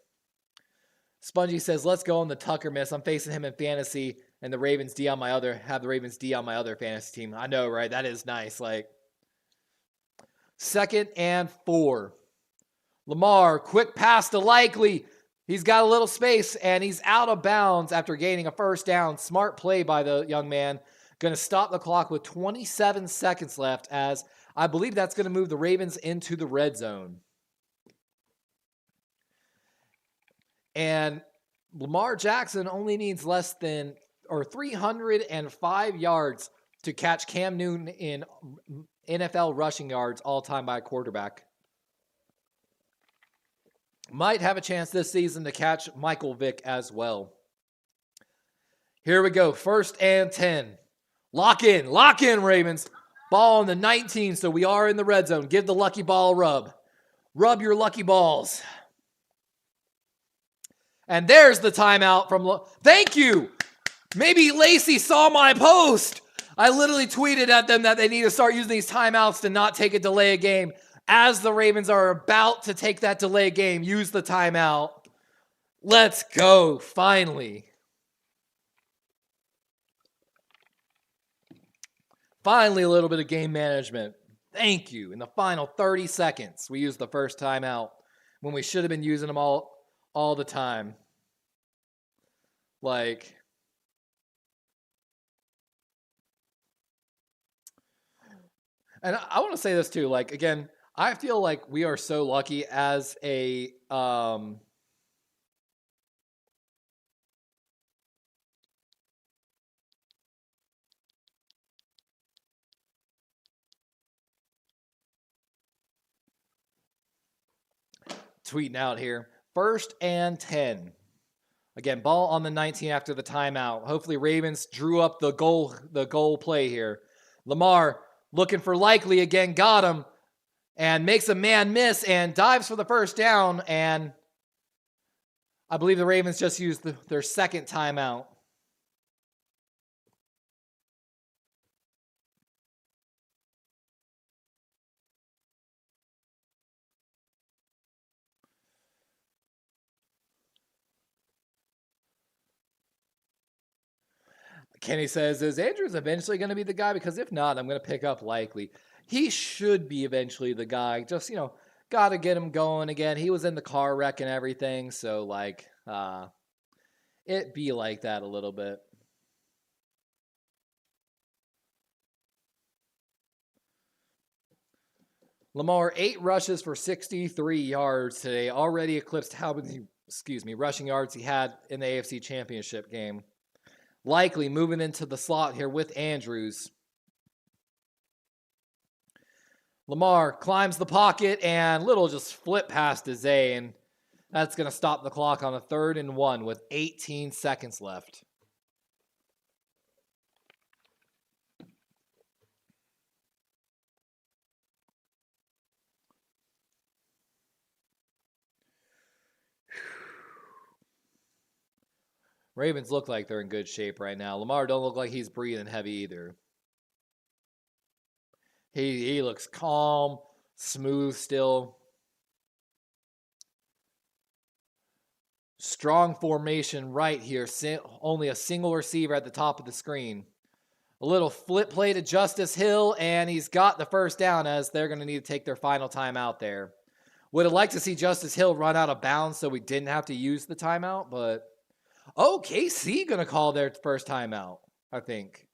Spongy says, let's go on the Tucker miss. I'm facing him in fantasy and the Ravens D on my other, have the Ravens D on my other fantasy team. I know, right? That is nice. Like, 2nd and 4. Lamar, quick pass to Likely. He's got a little space and he's out of bounds after gaining a first down. Smart play by the young man. Going to stop the clock with 27 seconds left, as I believe that's going to move the Ravens into the red zone. And Lamar Jackson only needs less than 305 yards to catch Cam Newton in NFL rushing yards all time by a quarterback. Might have a chance this season to catch Michael Vick as well. Here we go. 1st and 10. Lock in, Ravens. Ball on the 19, so we are in the red zone. Give the lucky ball a rub. Rub your lucky balls. And there's the timeout from... Thank you! Maybe Lacey saw my post. I literally tweeted at them that they need to start using these timeouts to not take a delay game. As the Ravens are about to take that delay game, use the timeout. Let's go, finally. Finally, a little bit of game management. Thank you. In the final 30 seconds, we used the first timeout when we should have been using them all the time. Like, and I want to say this too. Like, again, I feel like we are so lucky as a tweeting out here. 1st and 10. Again, ball on the 19 after the timeout. Hopefully Ravens drew up the goal play here. Lamar looking for Likely again, got him, and makes a man miss and dives for the first down, and I believe the Ravens just used their second timeout. Kenny says, is Andrews eventually going to be the guy? Because if not, I'm going to pick up Likely. He should be eventually the guy. Just, got to get him going again. He was in the car wreck and everything. So, like, it be like that a little bit. Lamar, 8 rushes for 63 yards today. Already eclipsed how many, rushing yards he had in the AFC Championship game. Likely moving into the slot here with Andrews. Lamar climbs the pocket and Little just flip past to Zay, and that's going to stop the clock on a 3rd and 1 with 18 seconds left. Ravens look like they're in good shape right now. Lamar don't look like he's breathing heavy either. He looks calm, smooth still. Strong formation right here. Only a single receiver at the top of the screen. A little flip play to Justice Hill, and he's got the first down as they're going to need to take their final timeout there. Would have liked to see Justice Hill run out of bounds so we didn't have to use the timeout, but... Oh, KC going to call their first timeout, I think.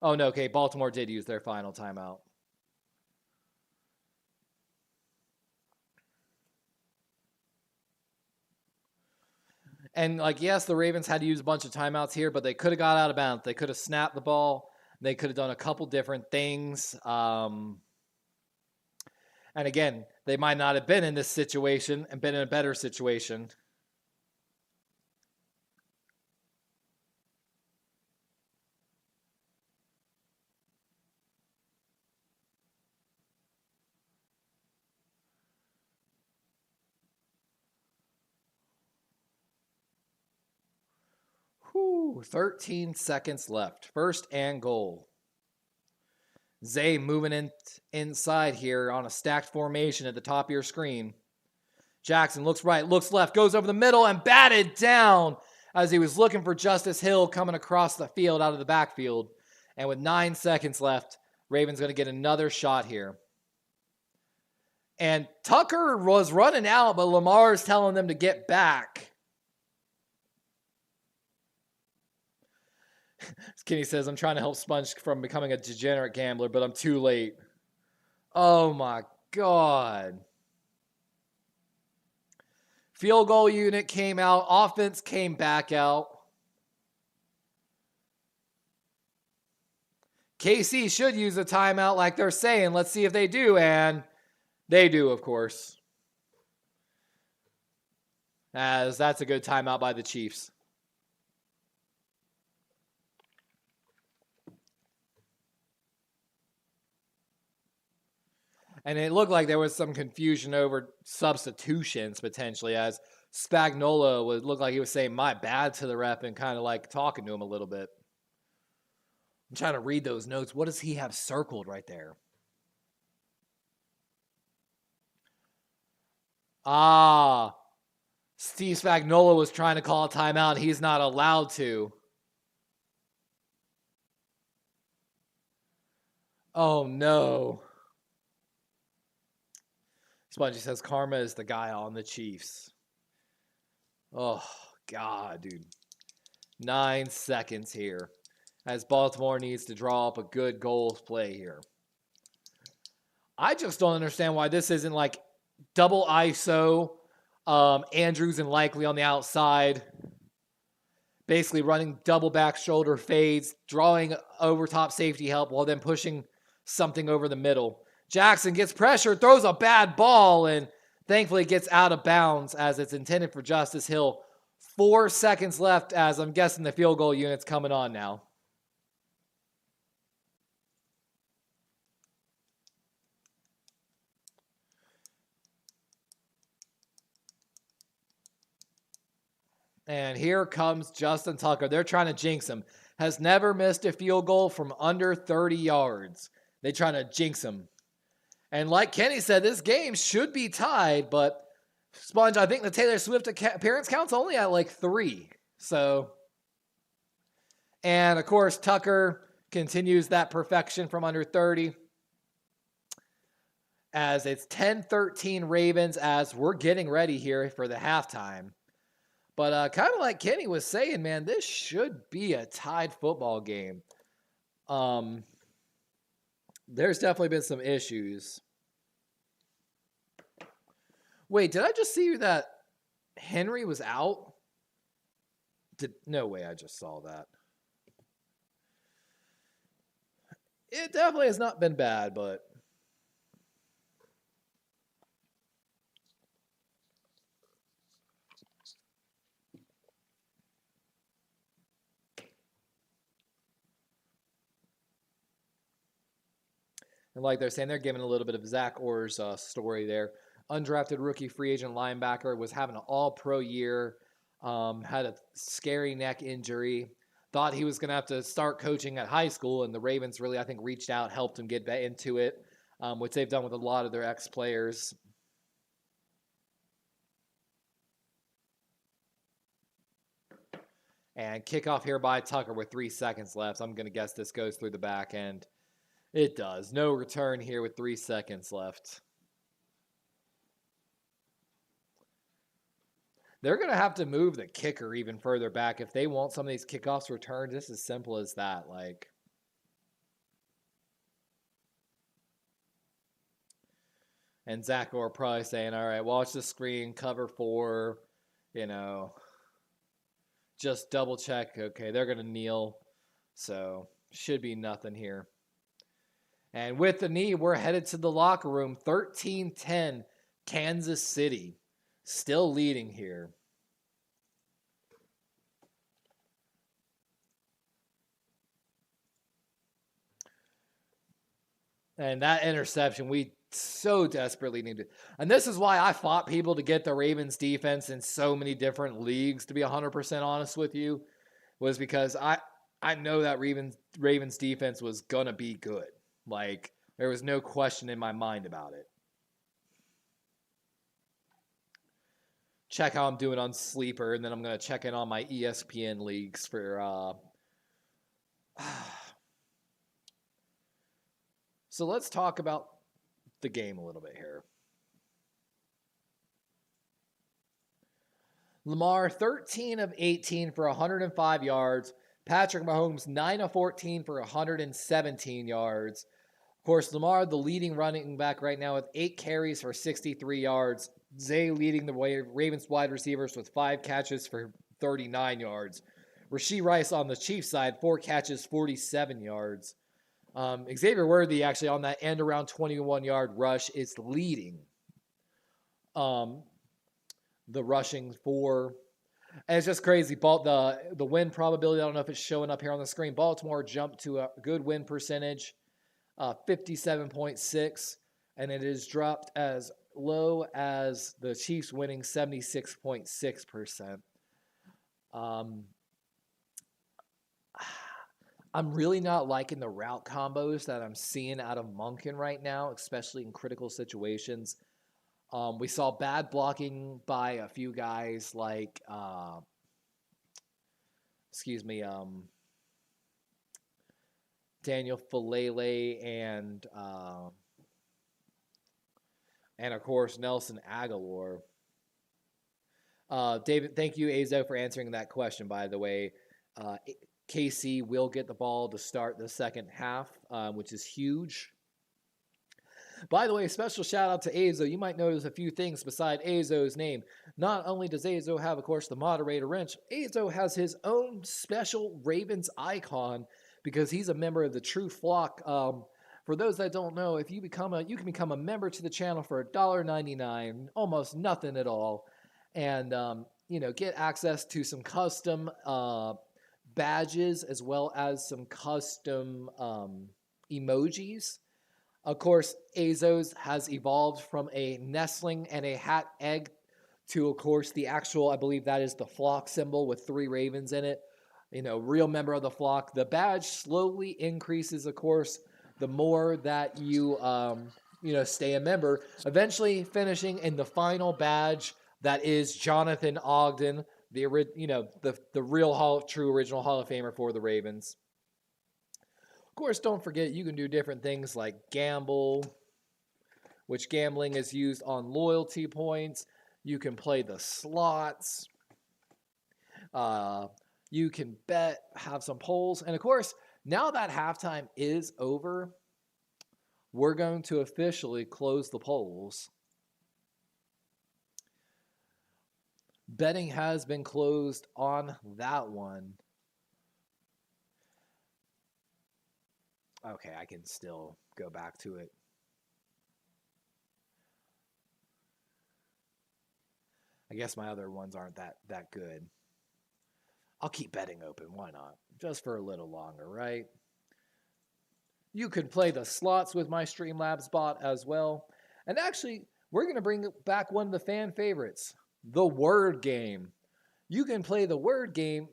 Oh, no, okay, Baltimore did use their final timeout. And, like, yes, the Ravens had to use a bunch of timeouts here, but they could have got out of bounds. They could have snapped the ball. They could have done a couple different things. And, again, they might not have been in this situation and been in a better situation. Whew, 13 seconds left. 1st and goal. Zay moving inside here on a stacked formation at the top of your screen. Jackson looks right, looks left, goes over the middle and batted down as he was looking for Justice Hill coming across the field out of the backfield. And with 9 seconds left, Ravens going to get another shot here. And Tucker was running out, but Lamar is telling them to get back. Kenny says, I'm trying to help Sponge from becoming a degenerate gambler, but I'm too late. Oh my God. Field goal unit came out. Offense came back out. KC should use a timeout like they're saying. Let's see if they do. And they do, of course. as that's a good timeout by the Chiefs. And it looked like there was some confusion over substitutions potentially, as Spagnuolo would look like he was saying "my bad" to the ref and kind of like talking to him a little bit. I'm trying to read those notes. What does he have circled right there? Steve Spagnuolo was trying to call a timeout. He's not allowed to. Oh, no. Spongy says karma is the guy on the Chiefs. Oh, God, dude. 9 seconds here as Baltimore needs to draw up a good goal play here. I just don't understand why this isn't like double ISO, Andrews and Likely on the outside, basically running double back shoulder fades, drawing over top safety help while then pushing something over the middle. Jackson gets pressure, throws a bad ball, and thankfully gets out of bounds as it's intended for Justice Hill. 4 seconds left as I'm guessing the field goal unit's coming on now. And here comes Justin Tucker. They're trying to jinx him. Has never missed a field goal from under 30 yards. They're trying to jinx him. And like Kenny said, this game should be tied, but Sponge, I think the Taylor Swift appearance count's only at like 3. So, and of course, Tucker continues that perfection from under 30. As it's 10-13 Ravens as we're getting ready here for the halftime. But kind of like Kenny was saying, man, this should be a tied football game. There's definitely been some issues. Wait, did I just see that Henry was out? No way I just saw that. It definitely has not been bad, but... And like they're saying, they're giving a little bit of Zach Orr's story there. Undrafted rookie free agent linebacker, was having an all-pro year, had a scary neck injury, thought he was going to have to start coaching at high school, and the Ravens really, I think, reached out, helped him get into it, which they've done with a lot of their ex-players. And kickoff here by Tucker with 3 seconds left. I'm going to guess this goes through the back end. It does. No return here with 3 seconds left. They're going to have to move the kicker even further back if they want some of these kickoffs returned. Just as simple as that. Like, and Zach Orr probably saying, all right, watch the screen, cover 4, just double check. Okay, they're going to kneel. So, should be nothing here. And with the knee, we're headed to the locker room. 13-10, Kansas City. Still leading here. And that interception, we so desperately needed. And this is why I fought people to get the Ravens defense in so many different leagues, to be 100% honest with you, was because I know that Ravens defense was going to be good. Like, there was no question in my mind about it. Check how I'm doing on Sleeper, and then I'm going to check in on my ESPN leagues for... So let's talk about the game a little bit here. Lamar, 13 of 18 for 105 yards. Patrick Mahomes, 9 of 14 for 117 yards. Of course, Lamar, the leading running back right now with 8 carries for 63 yards. Zay leading the Ravens wide receivers with 5 catches for 39 yards. Rashee Rice on the Chiefs side, 4 catches, 47 yards. Xavier Worthy actually on that end around 21-yard rush is leading. the rushing 4. And it's just crazy. The win probability, I don't know if it's showing up here on the screen. Baltimore jumped to a good win percentage, 57.6, and it is dropped as low as the Chiefs winning 76.6%. I'm really not liking the route combos that I'm seeing out of Monken right now, especially in critical situations. We saw bad blocking by a few guys like, Daniel Falele and of course Nelson Aguilar. David, thank you, Azo, for answering that question. By the way, KC will get the ball to start the second half, which is huge. By the way, special shout out to Azo. You might notice a few things beside Azo's name. Not only does Azo have, of course, the moderator wrench, Azo has his own special Ravens icon because he's a member of the True Flock. For those that don't know, if you can become a member to the channel for $1.99, almost nothing at all, and get access to some custom badges as well as some custom emojis. Of course, Azo's has evolved from a nestling and a hat egg to, of course, the actual, I believe that is the flock symbol with 3 ravens in it. Real member of the flock. The badge slowly increases, of course, the more that you, stay a member, eventually finishing in the final badge that is Jonathan Ogden, the real true original Hall of Famer for the Ravens. Of course, don't forget you can do different things like gamble, which gambling is used on loyalty points. You can play the slots. You can bet, have some polls. And of course, now that halftime is over, we're going to officially close the polls. Betting has been closed on that one. Okay, I can still go back to it. I guess my other ones aren't that good. I'll keep betting open. Why not? Just for a little longer, right? You can play the slots with my Streamlabs bot as well. And actually, we're going to bring back one of the fan favorites, the word game. You can play the word game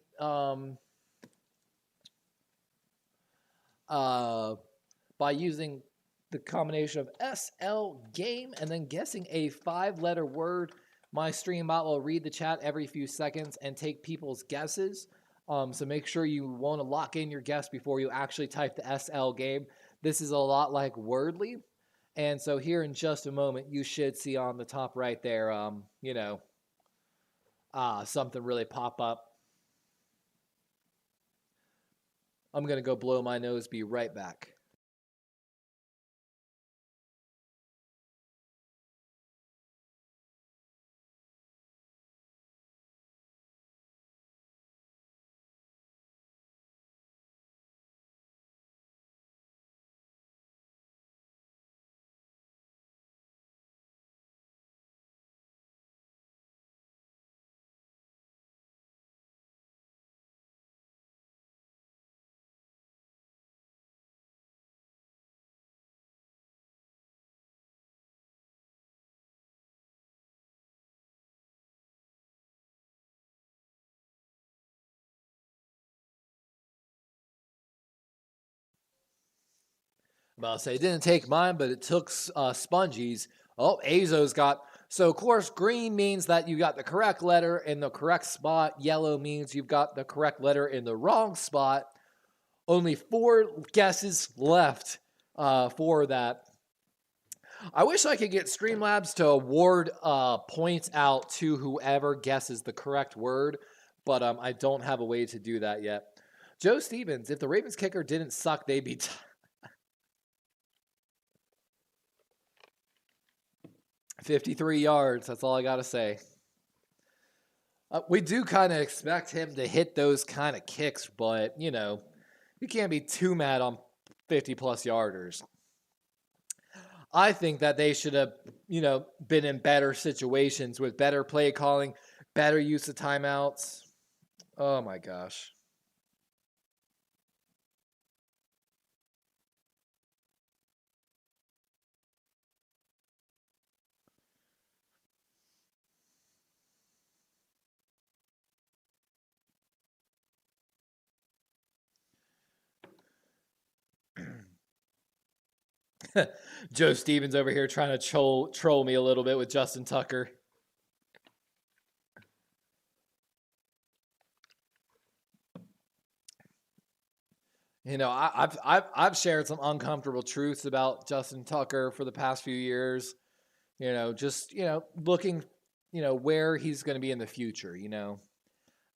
by using the combination of SL game and then guessing a 5-letter word. My stream bot will read the chat every few seconds and take people's guesses. So make sure you want to lock in your guess before you actually type the SL game. This is a lot like Wordly. And so here in just a moment, you should see on the top right there, something really pop up. I'm going to go blow my nose, be right back. Well, say it didn't take mine, but it took Spongy's. Oh, Azo's got. So, of course, green means that you got the correct letter in the correct spot. Yellow means you've got the correct letter in the wrong spot. Only 4 guesses left for that. I wish I could get Streamlabs to award points out to whoever guesses the correct word, but I don't have a way to do that yet. Joe Stevens, if the Ravens kicker didn't suck, they'd be... 53 yards. That's all I got to say. We do kind of expect him to hit those kind of kicks, but, you can't be too mad on 50-plus yarders. I think that they should have, been in better situations with better play calling, better use of timeouts. Oh my gosh. Joe Stevens over here trying to troll me a little bit with Justin Tucker. I've shared some uncomfortable truths about Justin Tucker for the past few years. Just looking, where he's going to be in the future.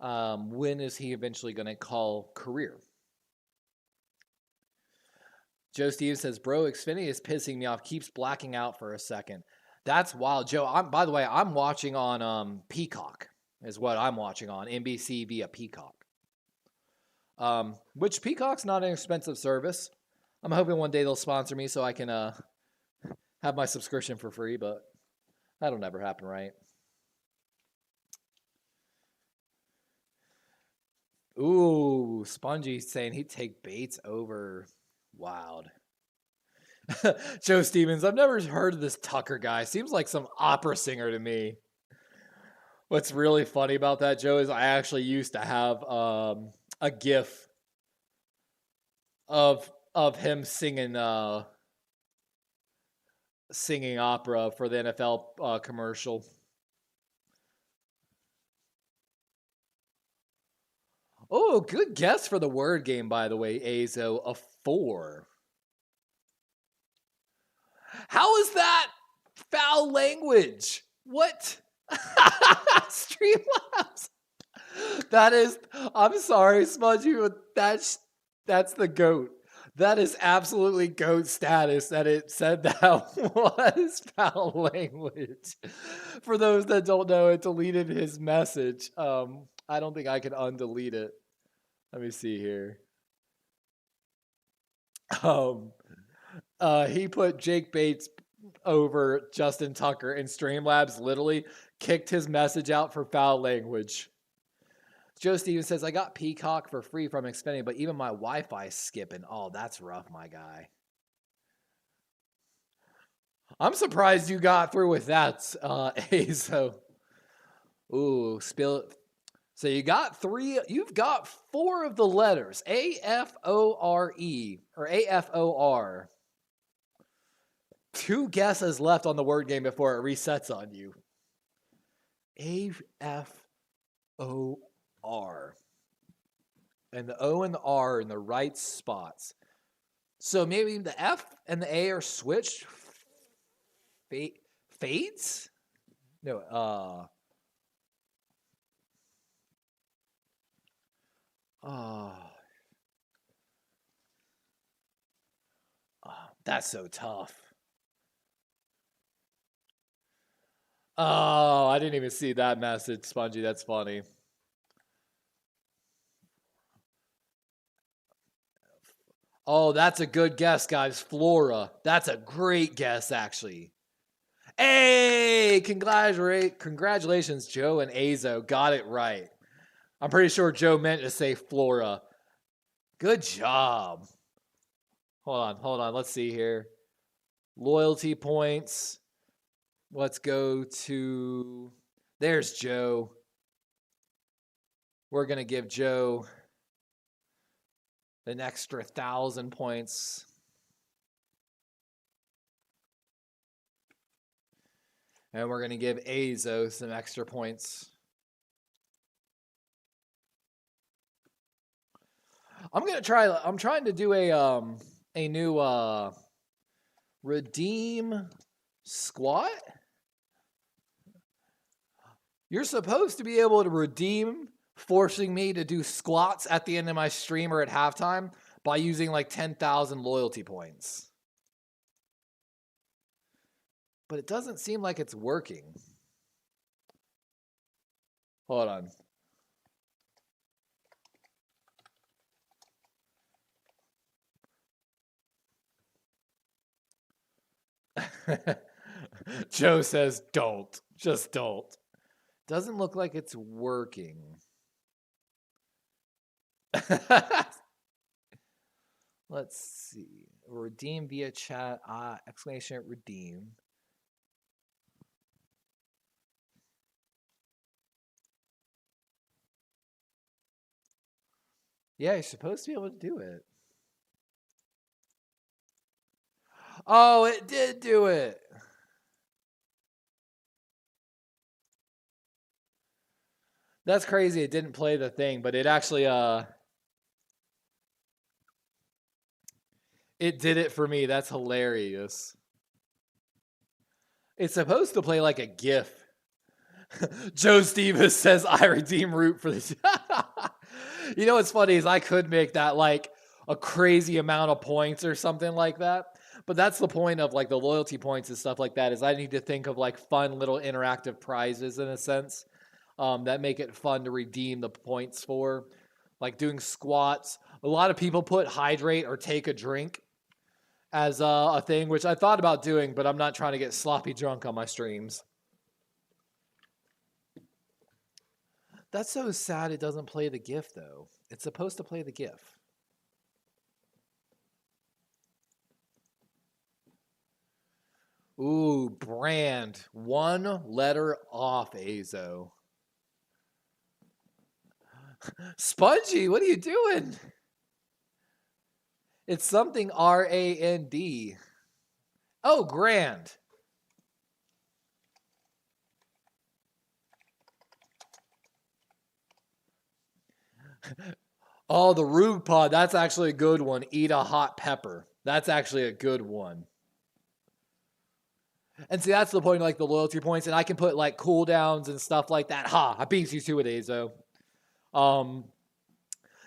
When is he eventually going to call career? Joe Stevens says, "Bro, Xfinity is pissing me off. Keeps blacking out for a second. That's wild, Joe. By the way, I'm watching on Peacock. Is what I'm watching on NBC via Peacock. Which Peacock's not an expensive service. I'm hoping one day they'll sponsor me so I can have my subscription for free, but that'll never happen, right? Ooh, Spongy saying he'd take Bates over Wild. Joe Stevens, I've never heard of this Tucker guy. Seems like some opera singer to me. What's really funny about that, Joe, is I actually used to have a GIF of him singing singing opera for the NFL commercial. Oh, good guess for the word game, by the way, Azo. A 4. How is that foul language? What? Streamlabs. That is, I'm sorry, Smudgy, but that's the GOAT. That is absolutely GOAT status that it said that was foul language. For those that don't know, it deleted his message. I don't think I can undelete it. Let me see here. He put Jake Bates over Justin Tucker, and Streamlabs literally kicked his message out for foul language. Joe Stevens says, I got Peacock for free from Xfinity, but even my Wi-Fi is skipping. Oh, that's rough, my guy. I'm surprised you got through with that, Azo. Ooh, spill. So you've got 4 of the letters. A-F-O-R-E, or A-F-O-R. 2 guesses left on the word game before it resets on you. A-F-O-R. And the O and the R are in the right spots. So maybe the F and the A are switched. Fades? No, that's so tough. Oh, I didn't even see that message, Spongy. That's funny. Oh, that's a good guess, guys. Flora. That's a great guess, actually. Hey, congratulations, Joe and Azo. Got it right. I'm pretty sure Joe meant to say Flora. Good job. Hold on. Let's see here. Loyalty points. Let's go to... There's Joe. We're going to give Joe an extra 1,000 points. And we're going to give Azo some extra points. I'm trying to do a new redeem squat. You're supposed to be able to redeem, forcing me to do squats at the end of my stream or at halftime by using like 10,000 loyalty points. But it doesn't seem like it's working. Hold on. Joe says, don't. Just don't. Doesn't look like it's working. Let's see. Redeem via chat. Exclamation redeem. Yeah, you're supposed to be able to do it. Oh, it did do it. That's crazy. It didn't play the thing, but it actually it did it for me. That's hilarious. It's supposed to play like a GIF. Joe Stevens says, I redeem root for this. You know what's funny is I could make that like a crazy amount of points or something like that. But that's the point of like the loyalty points and stuff like that is I need to think of like fun little interactive prizes in a sense that make it fun to redeem the points for. Like doing squats. A lot of people put hydrate or take a drink as a thing, which I thought about doing, but I'm not trying to get sloppy drunk on my streams. That's so sad it doesn't play the GIF, though. It's supposed to play the GIF. Ooh, brand. One letter off, Azo. Spongy, what are you doing? It's something R-A-N-D. Oh, grand. Oh, the Rube Pod. That's actually a good one. Eat a hot pepper. That's actually a good one. And see, that's the point of like the loyalty points. And I can put like cooldowns and stuff like that. Ha, I beat you to it, Azo.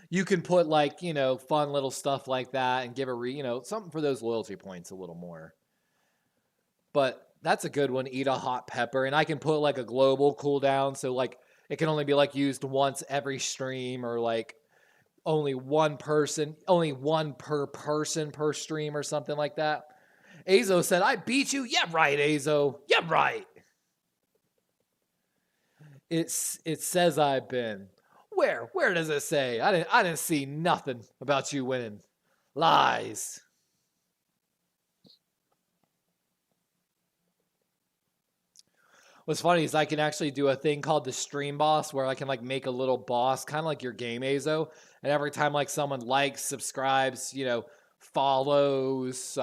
You can put like, you know, fun little stuff like that and give a something for those loyalty points a little more. But that's a good one. Eat a hot pepper. And I can put like a global cooldown. So like it can only be like used once every stream or like only one per person per stream or something like that. Azo said, I beat you. Yeah, right, Azo. Yeah, right. It says I've been. Where? Where does it say? I didn't see nothing about you winning. Lies. What's funny is I can actually do a thing called the stream boss where I can like make a little boss, kind of like your game Azo. And every time like someone likes, subscribes, follows,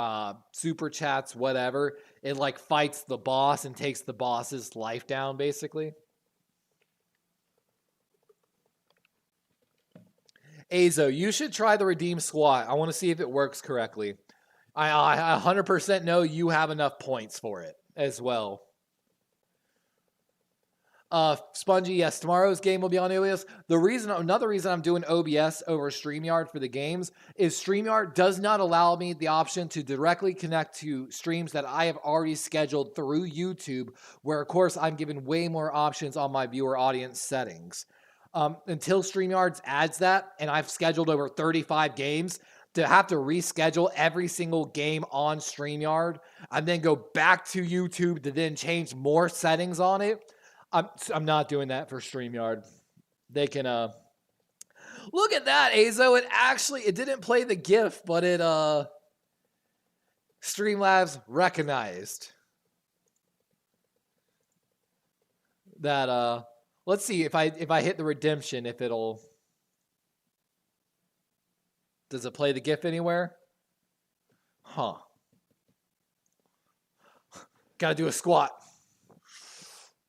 super chats, whatever, it like fights the boss and takes the boss's life down basically. Azo, you should try the redeem squat. I want to see if it works correctly. I 100% know you have enough points for it as well. Spongy, yes, tomorrow's game will be on OBS. Another reason I'm doing OBS over StreamYard for the games is StreamYard does not allow me the option to directly connect to streams that I have already scheduled through YouTube, where of course I'm given way more options on my viewer audience settings. Until StreamYard adds that, and I've scheduled over 35 games, to have to reschedule every single game on StreamYard and then go back to YouTube to then change more settings on it. I'm not doing that for StreamYard. They can look at that, Azo. It didn't play the GIF, but it Streamlabs recognized that let's see if I hit the redemption, if it'll. Does it play the GIF anywhere? Huh. Gotta do a squat.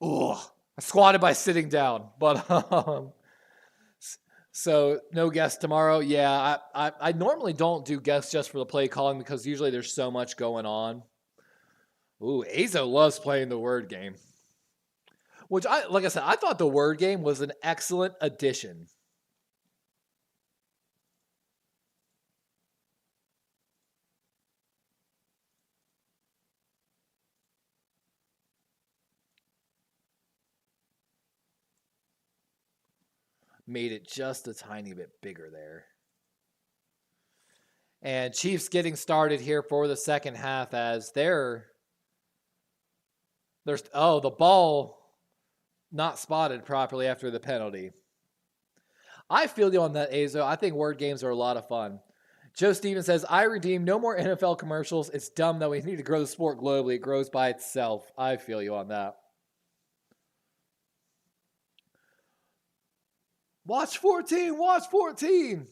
Oh, I squatted by sitting down, but so no guests tomorrow. Yeah, I normally don't do guests just for the play calling because usually there's so much going on. Ooh, Azo loves playing the word game, which like I said, I thought the word game was an excellent addition. Made it just a tiny bit bigger there. And Cheifs getting started here for the second half as they're The ball not spotted properly after the penalty. I feel you on that, Azo. I think word games are a lot of fun. Joe Stevens says, I redeem no more NFL commercials. It's dumb that we need to grow the sport globally. It grows by itself. I feel you on that. Watch 14. Watch 14.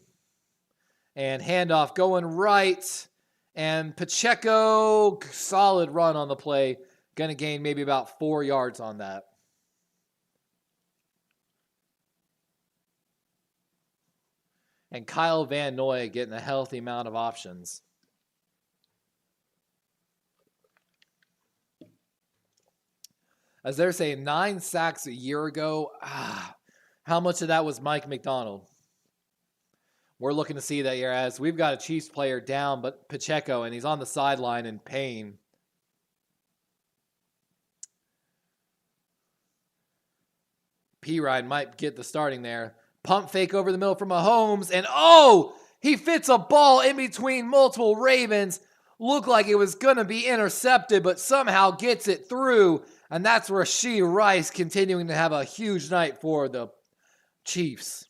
And handoff going right. And Pacheco, solid run on the play. Going to gain maybe about 4 yards on that. And Kyle Van Noy getting a healthy amount of options. As they're saying, 9 sacks a year ago. How much of that was Mike McDonald? We're looking to see that here as we've got a Chiefs player down, but Pacheco, and he's on the sideline in pain. P-Ride might get the starting there. Pump fake over the middle from Mahomes, and he fits a ball in between multiple Ravens. Looked like it was going to be intercepted, but somehow gets it through. And that's Rashee Rice continuing to have a huge night for the Chiefs.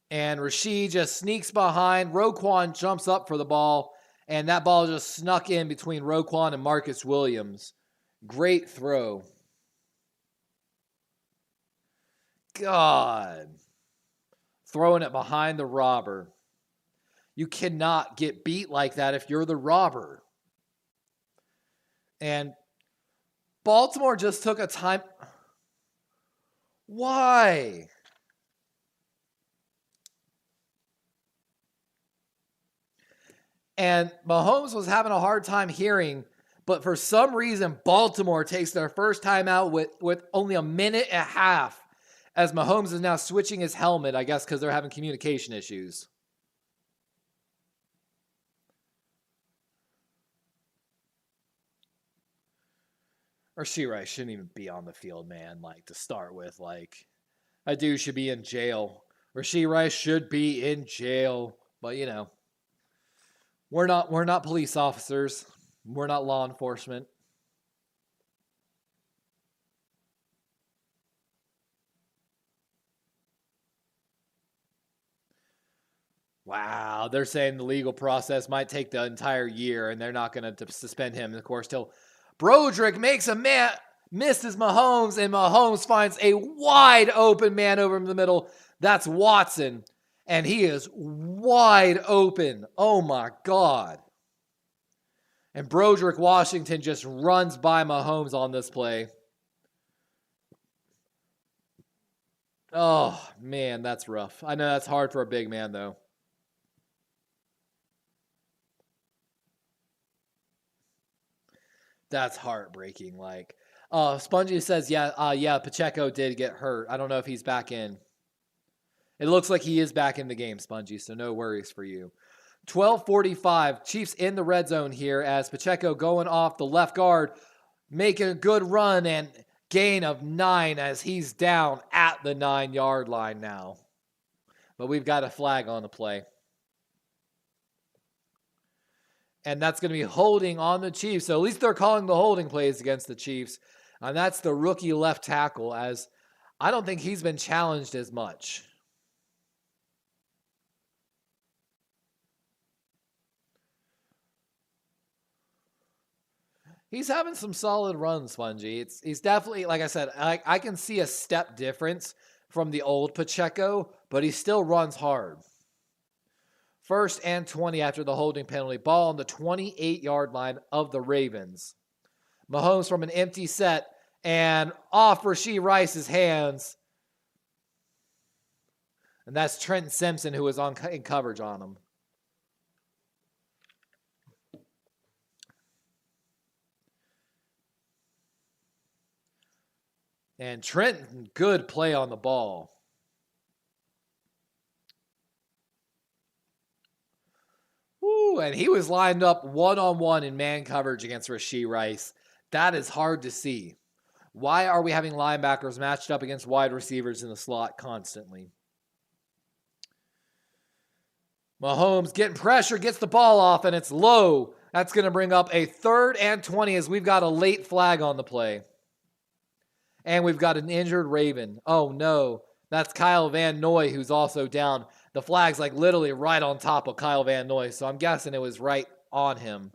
And Rashee just sneaks behind. Roquan jumps up for the ball, and that ball just snuck in between Roquan and Marcus Williams. Great throw. God. Throwing it behind the robber. You cannot get beat like that if you're the robber. And Baltimore just took a time. Why? And Mahomes was having a hard time hearing, but for some reason, Baltimore takes their first time out with only a minute and a half, as Mahomes is now switching his helmet, I guess because they're having communication issues. Rashee Rice shouldn't even be on the field, man, to start with. That dude should be in jail. Rashee Rice should be in jail, but, we're not police officers. We're not law enforcement. Wow, they're saying the legal process might take the entire year, and they're not going to suspend him, of course, till Broderick makes a man, misses Mahomes, and Mahomes finds a wide open man over in the middle. That's Watson, and he is wide open. Oh, my God. And Broderick Washington just runs by Mahomes on this play. Oh, man, that's rough. I know that's hard for a big man, though. That's heartbreaking. Spongy says, yeah, Pacheco did get hurt. I don't know if he's back in. It looks like he is back in the game, Spongy, so no worries for you. 12:45, Chiefs in the red zone here as Pacheco going off the left guard, making a good run and gain of 9 as he's down at the 9-yard line now. But we've got a flag on the play. And that's going to be holding on the Chiefs. So at least they're calling the holding plays against the Chiefs. And that's the rookie left tackle, as I don't think he's been challenged as much. He's having some solid runs, Spongy. He's definitely, like I said, I can see a step difference from the old Pacheco, but he still runs hard. 1st and 20 after the holding penalty. Ball on the 28-yard line of the Ravens. Mahomes from an empty set and off Rashee Rice's hands. And that's Trenton Simpson who was in coverage on him. And Trenton, good play on the ball. Woo, and he was lined up one-on-one in man coverage against Rashee Rice. That is hard to see. Why are we having linebackers matched up against wide receivers in the slot constantly? Mahomes getting pressure, gets the ball off, and it's low. That's going to bring up a 3rd and 20 as we've got a late flag on the play. And we've got an injured Raven. Oh, no. That's Kyle Van Noy, who's also down. The flag's like literally right on top of Kyle Van Noy, so I'm guessing it was right on him.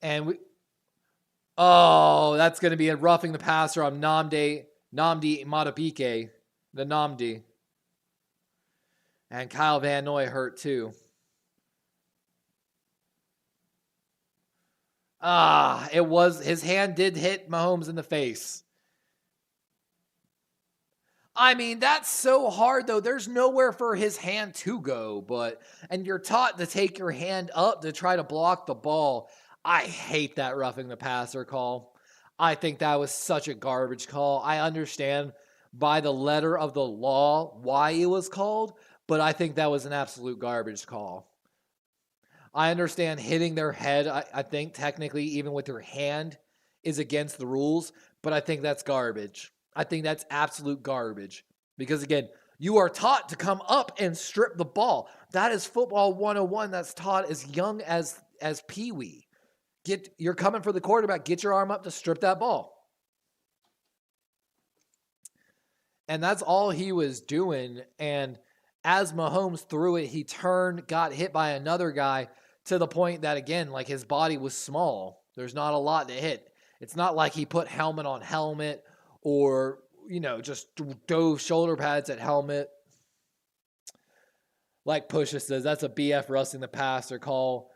And that's going to be a roughing the passer on Namdi Matabike, the Namdi. And Kyle Van Noy hurt too. His hand did hit Mahomes in the face. I mean, that's so hard though. There's nowhere for his hand to go, and you're taught to take your hand up to try to block the ball. I hate that roughing the passer call. I think that was such a garbage call. I understand by the letter of the law why it was called, but I think that was an absolute garbage call. I understand hitting their head, I think technically even with your hand is against the rules, but I think that's garbage. I think that's absolute garbage. Because again, you are taught to come up and strip the ball. That is football 101 that's taught as young as Pee-wee. You're coming for the quarterback, get your arm up to strip that ball. And that's all he was doing. And as Mahomes threw it, he turned, got hit by another guy to the point that, again, like his body was small. There's not a lot to hit. It's not like he put helmet on helmet or, just dove shoulder pads at helmet. Like Pusha says, that's a BF roughing the passer call.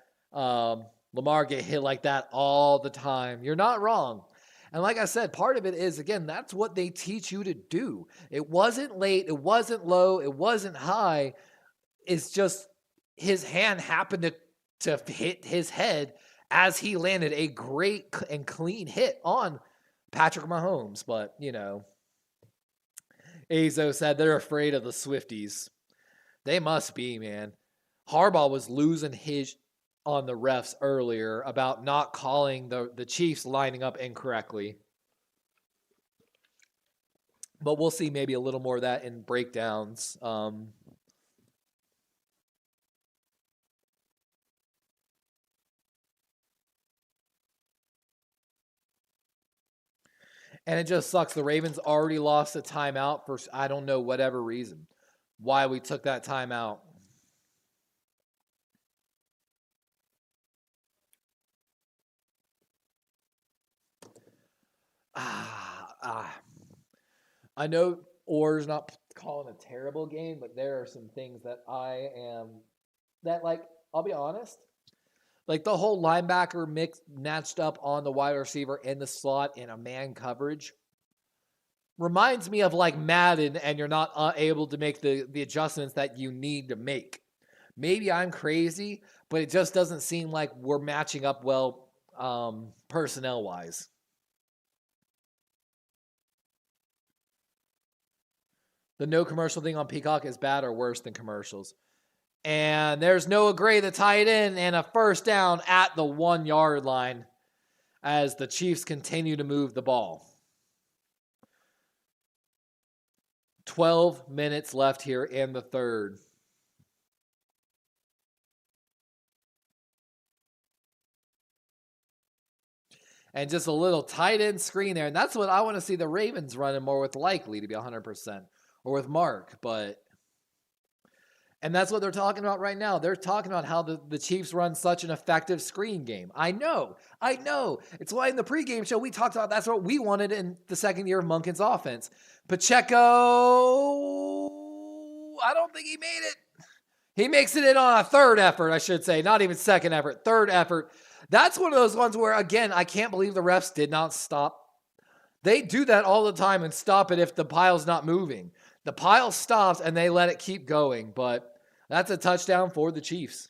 Lamar get hit like that all the time. You're not wrong. And like I said, part of it is, again, that's what they teach you to do. It wasn't late. It wasn't low. It wasn't high. It's just his hand happened to hit his head as he landed a great and clean hit on Patrick Mahomes. But, Azo said they're afraid of the Swifties. They must be, man. Harbaugh was losing his on the refs earlier about not calling the Chiefs lining up incorrectly. But we'll see maybe a little more of that in breakdowns. And it just sucks. The Ravens already lost a timeout for, I don't know, whatever reason. Why we took that timeout. I know Orr's not calling a terrible game, but there are some things that I'll be honest, like the whole linebacker matched up on the wide receiver in the slot in a man coverage reminds me of like Madden, and you're not able to make the adjustments that you need to make. Maybe I'm crazy, but it just doesn't seem like we're matching up well personnel-wise. The no commercial thing on Peacock is bad or worse than commercials. And there's Noah Gray, the tight end, and a first down at the 1 yard line as the Chiefs continue to move the ball. 12 minutes left here in the third. And just a little tight end screen there. And that's what I want to see the Ravens running more with, likely to be 100%. Or with Mark, and that's what they're talking about right now. They're talking about how the Chiefs run such an effective screen game. I know. It's why in the pregame show we talked about that's what we wanted in the second year of Monken's offense. Pacheco, I don't think he made it. He makes it in on a third effort, I should say. Not even second effort, third effort. That's one of those ones where, again, I can't believe the refs did not stop. They do that all the time and stop it if the pile's not moving. The pile stops and they let it keep going, but that's a touchdown for the Chiefs.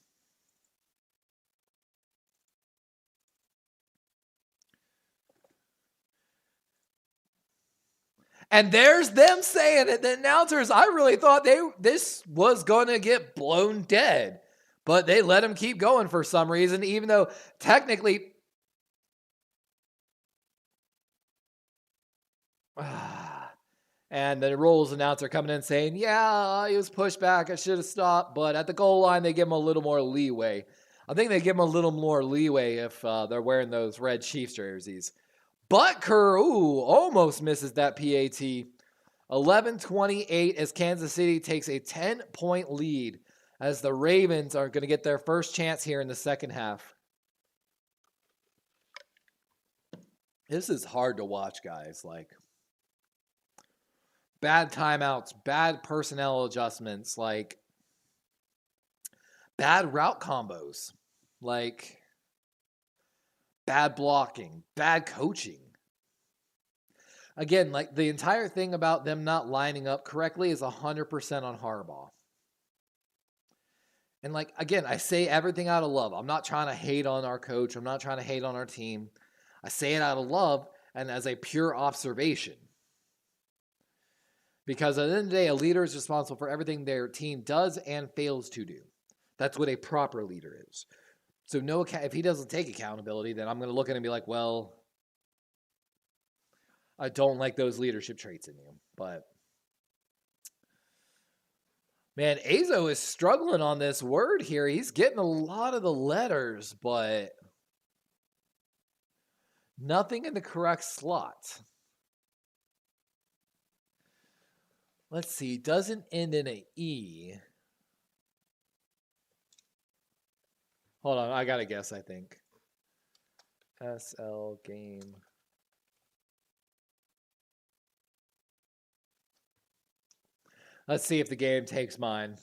And there's them saying it. The announcers, I really thought this was going to get blown dead, but they let him keep going for some reason, even though technically... And the Royals announcer coming in saying, yeah, he was pushed back. I should have stopped. But at the goal line, they give him a little more leeway. I think they give him a little more leeway if they're wearing those red Cheifs jerseys. Butker, almost misses that PAT. 11-28 as Kansas City takes a 10-point lead as the Ravens are going to get their first chance here in the second half. This is hard to watch, guys. Like, bad timeouts, bad personnel adjustments, like bad route combos, like bad blocking, bad coaching. Again, like the entire thing about them not lining up correctly is 100% on Harbaugh. And like, again, I say everything out of love. I'm not trying to hate on our coach. I'm not trying to hate on our team. I say it out of love and as a pure observation. Because at the end of the day, a leader is responsible for everything their team does and fails to do. That's what a proper leader is. So if he doesn't take accountability, then I'm going to look at him and be like, well, I don't like those leadership traits in you. But, man, Azo is struggling on this word here. He's getting a lot of the letters, but nothing in the correct slot. Let's see. Doesn't end in an E. Hold on. I got to guess, I think. SL game. Let's see if the game takes mine.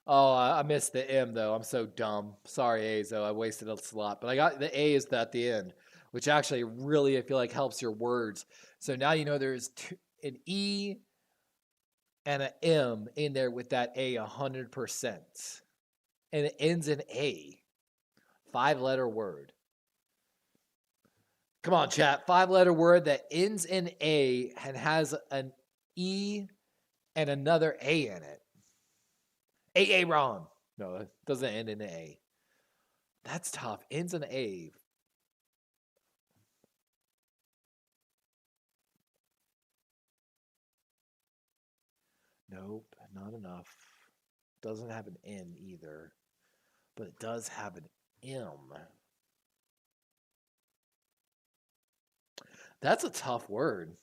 Oh, I missed the M, though. I'm so dumb. Sorry, Azo. I wasted a slot. But I got the A is at the end, which actually really, I feel like, helps your words. So now you know there's an E and an M in there with that A 100%. And it ends in A. 5-letter word. Come on, chat. 5-letter word that ends in A and has an E and another A in it. Aaron. No, it doesn't end in an A. That's tough. Ends in A. Nope, not enough. Doesn't have an N either. But it does have an M. That's a tough word.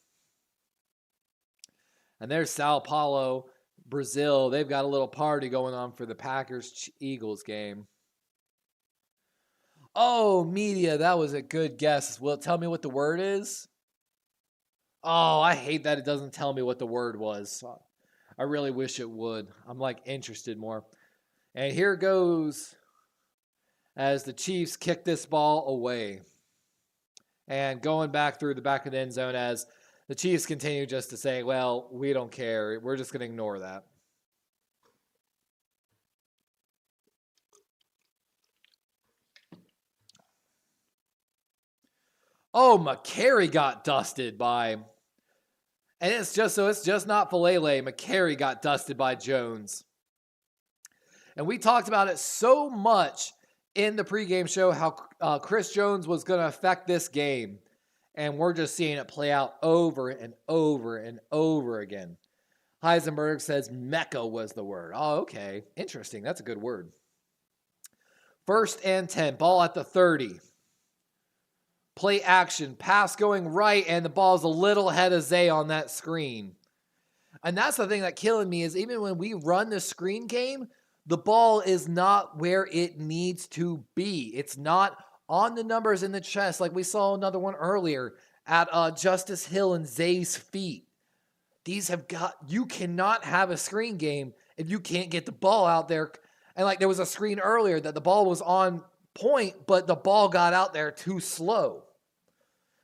And there's Sao Paulo, Brazil. They've got a little party going on for the Packers-Eagles game. Oh, media, that was a good guess. Will it tell me what the word is? Oh, I hate that it doesn't tell me what the word was. I really wish it would. I'm like interested more. And here goes as the Chiefs kick this ball away. And going back through the back of the end zone as the Chiefs continue just to say, well, we don't care. We're just going to ignore that. Oh, McCary got dusted by... And it's just not Falele. McCary got dusted by Jones. And we talked about it so much in the pregame show how Chris Jones was going to affect this game. And we're just seeing it play out over and over and over again. Heisenberg says Mecca was the word. Oh, okay. Interesting. That's a good word. 1st and 10. Ball at the 30. Play action. Pass going right, and the ball's a little ahead of Zay on that screen. And that's the thing that's killing me is even when we run the screen game, the ball is not where it needs to be. It's not on the numbers in the chest like we saw another one earlier at Justice Hill and Zay's feet. You cannot have a screen game if you can't get the ball out there. And like there was a screen earlier that the ball was on point, but the ball got out there too slow.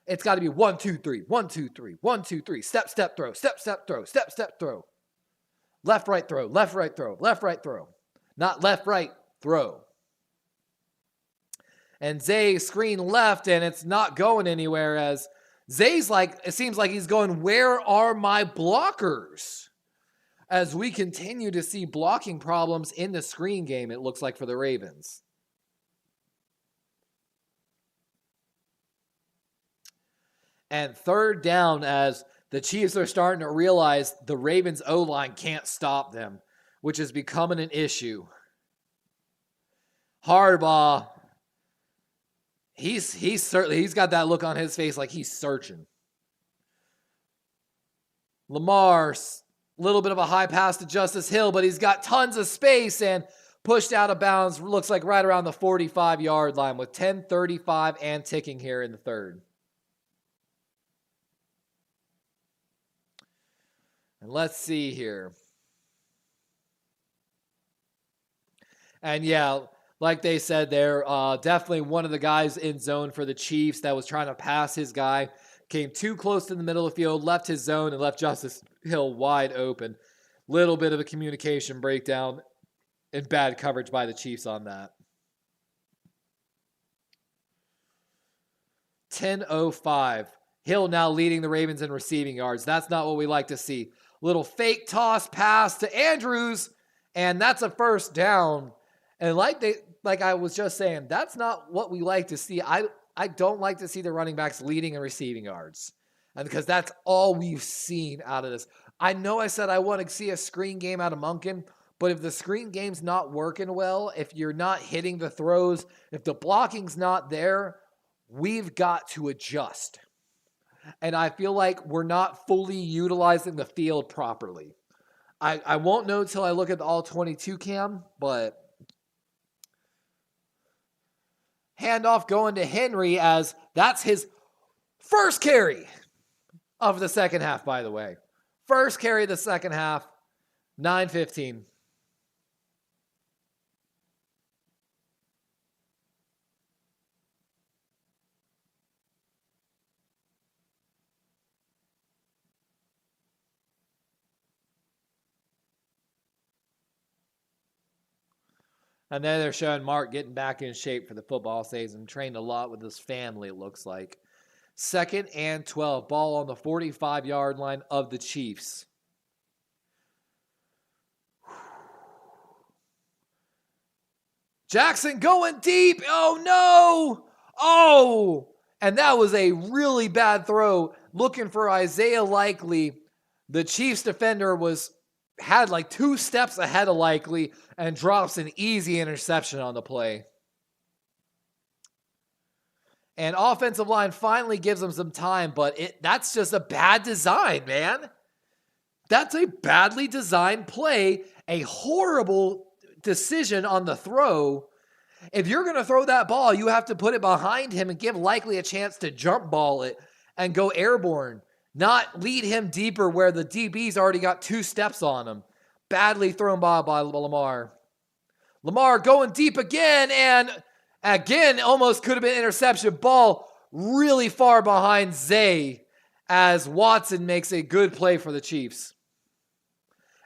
It's got to be 1, 2, 3, 1, 2, 3, 1, 2, 3. Step, step, throw, step, step, throw, step, step, throw. Left, right, throw, left, right, throw, left, right, throw. Not left, right, throw. And Zay screen left, and it's not going anywhere as Zay's like, it seems like he's going, where are my blockers? As we continue to see blocking problems in the screen game, it looks like for the Ravens. And third down, as the Chiefs are starting to realize the Ravens O-line can't stop them, which is becoming an issue. Harbaugh, he's got that look on his face like he's searching. Lamar, little bit of a high pass to Justice Hill, but he's got tons of space and pushed out of bounds. Looks like right around the 45-yard line with 10:35 and ticking here in the third. And let's see here. And yeah, like they said there, definitely one of the guys in zone for the Chiefs that was trying to pass his guy came too close to the middle of the field, left his zone, and left Justice Hill wide open. Little bit of a communication breakdown and bad coverage by the Chiefs on that. 10:05. Hill now leading the Ravens in receiving yards. That's not what we like to see. Little fake toss pass to Andrews, and that's a first down. And like I was just saying, that's not what we like to see. I don't like to see the running backs leading in receiving yards. And because that's all we've seen out of this. I know I said I want to see a screen game out of Monken, but if the screen game's not working well, if you're not hitting the throws, if the blocking's not there, we've got to adjust. And I feel like we're not fully utilizing the field properly. I won't know until I look at the all-22 cam, but handoff going to Henry as that's his first carry of the second half, by the way. First carry of the second half, 9:15. And then they're showing Mark getting back in shape for the football season. Trained a lot with his family, it looks like. 2nd and 12. Ball on the 45-yard line of the Chiefs. Jackson going deep. Oh, no. Oh. And that was a really bad throw. Looking for Isaiah Likely. The Chiefs defender had like 2 steps ahead of Likely and drops an easy interception on the play. And offensive line finally gives him some time, but that's just a bad design, man. That's a badly designed play, a horrible decision on the throw. If you're going to throw that ball, you have to put it behind him and give Likely a chance to jump ball it and go airborne. Not lead him deeper where the DB's already got 2 steps on him. Badly thrown by Lamar. Lamar going deep again, and again almost could have been interception. Ball really far behind Zay as Watson makes a good play for the Chiefs.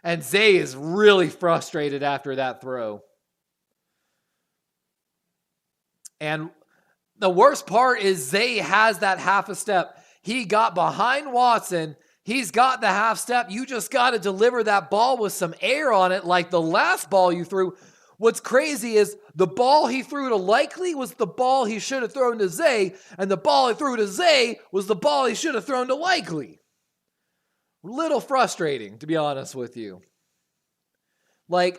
And Zay is really frustrated after that throw. And the worst part is Zay has that half a step. He got behind Watson. He's got the half step. You just got to deliver that ball with some air on it like the last ball you threw. What's crazy is the ball he threw to Likely was the ball he should have thrown to Zay, and the ball he threw to Zay was the ball he should have thrown to Likely. Little frustrating, to be honest with you. And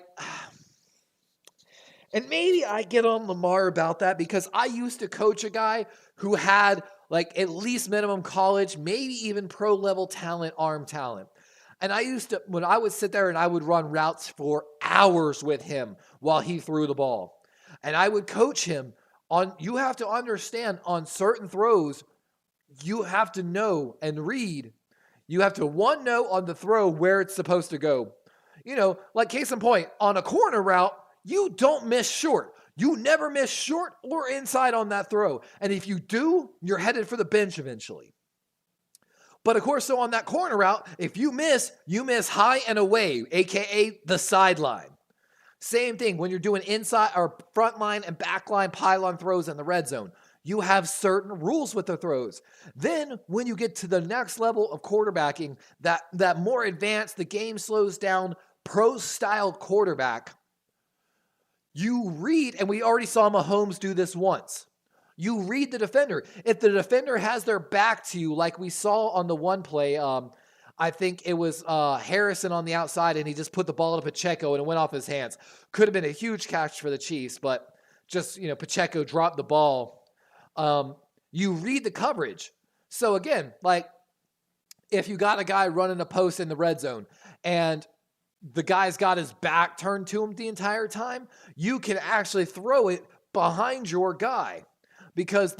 maybe I get on Lamar about that because I used to coach a guy who had at least minimum college, maybe even pro level talent, arm talent. And when I would sit there and I would run routes for hours with him while he threw the ball. And I would coach him you have to understand on certain throws, you have to know and read. You have to know on the throw where it's supposed to go. Case in point, on a corner route, you don't miss short. You never miss short or inside on that throw. And if you do, you're headed for the bench eventually. But of course, so on that corner route, if you miss high and away, aka the sideline. Same thing when you're doing inside or front line and back line pylon throws in the red zone. You have certain rules with the throws. Then when you get to the next level of quarterbacking, that more advanced, the game slows down, pro-style quarterback, you read, and we already saw Mahomes do this once. You read the defender. If the defender has their back to you, like we saw on the one play, I think it was Harrison on the outside, and he just put the ball to Pacheco, and it went off his hands. Could have been a huge catch for the Chiefs, but just, Pacheco dropped the ball. You read the coverage. So again, like, if you got a guy running a post in the red zone, and the guy's got his back turned to him the entire time, you can actually throw it behind your guy. Because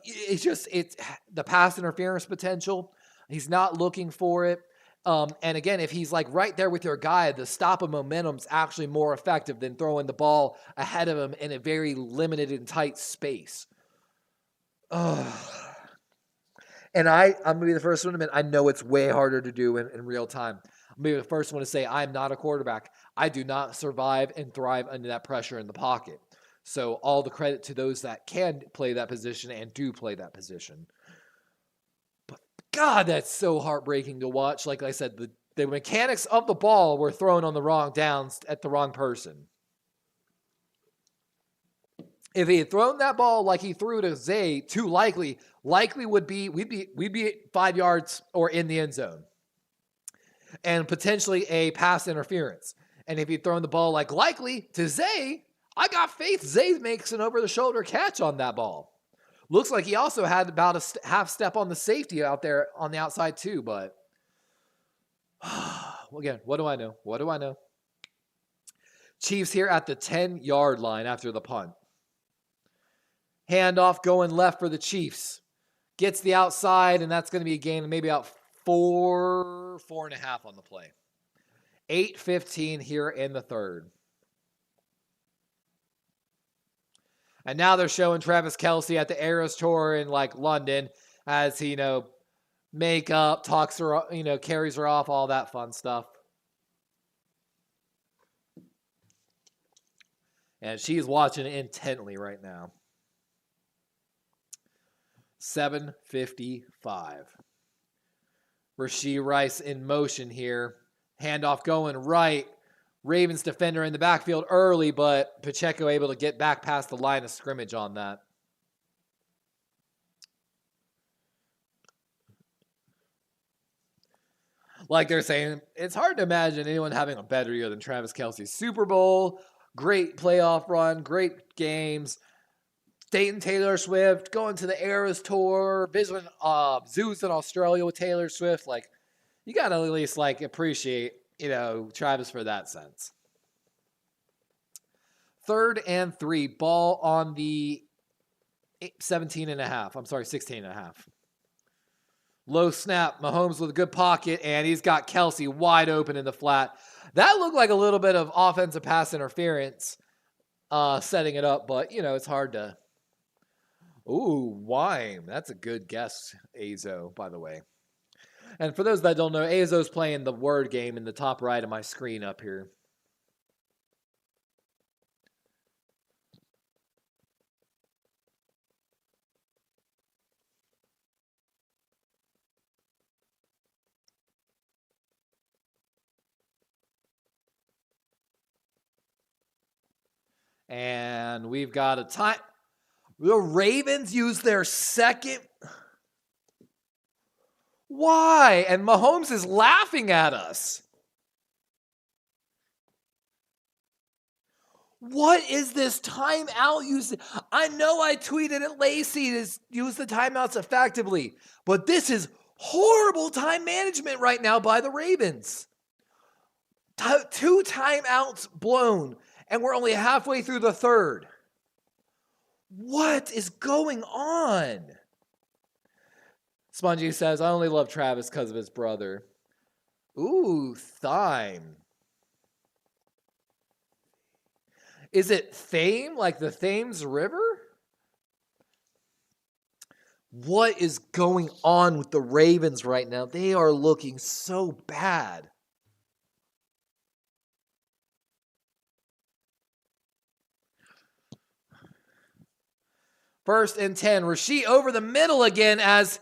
it's the pass interference potential. He's not looking for it. And again, if he's like right there with your guy, the stop of momentum's actually more effective than throwing the ball ahead of him in a very limited and tight space. And I'm going to be the first one to admit, I know it's way harder to do in real time. I'm going to be the first one to say I'm not a quarterback. I do not survive and thrive under that pressure in the pocket. So all the credit to those that can play that position and do play that position. But God, that's so heartbreaking to watch. Like I said, the mechanics of the ball were thrown on the wrong downs at the wrong person. If he had thrown that ball like he threw to Zay, too likely would be we'd be 5 yards or in the end zone. And potentially a pass interference. And if he'd thrown the ball like likely to Zay, I got faith Zay makes an over-the-shoulder catch on that ball. Looks like he also had about a half step on the safety out there on the outside too, but again, what do I know? What do I know? Chiefs here at the 10-yard line after the punt. Handoff going left for the Chiefs. Gets the outside, and that's going to be a gain of maybe about 4.5 on the play. 8:15 here in the third. And now they're showing Travis Kelce at the Eras Tour in like London as he, makeup, talks her, carries her off, all that fun stuff. And she's watching intently right now. 7:55. Rashee Rice in motion here. Handoff going right. Ravens defender in the backfield early, but Pacheco able to get back past the line of scrimmage on that. Like they're saying, it's hard to imagine anyone having a better year than Travis Kelce. Super Bowl, great playoff run, great games. Dating Taylor Swift, going to the Eras Tour, visiting zoos in Australia with Taylor Swift. Like, you got to at least appreciate Travis for that sense. 3rd and 3, ball on the 16.5. Low snap, Mahomes with a good pocket, and he's got Kelce wide open in the flat. That looked like a little bit of offensive pass interference setting it up, but, it's hard to... Ooh, Wime. That's a good guess, Azo, by the way. And for those that don't know, Azo's playing the word game in the top right of my screen up here. And we've got a time. The Ravens use their second. Why? And Mahomes is laughing at us. What is this timeout using? I know I tweeted at Lacey to use the timeouts effectively, but this is horrible time management right now by the Ravens. 2 timeouts blown, and we're only halfway through the third. What is going on? Spongy says, I only love Travis because of his brother. Ooh, Thyme. Is it Thame, like the Thames River? What is going on with the Ravens right now? They are looking so bad. First and 10. Rashee over the middle again as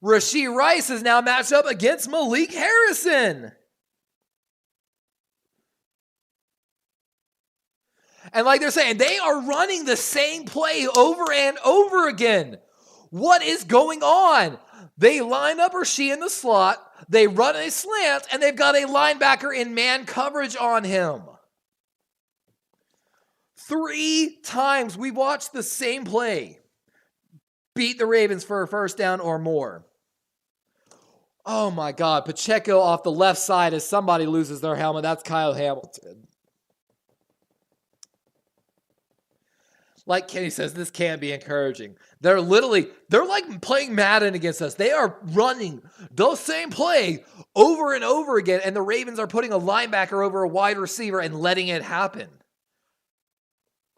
Rashee Rice is now matched up against Malik Harrison. And like they're saying, they are running the same play over and over again. What is going on? They line up Rasheed in the slot, they run a slant, and they've got a linebacker in man coverage on him. 3 times we watched the same play beat the Ravens for a first down or more. Oh my God, Pacheco off the left side as somebody loses their helmet. That's Kyle Hamilton. Like Kenny says, this can't be encouraging. They're like playing Madden against us. They are running the same play over and over again, and the Ravens are putting a linebacker over a wide receiver and letting it happen.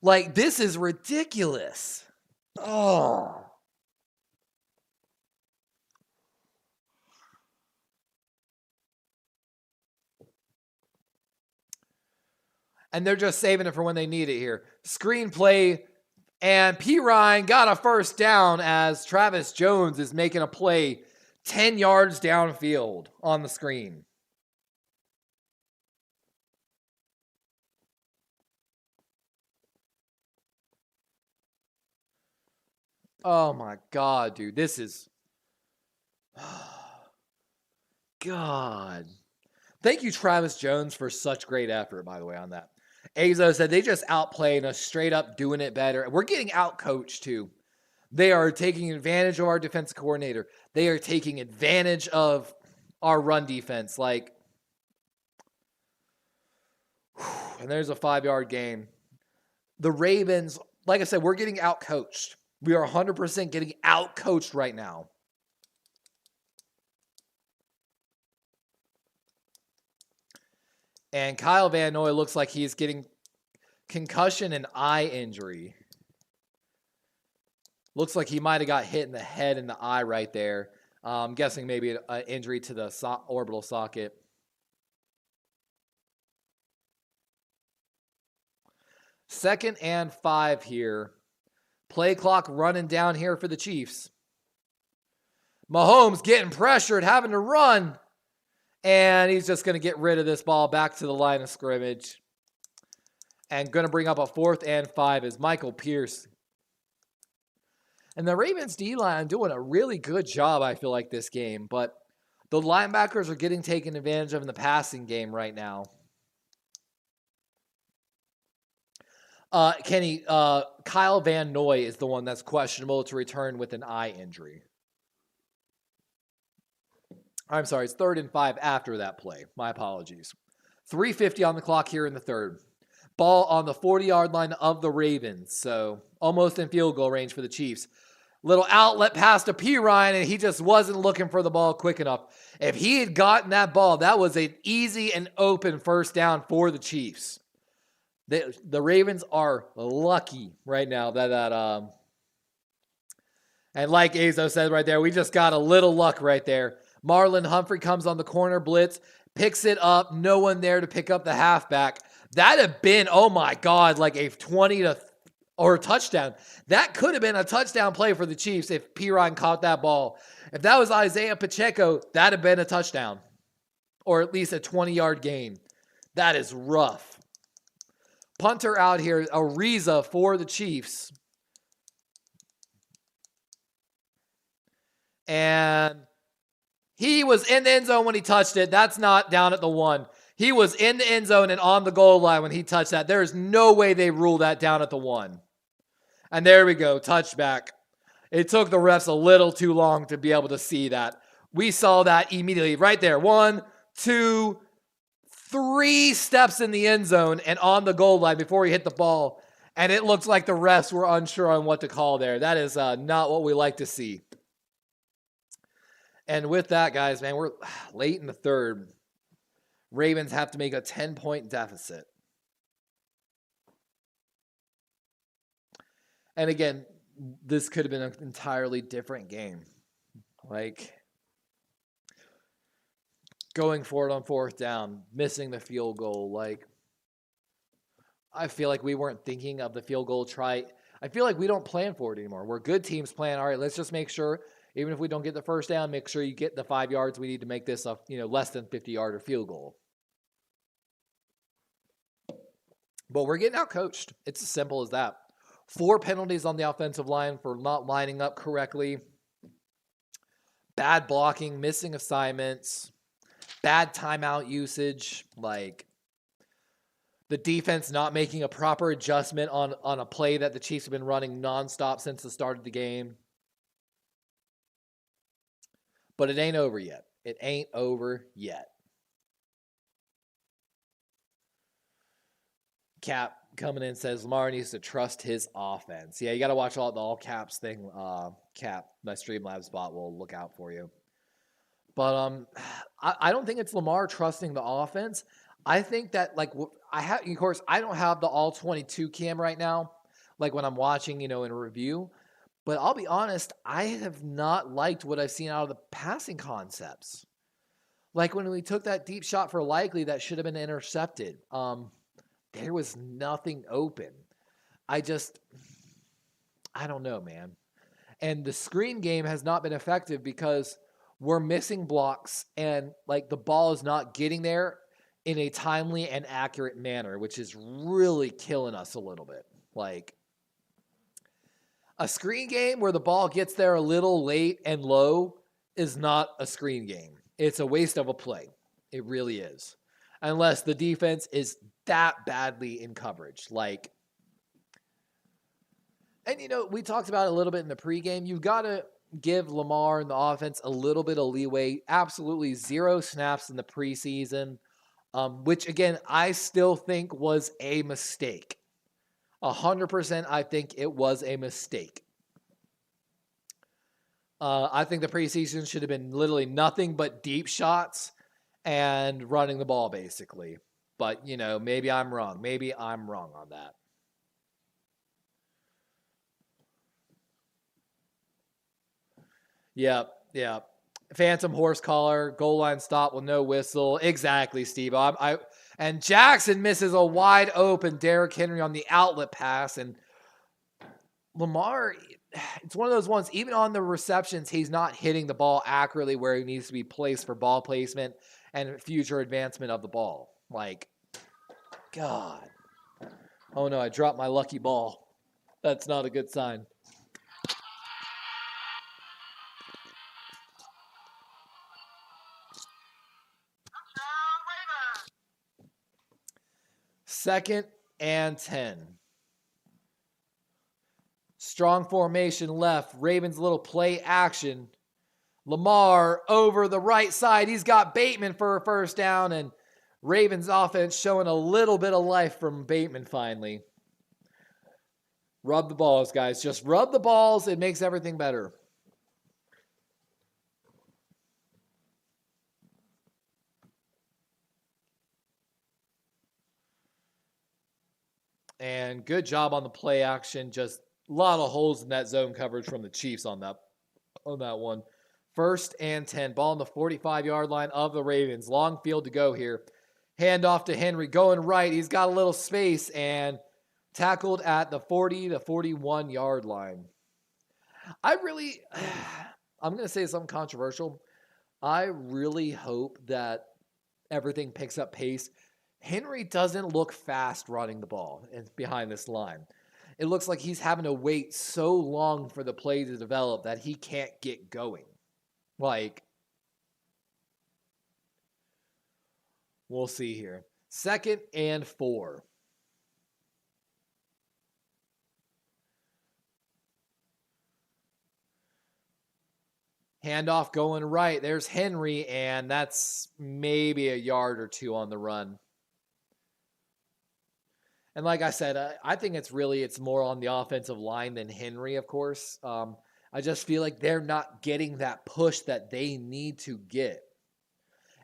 Like, this is ridiculous. Oh. And they're just saving it for when they need it here. Screenplay. And P. Ryan got a first down as Travis Jones is making a play 10 yards downfield on the screen. Oh my God, dude. This is... God. Thank you, Travis Jones, for such great effort, by the way, on that. Azo said they just outplayed us, straight up doing it better. We're getting outcoached too. They are taking advantage of our defensive coordinator. They are taking advantage of our run defense. Like, and there's a 5-yard gain. The Ravens, like I said, we're getting outcoached. We are 100% getting outcoached right now. And Kyle Van Noy looks like he's getting concussion and eye injury. Looks like he might have got hit in the head and the eye right there. I'm guessing maybe an injury to the orbital socket. Second and 5 here. Play clock running down here for the Chiefs. Mahomes getting pressured, having to run. And he's just going to get rid of this ball back to the line of scrimmage. And going to bring up a 4th and 5 is Michael Pierce. And the Ravens D-line doing a really good job, I feel like, this game. But the linebackers are getting taken advantage of in the passing game right now. Kenny, Kyle Van Noy is the one that's questionable to return with an eye injury. I'm sorry, it's 3rd and 5 after that play. My apologies. 3:50 on the clock here in the third. Ball on the 40-yard line of the Ravens. So almost in field goal range for the Chiefs. Little outlet pass to P. Ryan, and he just wasn't looking for the ball quick enough. If he had gotten that ball, that was an easy and open first down for the Chiefs. The Ravens are lucky right now that and like Azo said right there, we just got a little luck right there. Marlon Humphrey comes on the corner blitz, picks it up, no one there to pick up the halfback. That'd have been, oh my God, like a 20 or a touchdown. That could have been a touchdown play for the Chiefs if P. Ryan caught that ball. If that was Isaiah Pacheco, that'd have been a touchdown. Or at least a 20-yard gain. That is rough. Punter out here, Ariza for the Chiefs. And he was in the end zone when he touched it. That's not down at the 1. He was in the end zone and on the goal line when he touched that. There is no way they rule that down at the 1. And there we go, touchback. It took the refs a little too long to be able to see that. We saw that immediately right there. 1, 2, 3 steps in the end zone and on the goal line before he hit the ball. And it looks like the refs were unsure on what to call there. That is not what we like to see. And with that, guys, man, we're late in the third. Ravens have to make a 10-point deficit. And again, this could have been an entirely different game. Like, going for it on 4th down, missing the field goal. Like, I feel like we weren't thinking of the field goal try. I feel like we don't plan for it anymore. We're good teams plan, all right, let's just make sure, even if we don't get the first down, make sure you get the 5 yards. We need to make this a less than 50-yard field goal. But we're getting outcoached. It's as simple as that. 4 penalties on the offensive line for not lining up correctly. Bad blocking, missing assignments, bad timeout usage, like the defense not making a proper adjustment on a play that the Chiefs have been running nonstop since the start of the game. But it ain't over yet. It ain't over yet. Cap coming in says Lamar needs to trust his offense. Yeah, you got to watch the all caps thing. Cap, my Streamlabs bot will look out for you. But I don't think it's Lamar trusting the offense. I think that, like, of course, I don't have the all 22 cam right now, like when I'm watching, in a review. But I'll be honest, I have not liked what I've seen out of the passing concepts. Like when we took that deep shot for Likely that should have been intercepted. There was nothing open. I don't know, man. And the screen game has not been effective because we're missing blocks and like the ball is not getting there in a timely and accurate manner, which is really killing us a little bit. Like a screen game where the ball gets there a little late and low is not a screen game. It's a waste of a play. It really is. Unless the defense is that badly in coverage. And we talked about it a little bit in the pregame. You've got to give Lamar and the offense a little bit of leeway. Absolutely 0 snaps in the preseason, which again, I still think was a mistake. 100% I think it was a mistake. I think the preseason should have been literally nothing but deep shots and running the ball, basically. But, maybe I'm wrong. Maybe I'm wrong on that. Yep. Phantom horse collar, goal line stop with no whistle. Exactly, Steve. And Jackson misses a wide open Derrick Henry on the outlet pass. And Lamar, it's one of those ones, even on the receptions, he's not hitting the ball accurately where he needs to be placed for ball placement and future advancement of the ball. Like, God. Oh no, I dropped my lucky ball. That's not a good sign. Second and 10. Strong formation left. Ravens little play action. Lamar over the right side. He's got Bateman for a first down, and Ravens offense showing a little bit of life from Bateman finally. Rub the balls, guys. Just rub the balls. It makes everything better. And good job on the play action. Just a lot of holes in that zone coverage from the Chiefs on that one. First and 10. Ball on the 45-yard line of the Ravens. Long field to go here. Handoff to Henry. Going right. He's got a little space and tackled at the 40 to 41-yard line. I'm going to say something controversial. I really hope that everything picks up pace. Henry doesn't look fast running the ball behind this line. It looks like he's having to wait so long for the play to develop that he can't get going. We'll see here. Second and 4. Handoff going right. There's Henry, and that's maybe a yard or 2 on the run. And like I said, I think it's more on the offensive line than Henry, of course. I just feel like they're not getting that push that they need to get.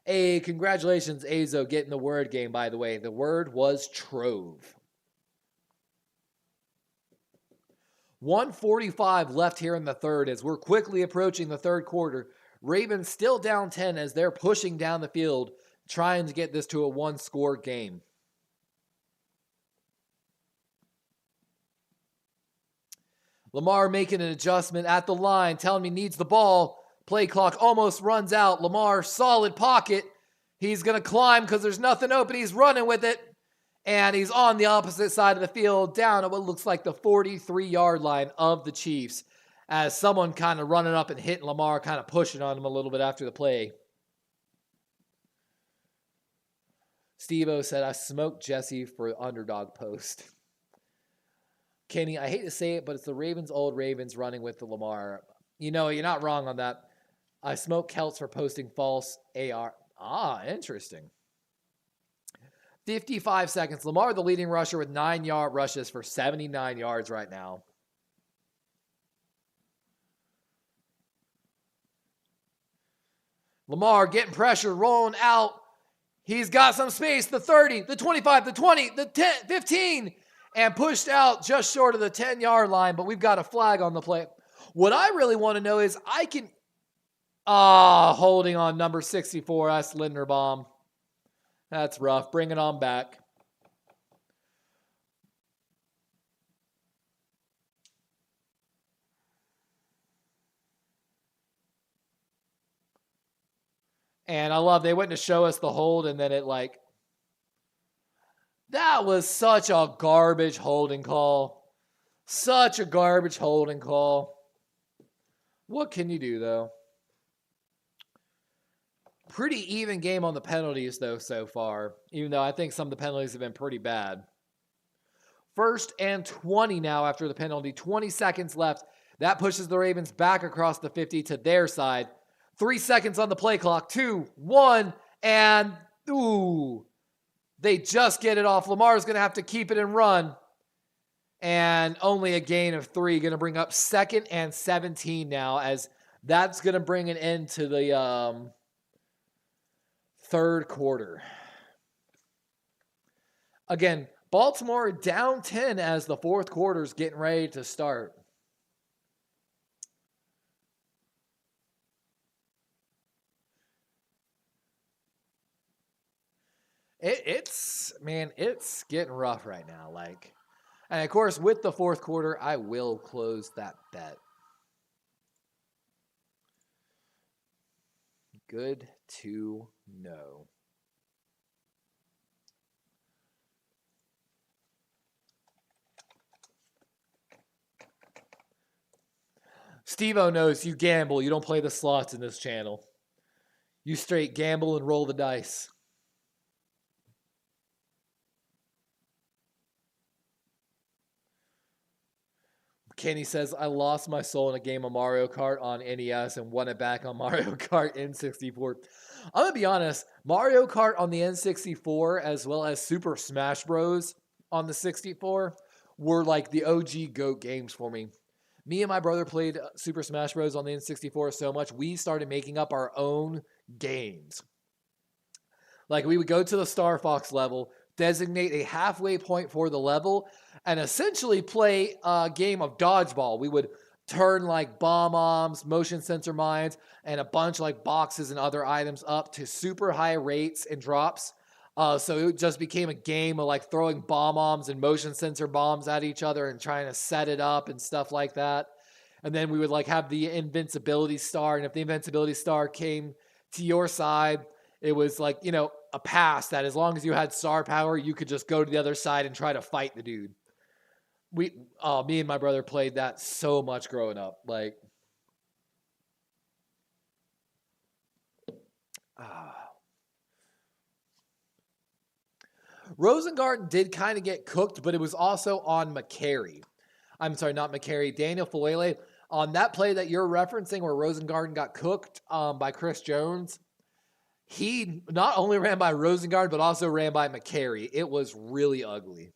Hey, congratulations, Azo, getting the word game, by the way. The word was trove. 1:45 left here in the third as we're quickly approaching the third quarter. Ravens still down 10 as they're pushing down the field, trying to get this to a one-score game. Lamar making an adjustment at the line, telling me needs the ball. Play clock almost runs out. Lamar, solid pocket. He's going to climb because there's nothing open. He's running with it. And he's on the opposite side of the field, down at what looks like the 43-yard line of the Chiefs, as someone kind of running up and hitting Lamar, kind of pushing on him a little bit after the play. Steve-O said, I smoked Jesse for underdog post. Kenny, I hate to say it, but it's the Ravens, old Ravens running with the Lamar. You know, you're not wrong on that. I smoked Kelts for posting false AR. Ah, interesting. 55 seconds. Lamar, the leading rusher with 9-yard rushes for 79 yards right now. Lamar getting pressure, rolling out. He's got some space. The 30, the 25, the 20, the 10, 15. And pushed out just short of the 10-yard line, but we've got a flag on the play. What I really want to know is holding on number 64. That's Linderbaum. That's rough. Bring it on back. And I love they went to show us the hold, and then that was such a garbage holding call. Such a garbage holding call. What can you do, though? Pretty even game on the penalties, though, so far. Even though I think some of the penalties have been pretty bad. 1st and 20 now after the penalty. 20 seconds left. That pushes the Ravens back across the 50 to their side. 3 seconds on the play clock. 2, 1, and they just get it off. Lamar's going to have to keep it and run. And only a gain of 3. Going to bring up 2nd and 17 now, as that's going to bring an end to the third quarter. Again, Baltimore down 10 as the fourth quarter is getting ready to start. It's getting rough right now. And of course, with the fourth quarter, I will close that bet. Good to know. Steve-O knows you gamble. You don't play the slots in this channel. You straight gamble and roll the dice. Kenny says, I lost my soul in a game of Mario Kart on NES and won it back on Mario Kart N64. I'm going to be honest, Mario Kart on the N64 as well as Super Smash Bros. On the 64 were like the OG GOAT games for me. Me and my brother played Super Smash Bros. On the N64 so much, we started making up our own games. Like we would go to the Star Fox level, designate a halfway point for the level, and essentially play a game of dodgeball. We would turn like bomb-oms, motion sensor mines, and a bunch like boxes and other items up to super high rates and drops. So it just became a game of like throwing bomb-oms and motion sensor bombs at each other and trying to set it up and stuff like that. And then we would like have the invincibility star. And if the invincibility star came to your side, it was like, a pass that as long as you had star power, you could just go to the other side and try to fight the dude. Me and my brother played that so much growing up. Rosengarten did kind of get cooked, but it was also on McCary. I'm sorry, not McCary. Daniel Falele. On that play that you're referencing where Rosengarten got cooked by Chris Jones, he not only ran by Rosengarten, but also ran by McCary. It was really ugly.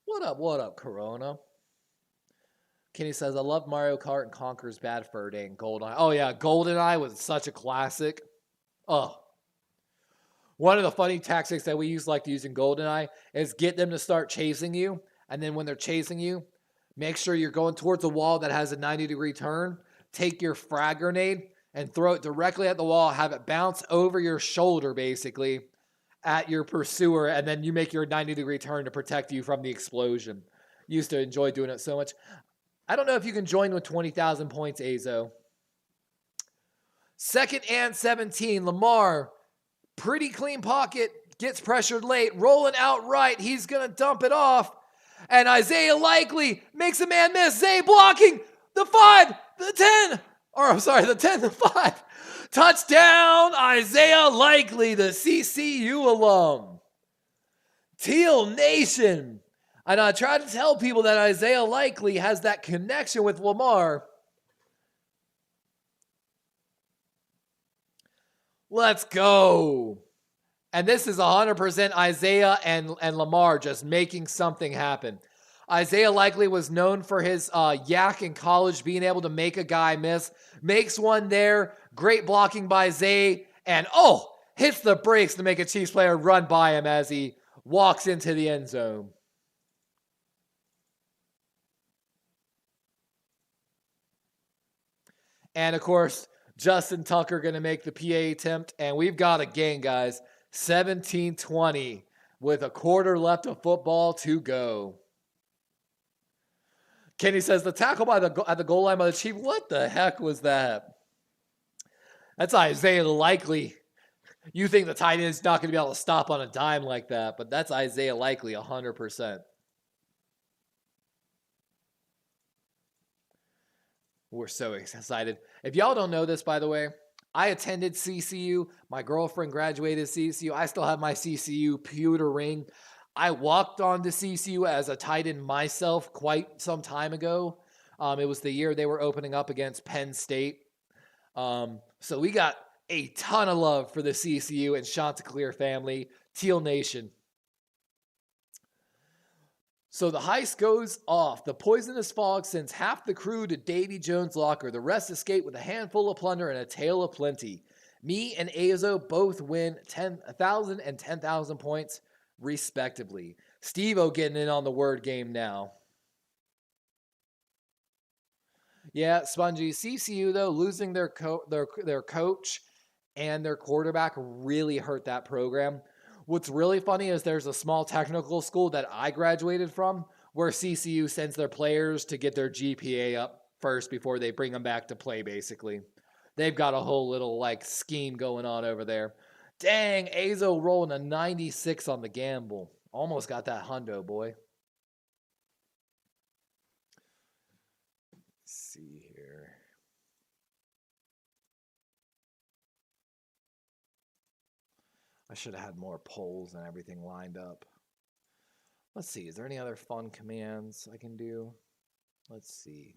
What up, Corona? Kenny says, I love Mario Kart and Conker's Bad Fur Day and GoldenEye. Oh, yeah, GoldenEye was such a classic. Oh. One of the funny tactics that we used to use in GoldenEye is get them to start chasing you, and then when they're chasing you, make sure you're going towards a wall that has a 90-degree turn. Take your frag grenade and throw it directly at the wall. Have it bounce over your shoulder, basically, at your pursuer, and then you make your 90-degree turn to protect you from the explosion. Used to enjoy doing it so much. I don't know if you can join with 20,000 points, Azo. 2nd and 17. Lamar, pretty clean pocket, gets pressured late, rolling out right. He's going to dump it off. And Isaiah Likely makes a man miss. Zay blocking the 5, the 10. Or I'm sorry, the 10, the 5. Touchdown, Isaiah Likely, the CCU alum. Teal Nation. And I try to tell people that Isaiah Likely has that connection with Lamar. Let's go. And this is 100% Isaiah and Lamar just making something happen. Isaiah Likely was known for his yak in college, being able to make a guy miss. Makes one there. Great blocking by Zay. And hits the brakes to make a Chiefs player run by him as he walks into the end zone. And of course, Justin Tucker going to make the PA attempt. And we've got a game, guys. 17-20 with a quarter left of football to go. Kenny says the tackle at the goal line by the Chiefs. What the heck was that? That's Isaiah Likely. You think the tight end's not going to be able to stop on a dime like that, but that's Isaiah Likely 100%. We're so excited. If y'all don't know this, by the way, I attended CCU. My girlfriend graduated CCU. I still have my CCU pewter ring. I walked on to CCU as a tight end myself quite some time ago. It was the year they were opening up against Penn State. So we got a ton of love for the CCU and Chanticleer family, Teal Nation. So the heist goes off. The poisonous fog sends half the crew to Davy Jones' locker. The rest escape with a handful of plunder and a tale of plenty. Me and Azo both win 1,000 and 10,000 points, respectively. Steve-O getting in on the word game now. Yeah, Spongy. CCU, though, losing their coach and their quarterback really hurt that program. What's really funny is there's a small technical school that I graduated from where CCU sends their players to get their GPA up first before they bring them back to play, basically. They've got a whole little, scheme going on over there. Dang, Azo rolling a 96 on the gamble. Almost got that hundo, boy. Let's see here. I should have had more polls and everything lined up. Let's see. Is there any other fun commands I can do? Let's see.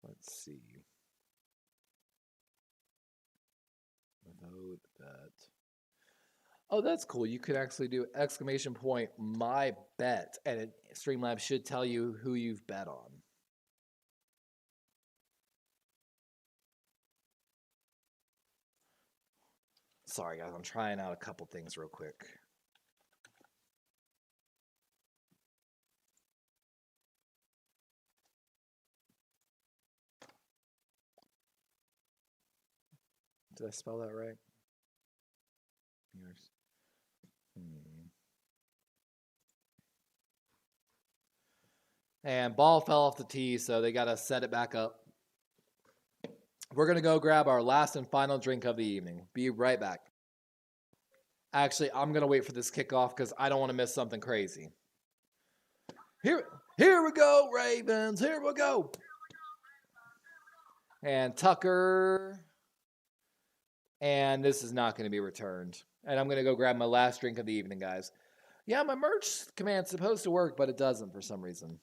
Let's see. Vote bet. Oh, that's cool. You could actually do ! my bet, and Streamlabs should tell you who you've bet on. Sorry, guys. I'm trying out a couple things real quick. Did I spell that right? Yours. And ball fell off the tee, so they got to set it back up. We're going to go grab our last and final drink of the evening. Be right back. Actually, I'm going to wait for this kickoff because I don't want to miss something crazy. Here we go, Ravens. Here we go. And Tucker. And this is not going to be returned. And I'm going to go grab my last drink of the evening, guys. Yeah, my merch command's supposed to work, but it doesn't for some reason.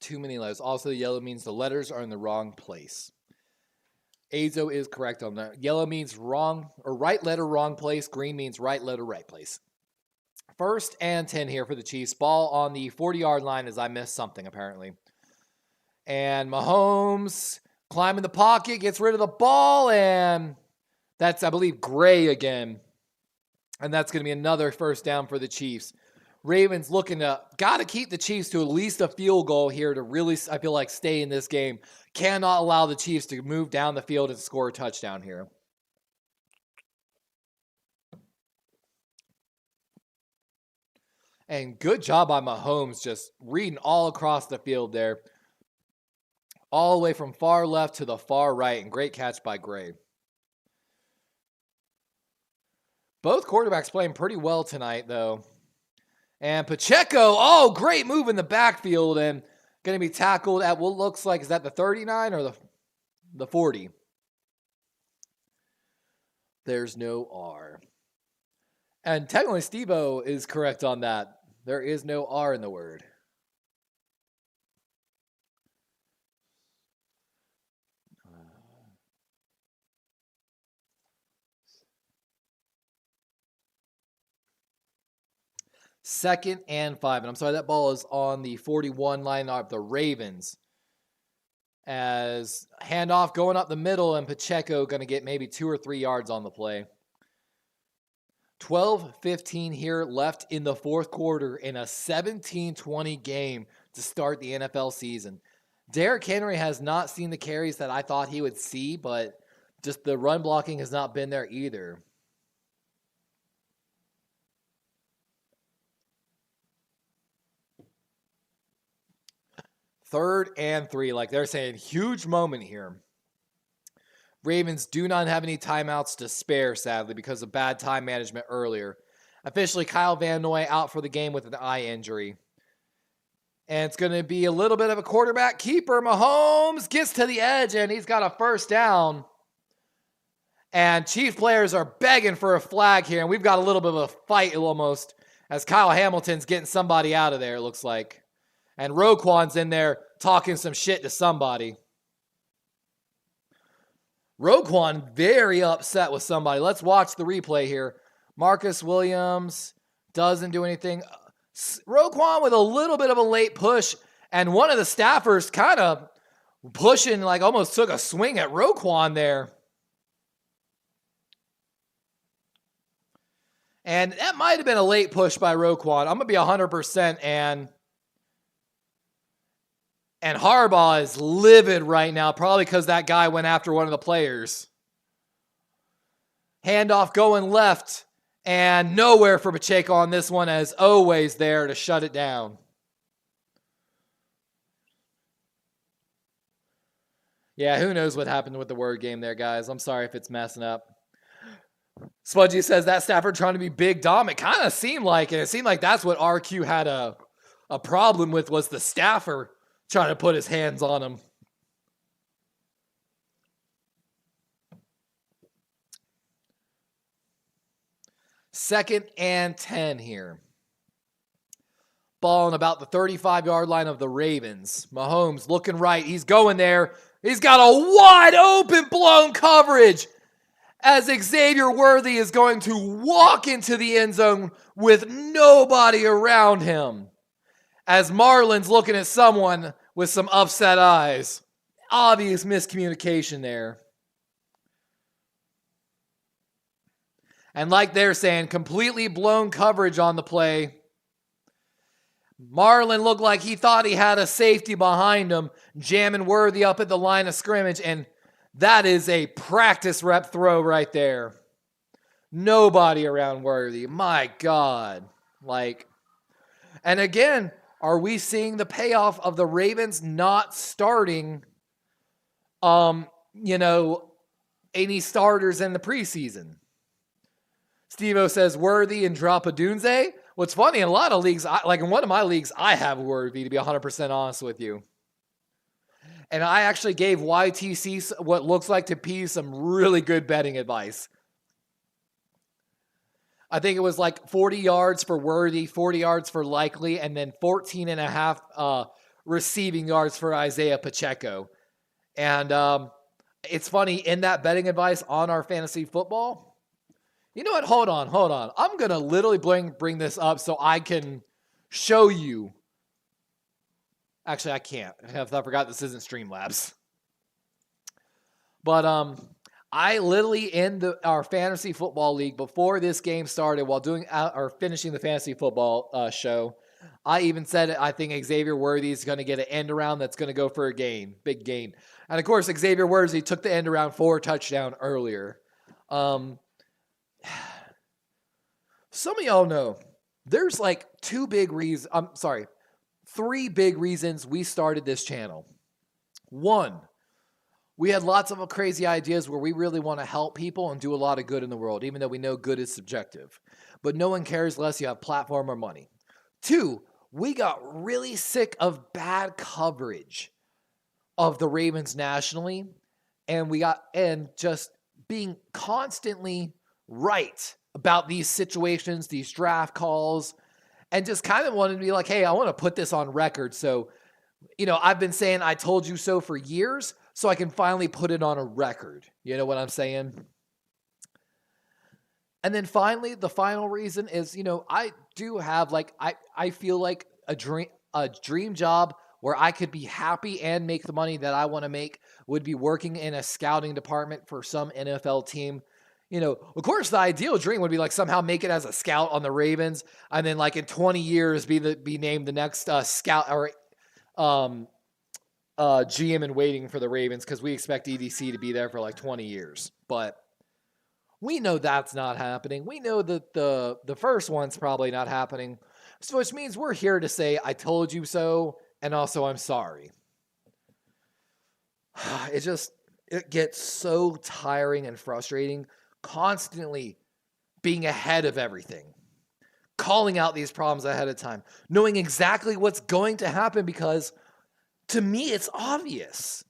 Too many letters. Also, yellow means the letters are in the wrong place. Azo is correct on that. Yellow means wrong or right letter, wrong place. Green means right letter, right place. 1st and 10 here for the Chiefs. Ball on the 40-yard line as I missed something apparently. And Mahomes climbing the pocket, gets rid of the ball, and that's, I believe, Gray again. And that's going to be another 1st down for the Chiefs. Ravens looking to, got to keep the Chiefs to at least a field goal here to really, I feel like, stay in this game. Cannot allow the Chiefs to move down the field and score a touchdown here. And good job by Mahomes just reading all across the field there. All the way from far left to the far right. And great catch by Gray. Both quarterbacks playing pretty well tonight, though. And Pacheco, oh, great move in the backfield. And going to be tackled at what looks like, is that the 39 or the 40? There's no R. And technically, Steve-O is correct on that. There is no R in the word. Second and 5. And I'm sorry, that ball is on the 41 line of the Ravens. As handoff going up the middle, and Pacheco going to get maybe 2 or 3 yards on the play. 12-15 here left in the 4th quarter in a 17-20 game to start the NFL season. Derrick Henry has not seen the carries that I thought he would see, but just the run blocking has not been there either. Third and 3, like they're saying, huge moment here. Ravens do not have any timeouts to spare, sadly, because of bad time management earlier. Officially, Kyle Van Noy out for the game with an eye injury. And it's going to be a little bit of a quarterback keeper. Mahomes gets to the edge, and he's got a 1st down. And Chief players are begging for a flag here, and we've got a little bit of a fight almost as Kyle Hamilton's getting somebody out of there, it looks like. And Roquan's in there talking some shit to somebody. Roquan very upset with somebody. Let's watch the replay here. Marcus Williams doesn't do anything. Roquan with a little bit of a late push. And one of the staffers kind of pushing, like almost took a swing at Roquan there. And that might have been a late push by Roquan. I'm going to be 100%. And Harbaugh is livid right now, probably because that guy went after one of the players. Handoff going left, and nowhere for Pacheco on this one, as always there to shut it down. Yeah, who knows what happened with the word game there, guys. I'm sorry if it's messing up. Spudgy says that Stafford trying to be big Dom. It kind of seemed like it. It seemed like that's what RQ had a problem with, was the staffer trying to put his hands on him. Second and 10 here. Ball on about the 35-yard line of the Ravens. Mahomes looking right. He's going there. He's got a wide open blown coverage as Xavier Worthy is going to walk into the end zone with nobody around him. As Marlon's looking at someone with some upset eyes. Obvious miscommunication there. And like they're saying, completely blown coverage on the play. Marlon looked like he thought he had a safety behind him, jamming Worthy up at the line of scrimmage, and that is a practice rep throw right there. Nobody around Worthy. My God. And again, are we seeing the payoff of the Ravens not starting, any starters in the preseason? Steve-O says Worthy and drop a Dunze. What's funny, in a lot of leagues, in one of my leagues, I have Worthy, to be 100% honest with you. And I actually gave YTC what looks like to P some really good betting advice. I think it was like 40 yards for Worthy, 40 yards for Likely, and then 14.5 receiving yards for Isaiah Pacheco. And it's funny, in that betting advice on our fantasy football, you know what? Hold on. I'm going to literally bring this up so I can show you. Actually, I can't. I forgot this isn't Streamlabs. But I literally, in our fantasy football league, before this game started, while doing or finishing the fantasy football show, I even said I think Xavier Worthy is going to get an end around that's going to go for a gain, big gain. And of course, Xavier Worthy took the end around for a touchdown earlier. Some of y'all know there's like three big reasons we started this channel. One, we had lots of crazy ideas where we really want to help people and do a lot of good in the world, even though we know good is subjective. But no one cares unless you have platform or money. Two, we got really sick of bad coverage of the Ravens nationally, and just being constantly right about these situations, these draft calls, and just kind of wanted to be like, hey, I want to put this on record. So, I've been saying I told you so for years, so I can finally put it on a record. You know what I'm saying? And then finally, the final reason is, I do have I feel like a dream job where I could be happy and make the money that I want to make would be working in a scouting department for some NFL team. Of course, the ideal dream would be somehow make it as a scout on the Ravens, and then in 20 years be named the next scout or GM in waiting for the Ravens, because we expect EDC to be there for 20 years. But we know that's not happening. We know that the first one's probably not happening. So which means we're here to say, I told you so, and also I'm sorry. It gets so tiring and frustrating constantly being ahead of everything, calling out these problems ahead of time, knowing exactly what's going to happen, because to me it's obvious,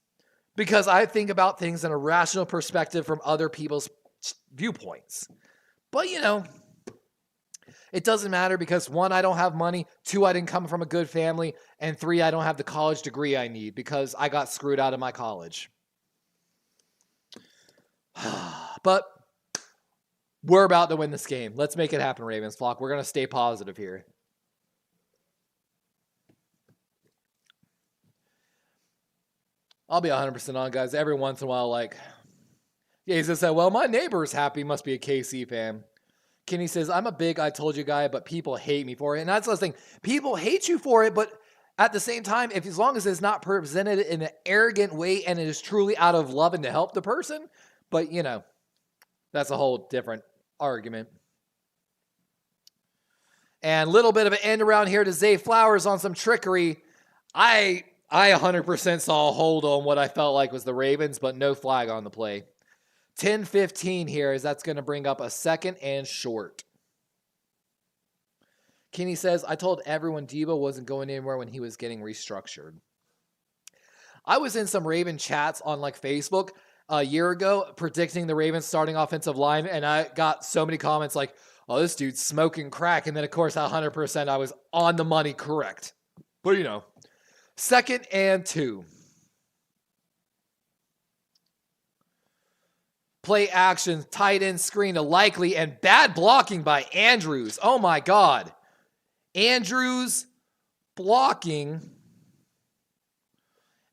because I think about things in a rational perspective from other people's viewpoints. But it doesn't matter, because one, I don't have money, two, I didn't come from a good family, and three, I don't have the college degree I need because I got screwed out of my college. But we're about to win this game. Let's make it happen, Ravens flock. We're going to stay positive here. I'll be 100% on, guys. Every once in a while, he says, well, my neighbor's happy. Must be a KC fan. Kenny says, I'm a big I told you guy, but people hate me for it. And that's the thing. People hate you for it, but at the same time, as long as it's not presented in an arrogant way and it is truly out of love and to help the person, but, that's a whole different argument. And a little bit of an end around here to Zay Flowers on some trickery. I 100% saw a hold on what I felt like was the Ravens, but no flag on the play. 10-15 here, as that's going to bring up a second and short. Kenny says, I told everyone Debo wasn't going anywhere when he was getting restructured. I was in some Raven chats on Facebook a year ago predicting the Ravens starting offensive line, and I got so many comments oh, this dude's smoking crack. And then, of course, 100% I was on the money correct. But, second and 2. Play action, tight end screen to Likely, and bad blocking by Andrews. Oh, my God. Andrews blocking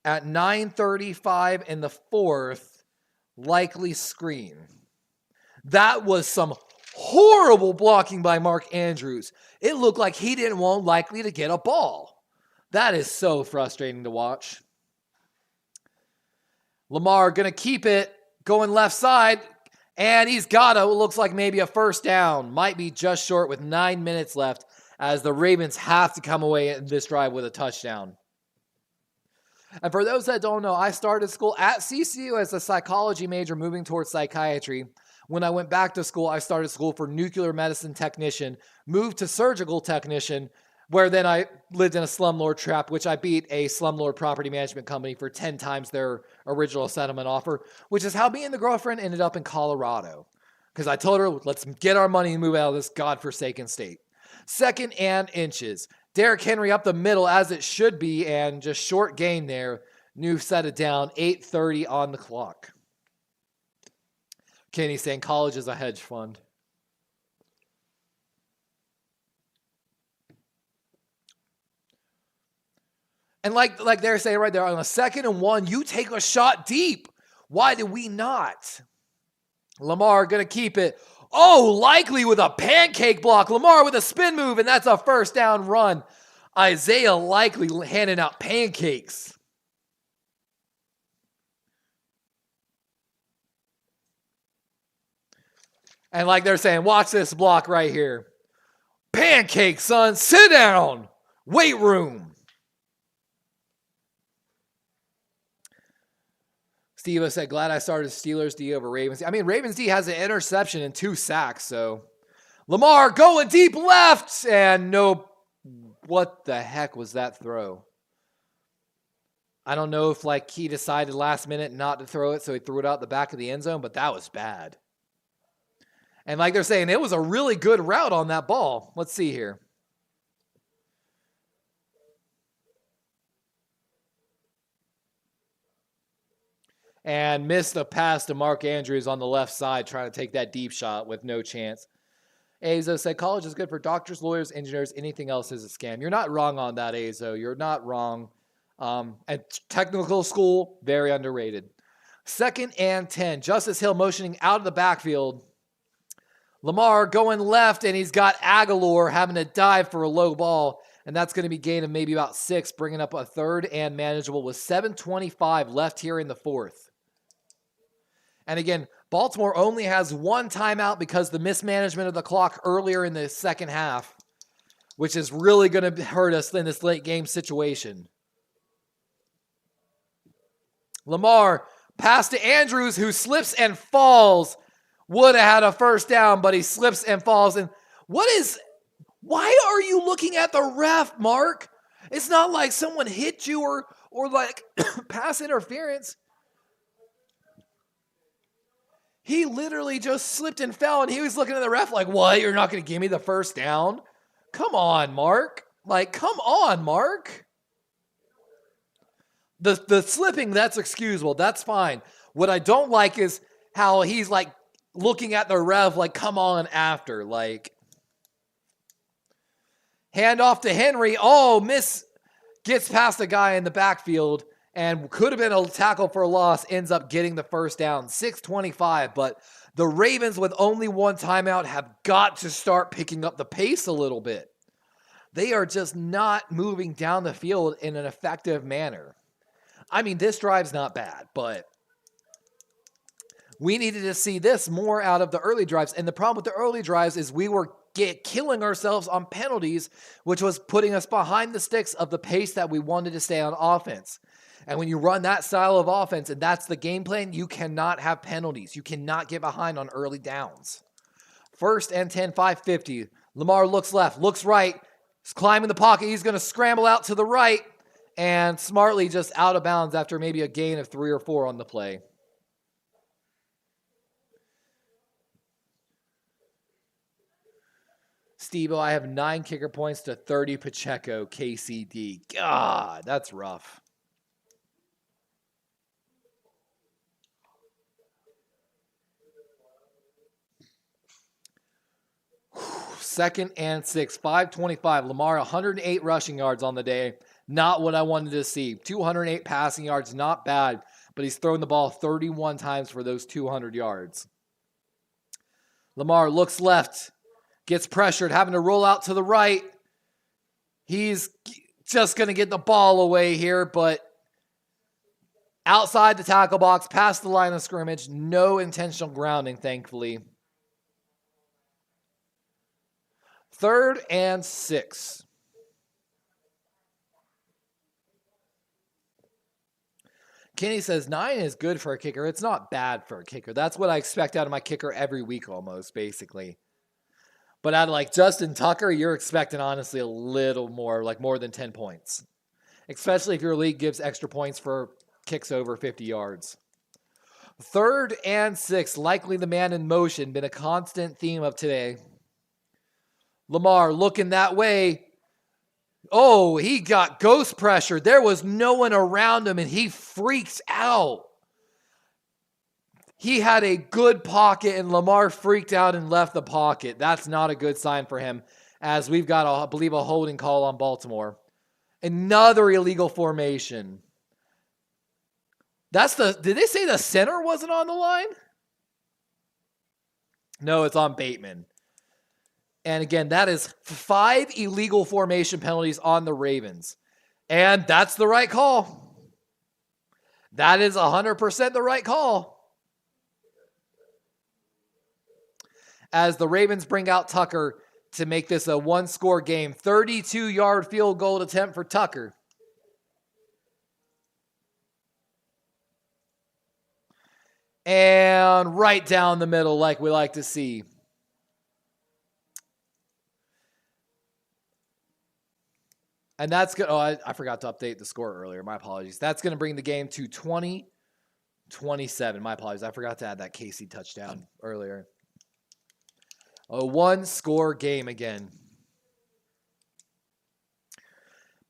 at 9:35 in the fourth. Likely screen. That was some horrible blocking by Mark Andrews. It looked like he didn't want Likely to get a ball. That is so frustrating to watch. Lamar going to keep it, going left side, and he's got it looks like maybe a first down. Might be just short with 9 minutes left, as the Ravens have to come away in this drive with a touchdown. And for those that don't know, I started school at CCU as a psychology major moving towards psychiatry. When I went back to school, I started school for nuclear medicine technician, moved to surgical technician, where then I lived in a slumlord trap, which I beat a slumlord property management company for 10 times their original settlement offer, which is how me and the girlfriend ended up in Colorado. Because I told her, let's get our money and move out of this godforsaken state. 2nd and inches. Derrick Henry up the middle as it should be, and just short gain there. New set it down, 8:30 on the clock. Kenny saying college is a hedge fund. And like they're saying right there, on a 2nd and 1, you take a shot deep. Why did we not? Lamar going to keep it. Oh, Likely with a pancake block. Lamar with a spin move, and that's a 1st down run. Isaiah Likely handing out pancakes. And like they're saying, watch this block right here. Pancake, son. Sit down. Weight room. Steve said, glad I started Steelers D over Ravens. I mean, Ravens D has an interception and 2 sacks, so. Lamar going deep left, and no. What the heck was that throw? I don't know if like he decided last minute not to throw it, so he threw it out the back of the end zone, but that was bad. And like they're saying, it was a really good route on that ball. Let's see here. And missed a pass to Mark Andrews on the left side, trying to take that deep shot with no chance. Azo said, college is good for doctors, lawyers, engineers. Anything else is a scam. You're not wrong on that, Azo. You're not wrong. And technical school, very underrated. 2nd and 10. Justice Hill motioning out of the backfield. Lamar going left, and he's got Aguilar having to dive for a low ball. And that's going to be gain of maybe about 6, bringing up a 3rd and manageable with 7:25 left here in the 4th. And again, Baltimore only has 1 timeout because the mismanagement of the clock earlier in the 2nd half, which is really going to hurt us in this late game situation. Lamar, pass to Andrews, who slips and falls. Would have had a 1st down, but he slips and falls. And why are you looking at the ref, Mark? It's not like someone hit you or like pass interference. He literally just slipped and fell, and he was looking at the ref like, what? You're not going to give me the 1st down? Come on, Mark. Like, come on, Mark. The slipping, that's excusable. That's fine. What I don't like is how he's like looking at the ref like, come on after. Like, hand off to Henry. Oh, gets past the guy in the backfield. And could have been a tackle for a loss, ends up getting the 1st down, 6:25. But the Ravens, with only 1 timeout, have got to start picking up the pace a little bit. They are just not moving down the field in an effective manner. I mean, this drive's not bad, but we needed to see this more out of the early drives. And the problem with the early drives is we were killing ourselves on penalties, which was putting us behind the sticks of the pace that we wanted to stay on offense. And when you run that style of offense, and that's the game plan, you cannot have penalties. You cannot get behind on early downs. 1st and 10, 5:50. Lamar looks left, looks right. He's climbing the pocket. He's going to scramble out to the right. And smartly just out of bounds after maybe a gain of 3 or 4 on the play. Steve-O, I have 9 kicker points to 30 Pacheco, KCD. God, that's rough. Second and 6, 5:25. Lamar, 108 rushing yards on the day. Not what I wanted to see. 208 passing yards, not bad, but he's thrown the ball 31 times for those 200 yards. Lamar looks left, gets pressured, having to roll out to the right. He's just going to get the ball away here, but outside the tackle box, past the line of scrimmage, no intentional grounding, thankfully. 3rd and 6. Kenny says 9 is good for a kicker. It's not bad for a kicker. That's what I expect out of my kicker every week almost, basically. But out of like Justin Tucker, you're expecting honestly a little more, like more than 10 points. Especially if your league gives extra points for kicks over 50 yards. 3rd and 6, likely the man in motion, been a constant theme of today. Lamar looking that way. Oh, he got ghost pressure. There was no one around him, and he freaks out. He had a good pocket, and Lamar freaked out and left the pocket. That's not a good sign for him, as we've got, I believe, a holding call on Baltimore. Another illegal formation. Did they say the center wasn't on the line? No, it's on Bateman. And again, that is 5 illegal formation penalties on the Ravens. And that's the right call. That is 100% the right call. As the Ravens bring out Tucker to make this a one-score game. 32-yard field goal attempt for Tucker. And right down the middle like we like to see. And that's good. Oh, I forgot to update the score earlier. My apologies. That's going to bring the game to 20-27. My apologies. I forgot to add that KC touchdown earlier. A one-score game again.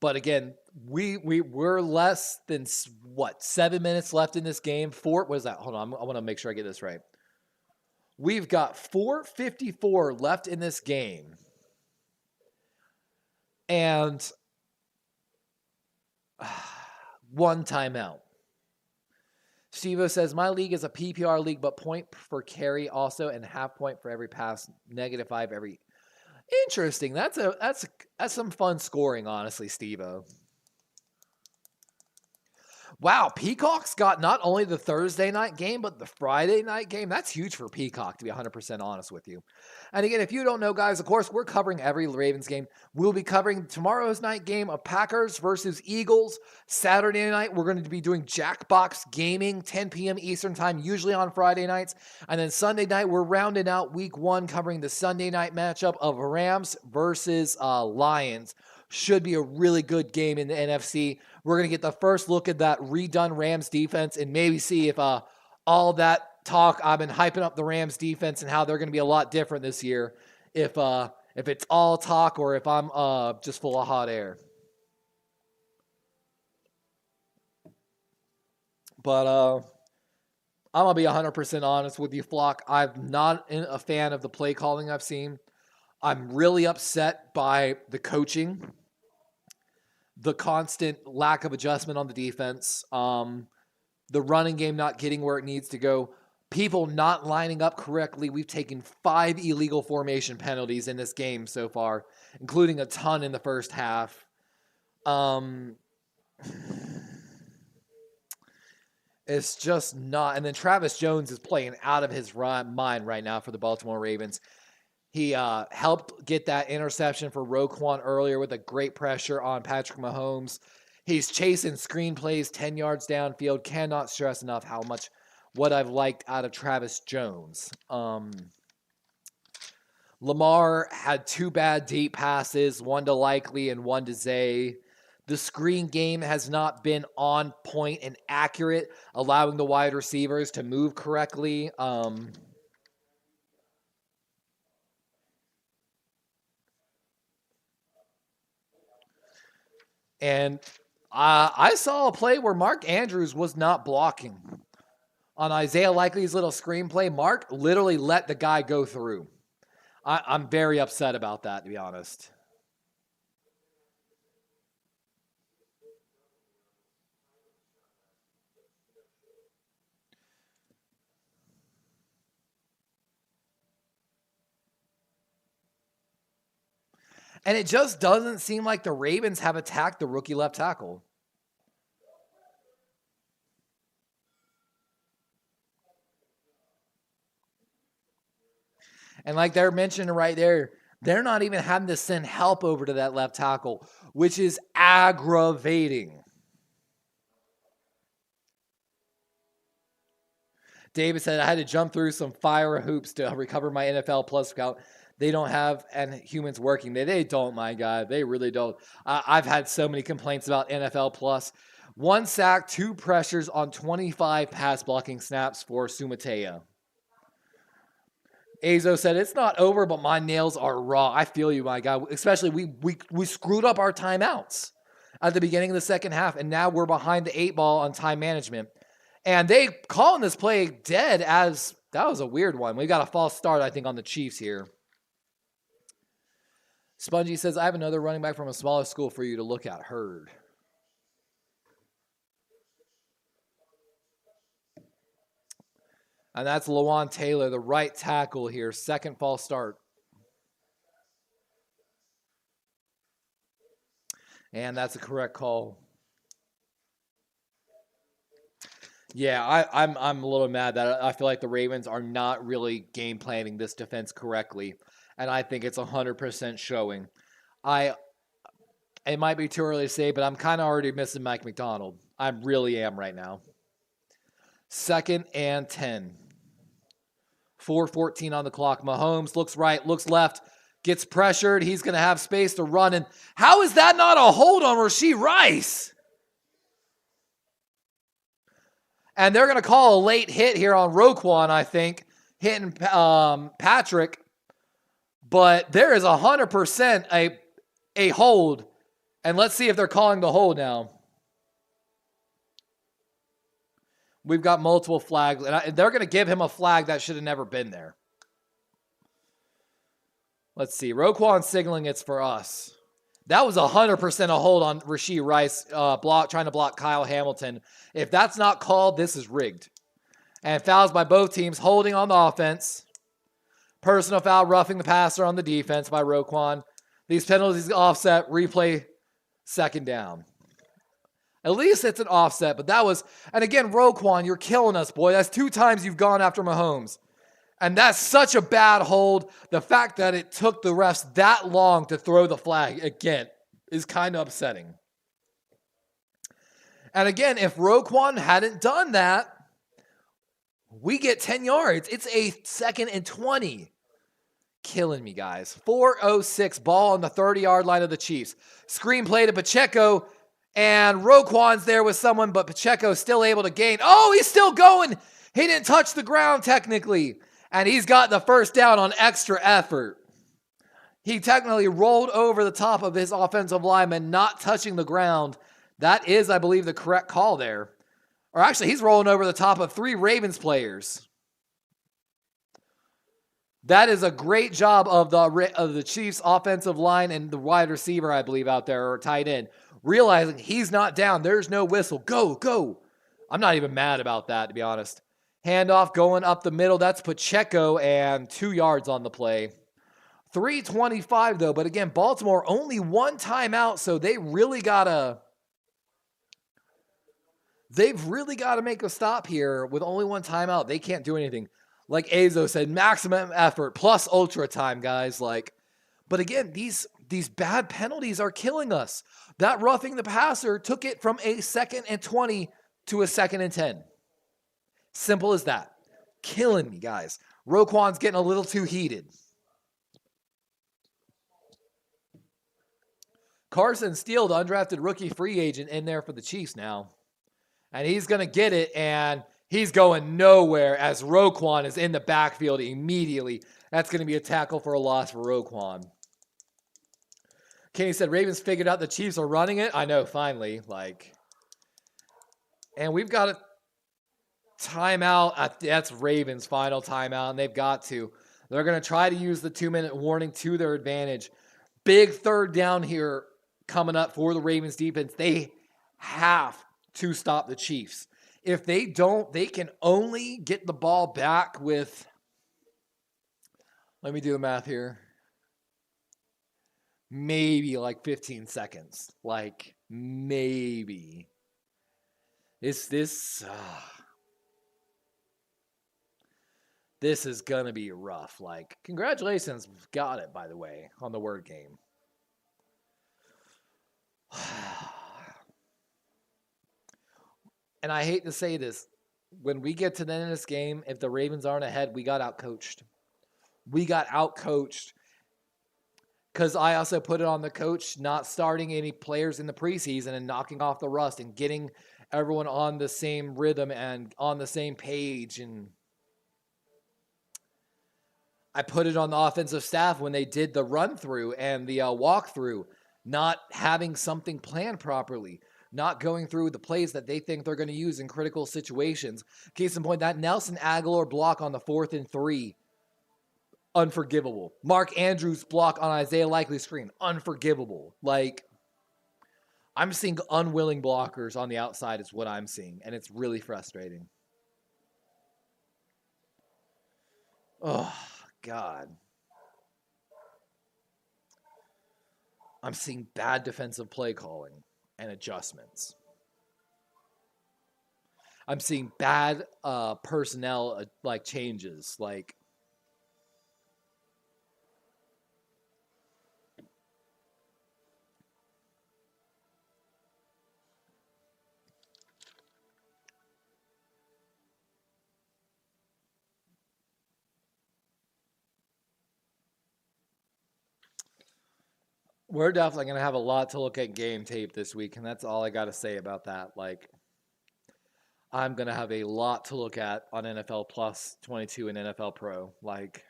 But again, we're less than, 7 minutes left in this game? What is that? Hold on. I want to make sure I get this right. We've got 4:54 left in this game. And one timeout. Steve-O says, my league is a PPR league, but point for carry also and half point for every pass, -5 every. Interesting. That's some fun scoring, honestly, Steve-O. Wow, Peacock's got not only the Thursday night game, but the Friday night game. That's huge for Peacock, to be 100% honest with you. And again, if you don't know, guys, of course, we're covering every Ravens game. We'll be covering tomorrow's night game of Packers versus Eagles. Saturday night, we're going to be doing Jackbox Gaming, 10 p.m. Eastern time, usually on Friday nights. And then Sunday night, we're rounding out week 1, covering the Sunday night matchup of Rams versus Lions. Should be a really good game in the NFC. We're going to get the first look at that redone Rams defense and maybe see if all that talk, I've been hyping up the Rams defense and how they're going to be a lot different this year, if it's all talk or if I'm just full of hot air. But I'm going to be 100% honest with you, Flock. I'm not a fan of the play calling I've seen. I'm really upset by the coaching, the constant lack of adjustment on the defense, the running game not getting where it needs to go, people not lining up correctly. We've taken 5 illegal formation penalties in this game so far, including a ton in the first half. It's just not. And then Travis Jones is playing out of his mind right now for the Baltimore Ravens. He helped get that interception for Roquan earlier with a great pressure on Patrick Mahomes. He's chasing screenplays 10 yards downfield. Cannot stress enough how much what I've liked out of Travis Jones. Lamar had 2 bad deep passes, one to Likely and one to Zay. The screen game has not been on point and accurate, allowing the wide receivers to move correctly. And I saw a play where Mark Andrews was not blocking. On Isaiah Likely's little screenplay, Mark literally let the guy go through. I'm very upset about that, to be honest. And it just doesn't seem like the Ravens have attacked the rookie left tackle. And like they're mentioning right there, they're not even having to send help over to that left tackle, which is aggravating. David said, I had to jump through some fire hoops to recover my NFL Plus account. They don't have and humans working. They don't, my guy. They really don't. I've had so many complaints about NFL Plus. 1 sack, 2 pressures on 25 pass blocking snaps for Sumatea. Azo said, it's not over, but my nails are raw. I feel you, my guy. Especially we screwed up our timeouts at the beginning of the second half, and now we're behind the 8 ball on time management. And they calling this play dead as that was a weird one. We got a false start, I think, on the Chiefs here. Spongy says, I have another running back from a smaller school for you to look at. Heard. And that's Lawan Taylor, the right tackle here. Second false start. And that's a correct call. Yeah, I'm a little mad that I feel like the Ravens are not really game planning this defense correctly. And I think it's 100% showing. It might be too early to say, but I'm kind of already missing Mike McDonald. I really am right now. 2nd and 10. 4:14 on the clock. Mahomes looks right, looks left, gets pressured. He's going to have space to run. And how is that not a hold on Rashee Rice? And they're going to call a late hit here on Roquan, I think, hitting Patrick. But there is 100% a hold. And let's see if they're calling the hold now. We've got multiple flags, and they're going to give him a flag that should have never been there. Let's see. Roquan signaling it's for us. That was 100% a hold on Rashee Rice, trying to block Kyle Hamilton. If that's not called, this is rigged. And fouls by both teams, holding on the offense. Personal foul, roughing the passer on the defense by Roquan. These penalties offset, replay, 2nd down. At least it's an offset, but that was, and again, Roquan, you're killing us, boy. That's 2 times you've gone after Mahomes. And that's such a bad hold. The fact that it took the refs that long to throw the flag, again, is kind of upsetting. And again, if Roquan hadn't done that, we get 10 yards. It's a 2nd and 20. Killing me, guys. 4:06, ball on the 30-yard line of the Chiefs. Screen play to Pacheco. And Roquan's there with someone, but Pacheco's still able to gain. Oh, he's still going. He didn't touch the ground technically. And he's got the first down on extra effort. He technically rolled over the top of his offensive lineman, not touching the ground. That is, I believe, the correct call there. Or actually, he's rolling over the top of 3 Ravens players. That is a great job of the Chiefs' offensive line and the wide receiver, I believe, out there, or tight end. Realizing he's not down. There's no whistle. Go, go. I'm not even mad about that, to be honest. Handoff going up the middle. That's Pacheco and 2 yards on the play. 3:25 though. But again, Baltimore only 1 timeout, so they've really got to make a stop here. With only 1 timeout, they can't do anything. Like Azo said, maximum effort plus ultra time, guys. But again, these bad penalties are killing us. That roughing the passer took it from a 2nd and 20 to a 2nd and 10. Simple as that. Killing me, guys. Roquan's getting a little too heated. Carson Steele, the undrafted rookie free agent, in there for the Chiefs now. And he's going to get it, and he's going nowhere as Roquan is in the backfield immediately. That's going to be a tackle for a loss for Roquan. Kenny said, Ravens figured out the Chiefs are running it. I know, finally. And we've got a timeout. That's Ravens' final timeout, and they've got to. They're going to try to use the 2-minute warning to their advantage. Big 3rd down here coming up for the Ravens defense. They have to stop the Chiefs. If they don't, they can only get the ball back with, let me do the math here, maybe 15 seconds. Maybe. This is going to be rough. Congratulations, got it, by the way, on the word game. And I hate to say this, when we get to the end of this game, if the Ravens aren't ahead, we got outcoached. Because I also put it on the coach not starting any players in the preseason and knocking off the rust and getting everyone on the same rhythm and on the same page. And I put it on the offensive staff when they did the run through and the walk through, not having something planned properly, not going through the plays that they think they're going to use in critical situations. Case in point, that Nelson Aguilar block on the 4th and 3, unforgivable. Mark Andrews block on Isaiah Likely's screen, unforgivable. Like, I'm seeing unwilling blockers on the outside is what I'm seeing, and it's really frustrating. Oh, God. I'm seeing bad defensive play calling and adjustments. I'm seeing bad personnel like changes. Like, we're definitely going to have a lot to look at game tape this week, and that's all I got to say about that. Like, I'm going to have a lot to look at on NFL Plus 22 and NFL Pro. Like,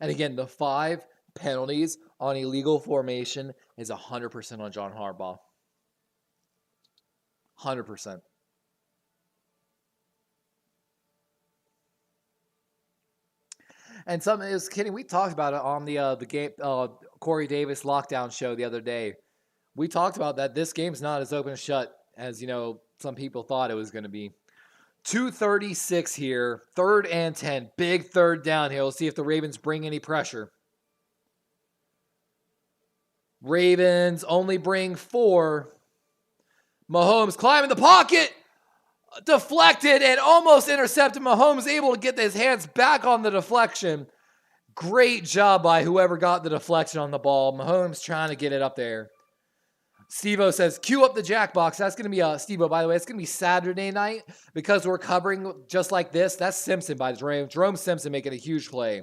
and again, the 5 penalties on illegal formation is 100% on John Harbaugh. 100%. And something is kidding. We talked about it on the game Corey Davis lockdown show the other day. We talked about that. This game's not as open and shut as some people thought it was going to be. 2:36 here, 3rd and 10, big third down here. We'll see if the Ravens bring any pressure. Ravens only bring 4. Mahomes climbing the pocket. Deflected and almost intercepted. Mahomes able to get his hands back on the deflection. Great job by whoever got the deflection on the ball. Mahomes trying to get it up there. Steve-O says, cue up the Jackbox. That's going to be, Steve-O, by the way, it's going to be Saturday night because we're covering just like this. That's Simpson by Jerome Simpson making a huge play.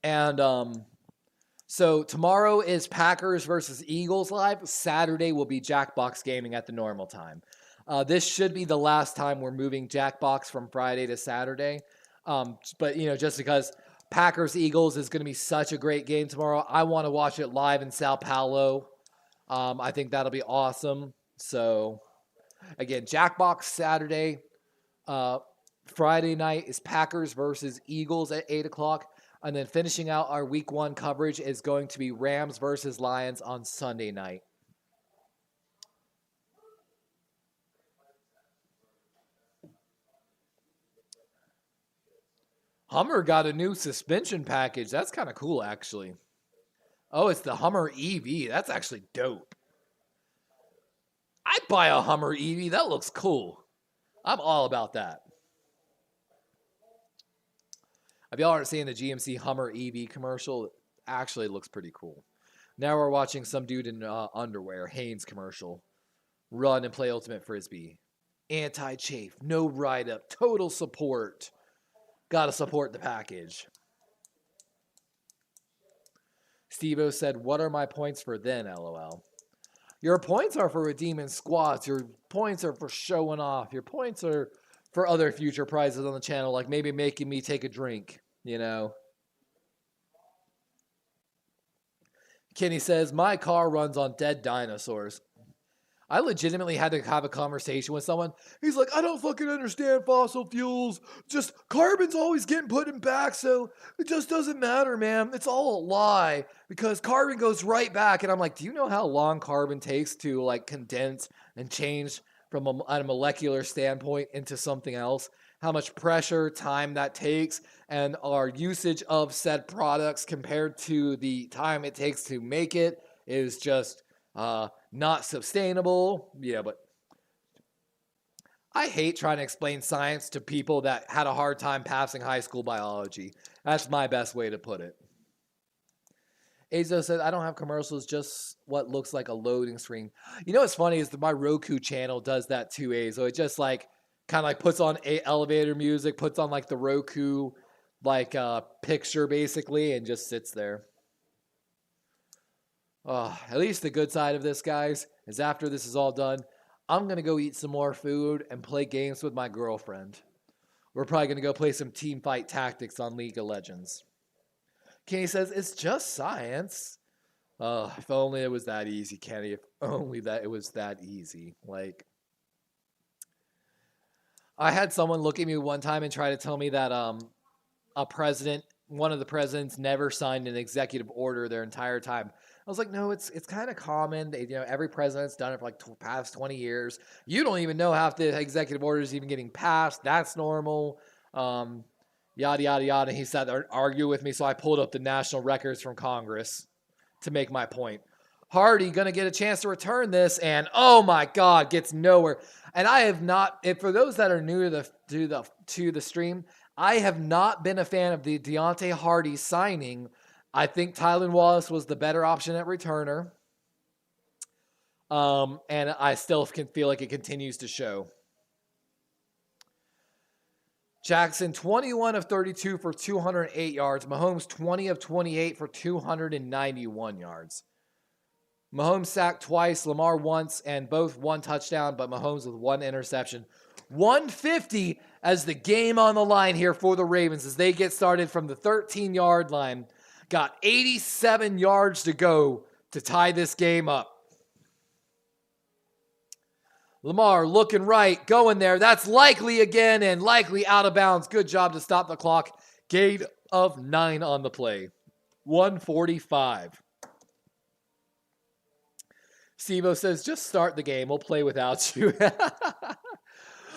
And so tomorrow is Packers versus Eagles live. Saturday will be Jackbox Gaming at the normal time. This should be the last time we're moving Jackbox from Friday to Saturday. But, just because Packers Eagles is going to be such a great game tomorrow, I want to watch it live in Sao Paulo. I think that'll be awesome. So, again, Jackbox Saturday. Friday night is Packers versus Eagles at 8 o'clock. And then finishing out our week 1 coverage is going to be Rams versus Lions on Sunday night. Hummer got a new suspension package. That's kind of cool, actually. Oh, it's the Hummer EV. That's actually dope. I'd buy a Hummer EV. That looks cool. I'm all about that. If y'all aren't seeing the GMC Hummer EV commercial, it actually looks pretty cool. Now we're watching some dude in underwear, Hanes commercial. Run and play Ultimate Frisbee. Anti-chafe, no write-up, total support. Got to support the package. Steve-O said, what are my points for then, LOL? Your points are for redeeming squats. Your points are for showing off. Your points are for other future prizes on the channel, like maybe making me take a drink, Kenny says, my car runs on dead dinosaurs. I legitimately had to have a conversation with someone. He's like, I don't fucking understand fossil fuels. Just carbon's always getting put in back, so it just doesn't matter, man. It's all a lie because carbon goes right back. And I'm like, do you know how long carbon takes to like condense and change from a molecular standpoint into something else? How much pressure, time that takes, and our usage of said products compared to the time it takes to make it is just not sustainable. Yeah, but I hate trying to explain science to people that had a hard time passing high school biology. That's my best way to put it. Azo said, I don't have commercials, just what looks like a loading screen. You know what's funny is that my Roku channel does that too, Azo. It just like kind of like puts on elevator music, puts on like the Roku like picture basically, and just sits there. At least the good side of this, guys, is after this is all done, I'm going to go eat some more food and play games with my girlfriend. We're probably going to go play some team fight tactics on League of Legends. Kenny says, it's just science. If only it was that easy, Kenny. If only that it was that easy. Like, I had someone look at me one time and try to tell me that one of the presidents never signed an executive order their entire time. I was like, no, it's kind of common. Every president's done it for like past 20 years. You don't even know half the executive orders even getting passed. That's normal. Yada, yada, yada. He sat there and argued with me, so I pulled up the national records from Congress to make my point. Hardy going to get a chance to return this, and oh my God, gets nowhere. And I have not, for those that are new to the stream, I have not been a fan of the Deontay Hardy signing. I think Tylan Wallace was the better option at returner. And I still can feel like it continues to show. Jackson, 21 of 32 for 208 yards. Mahomes, 20 of 28 for 291 yards. Mahomes sacked twice, Lamar once, and both one touchdown, but Mahomes with one interception. 150 as the game on the line here for the Ravens as they get started from the 13-yard line. Got 87 yards to go to tie this game up. Lamar looking right, going there. That's likely again and likely out of bounds. Good job to stop the clock. Gain of 9 on the play. 145. Steve-O says, just start the game. We'll play without you.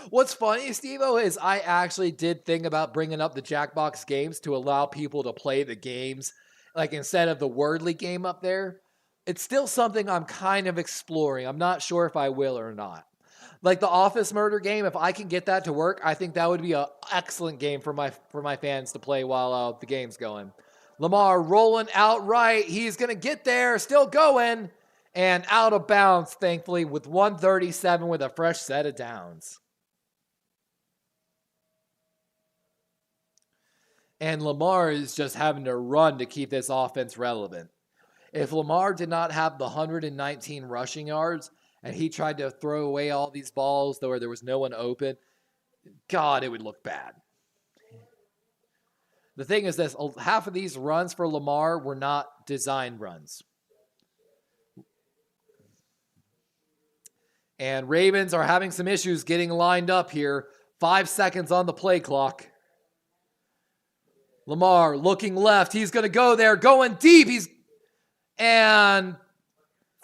What's funny, Steve-O, is I actually did think about bringing up the Jackbox games to allow people to play the games, like instead of the Wordly game up there. It's still something I'm kind of exploring. I'm not sure if I will or not. Like the Office Murder game, if I can get that to work, I think that would be an excellent game for my fans to play while the game's going. Lamar rolling out right. He's going to get there, still going, and out of bounds, thankfully, with 137 with a fresh set of downs. And Lamar is just having to run to keep this offense relevant. If Lamar did not have the 119 rushing yards and he tried to throw away all these balls where there was no one open, God, it would look bad. The thing is this, half of these runs for Lamar were not design runs. And Ravens are having some issues getting lined up here. 5 seconds on the play clock. Lamar looking left. He's going to go there, going deep. And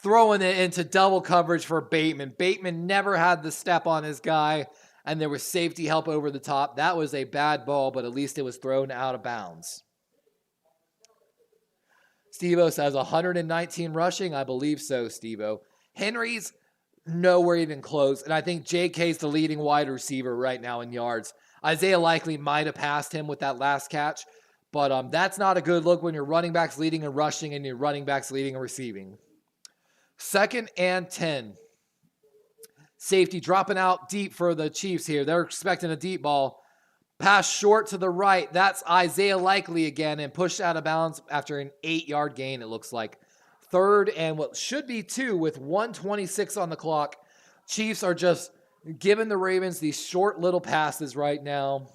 throwing it into double coverage for Bateman. Bateman never had the step on his guy, and there was safety help over the top. That was a bad ball, but at least it was thrown out of bounds. Steve-O says 119 rushing. I believe so, Steve-O. Henry's nowhere even close, and I think JK's the leading wide receiver right now in yards. Isaiah likely might have passed him with that last catch, but that's not a good look when your running back's leading and rushing and your running back's leading and receiving. 2nd and 10. Safety dropping out deep for the Chiefs here. They're expecting a deep ball. Pass short to the right. That's Isaiah likely again and pushed out of bounds after an 8-yard gain, it looks like. 3rd and what should be 2 with 1:26 on the clock. Chiefs are just giving the Ravens these short little passes right now.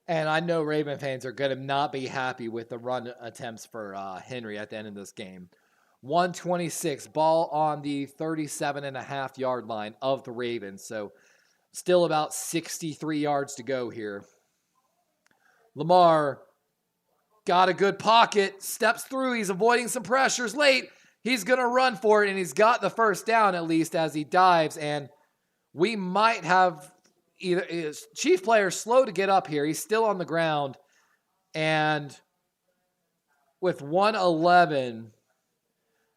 And I know Raven fans are going to not be happy with the run attempts for Henry at the end of this game. 1:26, ball on the 37.5-yard line of the Ravens. So still about 63 yards to go here. Lamar got a good pocket, steps through. He's avoiding some pressures late. He's going to run for it, and he's got the first down at least as he dives. And we might have either Chief player slow to get up here. He's still on the ground. And with 1:11,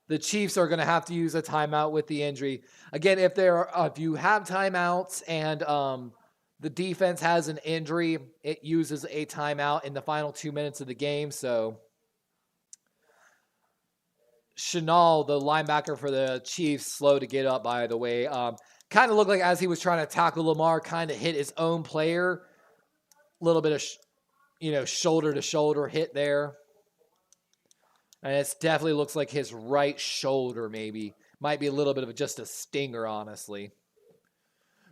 the Chiefs are going to have to use a timeout with the injury. Again, if you have timeouts and the defense has an injury, it uses a timeout in the final 2 minutes of the game. So Chanel, the linebacker for the Chiefs, slow to get up, by the way. Kind of looked like as he was trying to tackle Lamar, kind of hit his own player. little bit of, shoulder to shoulder hit there. And it definitely looks like his right shoulder maybe. Might be a little bit of just a stinger, honestly.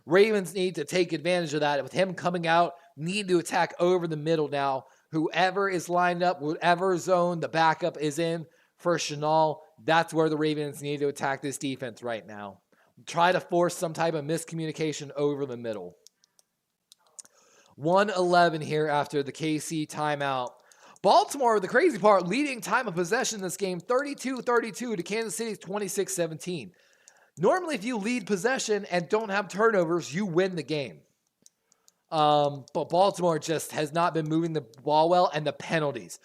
Ravens need to take advantage of that. With him coming out, need to attack over the middle now. Whoever is lined up, whatever zone the backup is in for Chenal, that's where the Ravens need to attack this defense right now. Try to force some type of miscommunication over the middle. 1:11 here after the KC timeout. Baltimore, the crazy part, leading time of possession in this game, 32-32 to Kansas City's 26-17. Normally, if you lead possession and don't have turnovers, you win the game. But Baltimore just has not been moving the ball well, and the penalties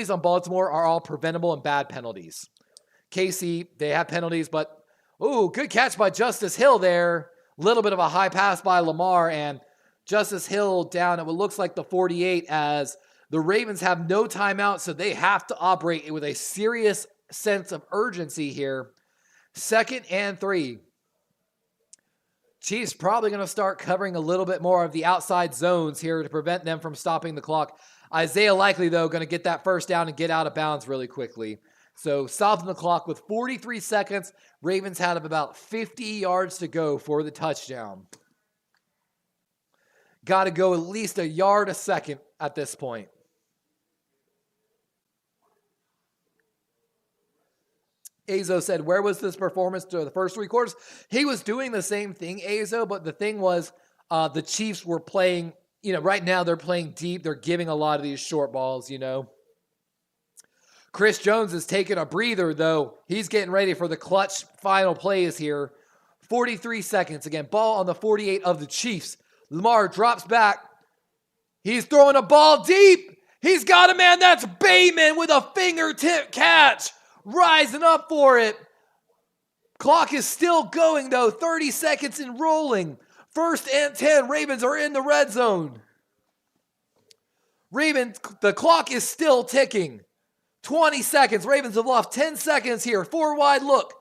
on Baltimore are all preventable and bad penalties. KC, they have penalties, but good catch by Justice Hill there. Little bit of a high pass by Lamar, and Justice Hill down at what looks like the 48 as the Ravens have no timeout, so they have to operate with a serious sense of urgency here. 2nd and 3. Cheifs probably going to start covering a little bit more of the outside zones here to prevent them from stopping the clock. Isaiah Likely, though, going to get that first down and get out of bounds really quickly. So stopping the clock with 43 seconds. Ravens had about 50 yards to go for the touchdown. Got to go at least a yard a second at this point. Azo said, where was this performance through the first 3 quarters? He was doing the same thing, Azo, but the thing was the Chiefs were playing, right now they're playing deep. They're giving a lot of these short balls, Chris Jones is taking a breather, though. He's getting ready for the clutch final plays here. 43 seconds. Again, ball on the 48 of the Chiefs. Lamar drops back. He's throwing a ball deep. He's got a man. That's Bateman with a fingertip catch. Rising up for it. Clock is still going, though. 30 seconds and rolling. 1st and 10. Ravens are in the red zone. Ravens, the clock is still ticking. 20 seconds. Ravens have lost 10 seconds here. 4 wide look.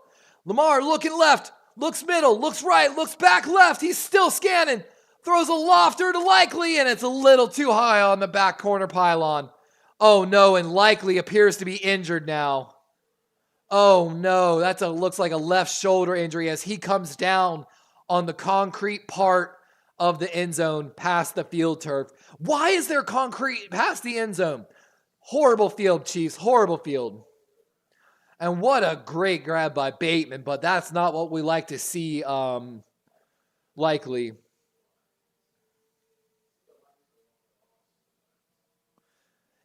Lamar looking left. Looks middle. Looks right. Looks back left. He's still scanning. Throws a lofter to Likely, and it's a little too high on the back corner pylon. Oh, no, and Likely appears to be injured now. Oh, no, looks like a left shoulder injury as he comes down on the concrete part of the end zone past the field turf. Why is there concrete past the end zone? Horrible field, Chiefs, horrible field. And what a great grab by Bateman, but that's not what we like to see Likely.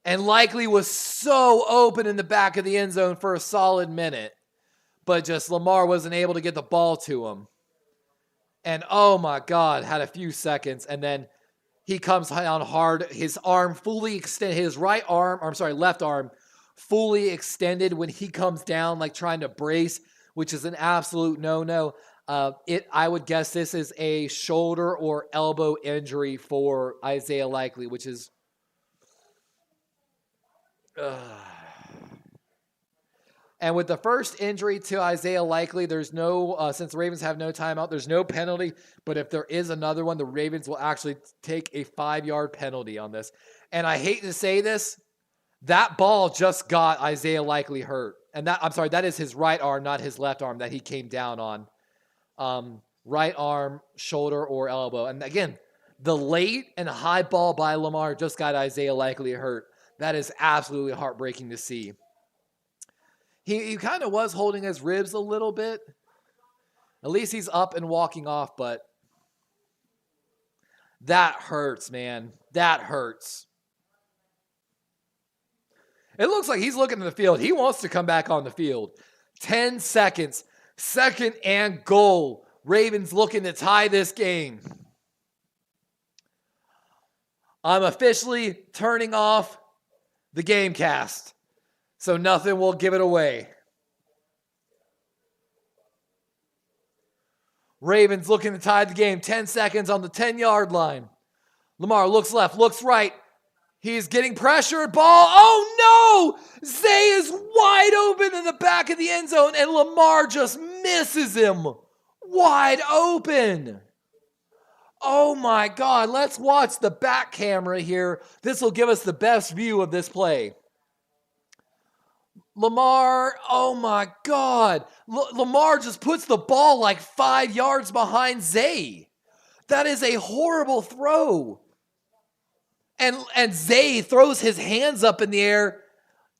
And Likely was so open in the back of the end zone for a solid minute. But just Lamar wasn't able to get the ball to him. And oh my God, had a few seconds. And then he comes down hard. His arm fully extended. His left arm fully extended when he comes down, like trying to brace, which is an absolute no-no. I would guess this is a shoulder or elbow injury for Isaiah Likely, which is... And with the first injury to Isaiah Likely, there's no, since the Ravens have no timeout, there's no penalty. But if there is another one, the Ravens will actually take a 5-yard penalty on this. And I hate to say this, that ball just got Isaiah Likely hurt. And that is his right arm, not his left arm that he came down on. Right arm, shoulder, or elbow. And again, the late and high ball by Lamar just got Isaiah Likely hurt. That is absolutely heartbreaking to see. He kind of was holding his ribs a little bit. At least he's up and walking off, but that hurts, man. That hurts. It looks like he's looking at the field. He wants to come back on the field. 10 seconds. 2nd and goal. Ravens looking to tie this game. I'm officially turning off the game cast, so nothing will give it away. Ravens looking to tie the game. 10 seconds on the 10-yard line. Lamar looks left, looks right. He's getting pressured. Ball. Oh, no! Zay is wide open in the back of the end zone, and Lamar just misses him. Wide open. Oh my God, let's watch the back camera here. This will give us the best view of this play. Lamar, oh my God. Lamar just puts the ball like 5 yards behind Zay. That is a horrible throw. And Zay throws his hands up in the air,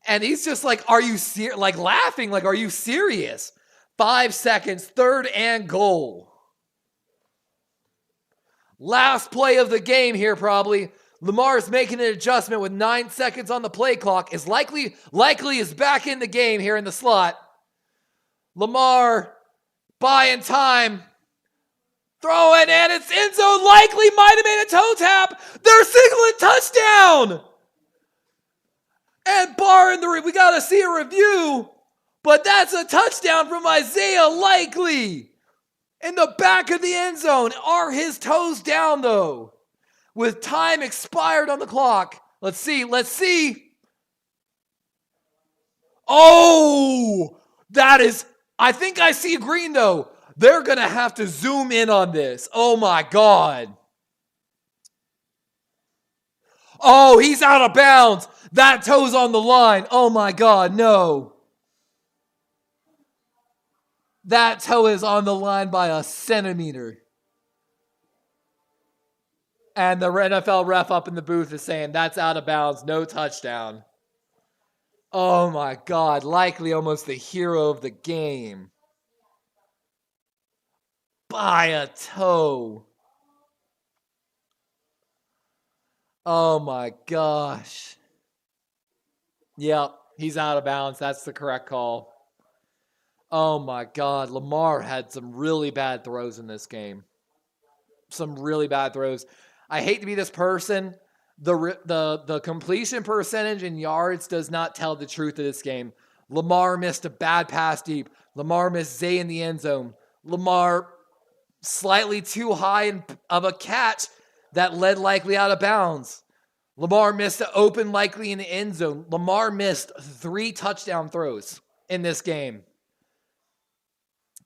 and he's just like, are you serious? Like laughing, like, are you serious? 5 seconds, 3rd and goal. Last play of the game here, probably. Lamar's making an adjustment with 9 seconds on the play clock. Is likely is back in the game here in the slot. Lamar buying time. Throwing, and it's end zone. Likely might have made a toe tap. They're signaling touchdown. And barring we got to see a review, but that's a touchdown from Isaiah Likely. In the back of the end zone. Are his toes down, though? With time expired on the clock. Let's see. Oh, that is, I think I see green, though. They're going to have to zoom in on this. Oh, my God. Oh, he's out of bounds. That toe's on the line. Oh, my God, no. That toe is on the line by a centimeter. And the NFL ref up in the booth is saying that's out of bounds, no touchdown. Oh, my God. Likely almost the hero of the game. By a toe. Oh my gosh. Yep, he's out of bounds. That's the correct call. Oh my God. Lamar had some really bad throws in this game. Some really bad throws. I hate to be this person. The completion percentage in yards does not tell the truth of this game. Lamar missed a bad pass deep. Lamar missed Zay in the end zone. Lamar slightly too high of a catch that led Likely out of bounds. Lamar missed an open Likely in the end zone. Lamar missed 3 touchdown throws in this game.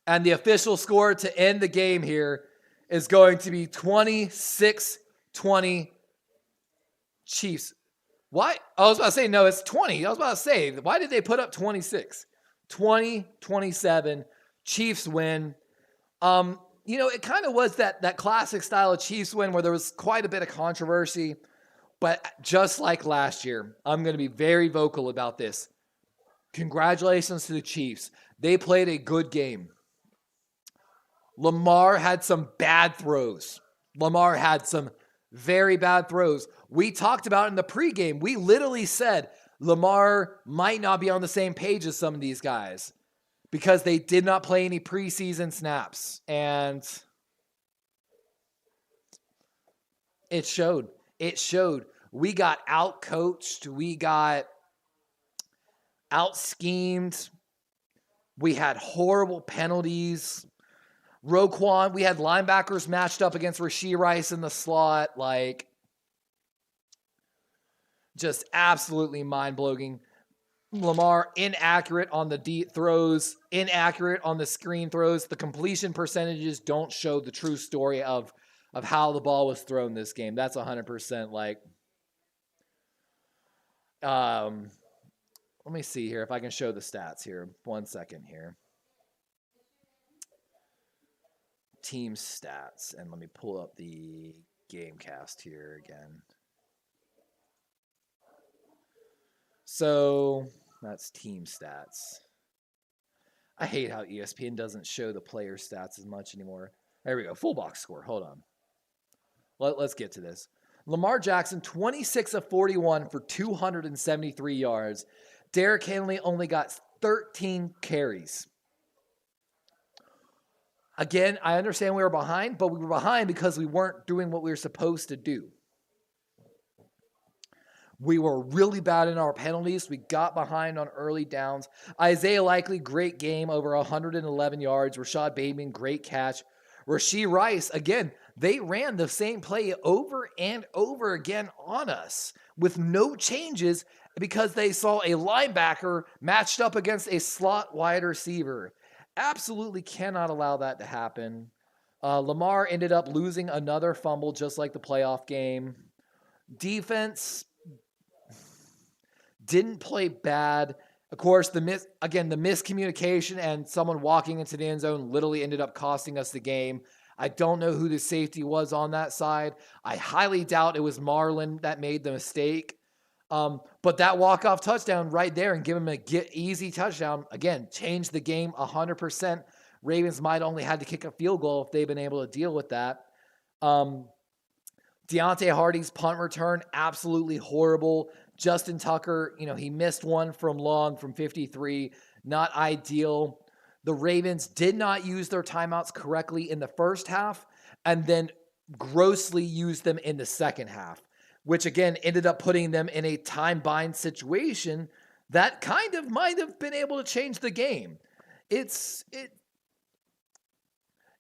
And the official score to end the game here is going to be 26-20 Chiefs. Why? I was about to say, no, it's 20. I was about to say, why did they put up 26? 20-27. Chiefs win. It kind of was that classic style of Chiefs win where there was quite a bit of controversy. But just like last year, I'm going to be very vocal about this. Congratulations to the Chiefs. They played a good game. Lamar had some bad throws. Lamar had some very bad throws. We talked about in the pregame. We literally said Lamar might not be on the same page as some of these guys, because they did not play any preseason snaps. And it showed. It showed. We got out-coached. We got out-schemed. We had horrible penalties. Roquan, we had linebackers matched up against Rashee Rice in the slot. Just absolutely mind-blowing. Lamar inaccurate on the deep throws, inaccurate on the screen throws. The completion percentages don't show the true story of how the ball was thrown this game. That's 100% let me see here if I can show the stats here. 1 second here. Team stats, and let me pull up the Gamecast here again. So that's team stats. I hate how ESPN doesn't show the player stats as much anymore. There we go. Full box score. Hold on. Let's get to this. Lamar Jackson, 26 of 41 for 273 yards. Derrick Henry only got 13 carries. Again, I understand we were behind, but we were behind because we weren't doing what we were supposed to do. We were really bad in our penalties. We got behind on early downs. Isaiah Likely, great game, over 111 yards. Rashad Bateman, great catch. Rashee Rice, again, they ran the same play over and over again on us with no changes because they saw a linebacker matched up against a slot wide receiver. Absolutely cannot allow that to happen. Lamar ended up losing another fumble just like the playoff game. Defense didn't play bad. Of course, the miscommunication and someone walking into the end zone literally ended up costing us the game. I don't know who the safety was on that side. I highly doubt it was Marlon that made the mistake. But that walk-off touchdown right there and give him an easy touchdown, again, changed the game 100%. Ravens might only had to kick a field goal if they've been able to deal with that. Deontay Hardy's punt return, absolutely horrible. Justin Tucker, he missed one from long from 53. Not ideal. The Ravens did not use their timeouts correctly in the first half and then grossly used them in the second half, which again ended up putting them in a time-bind situation that kind of might have been able to change the game. It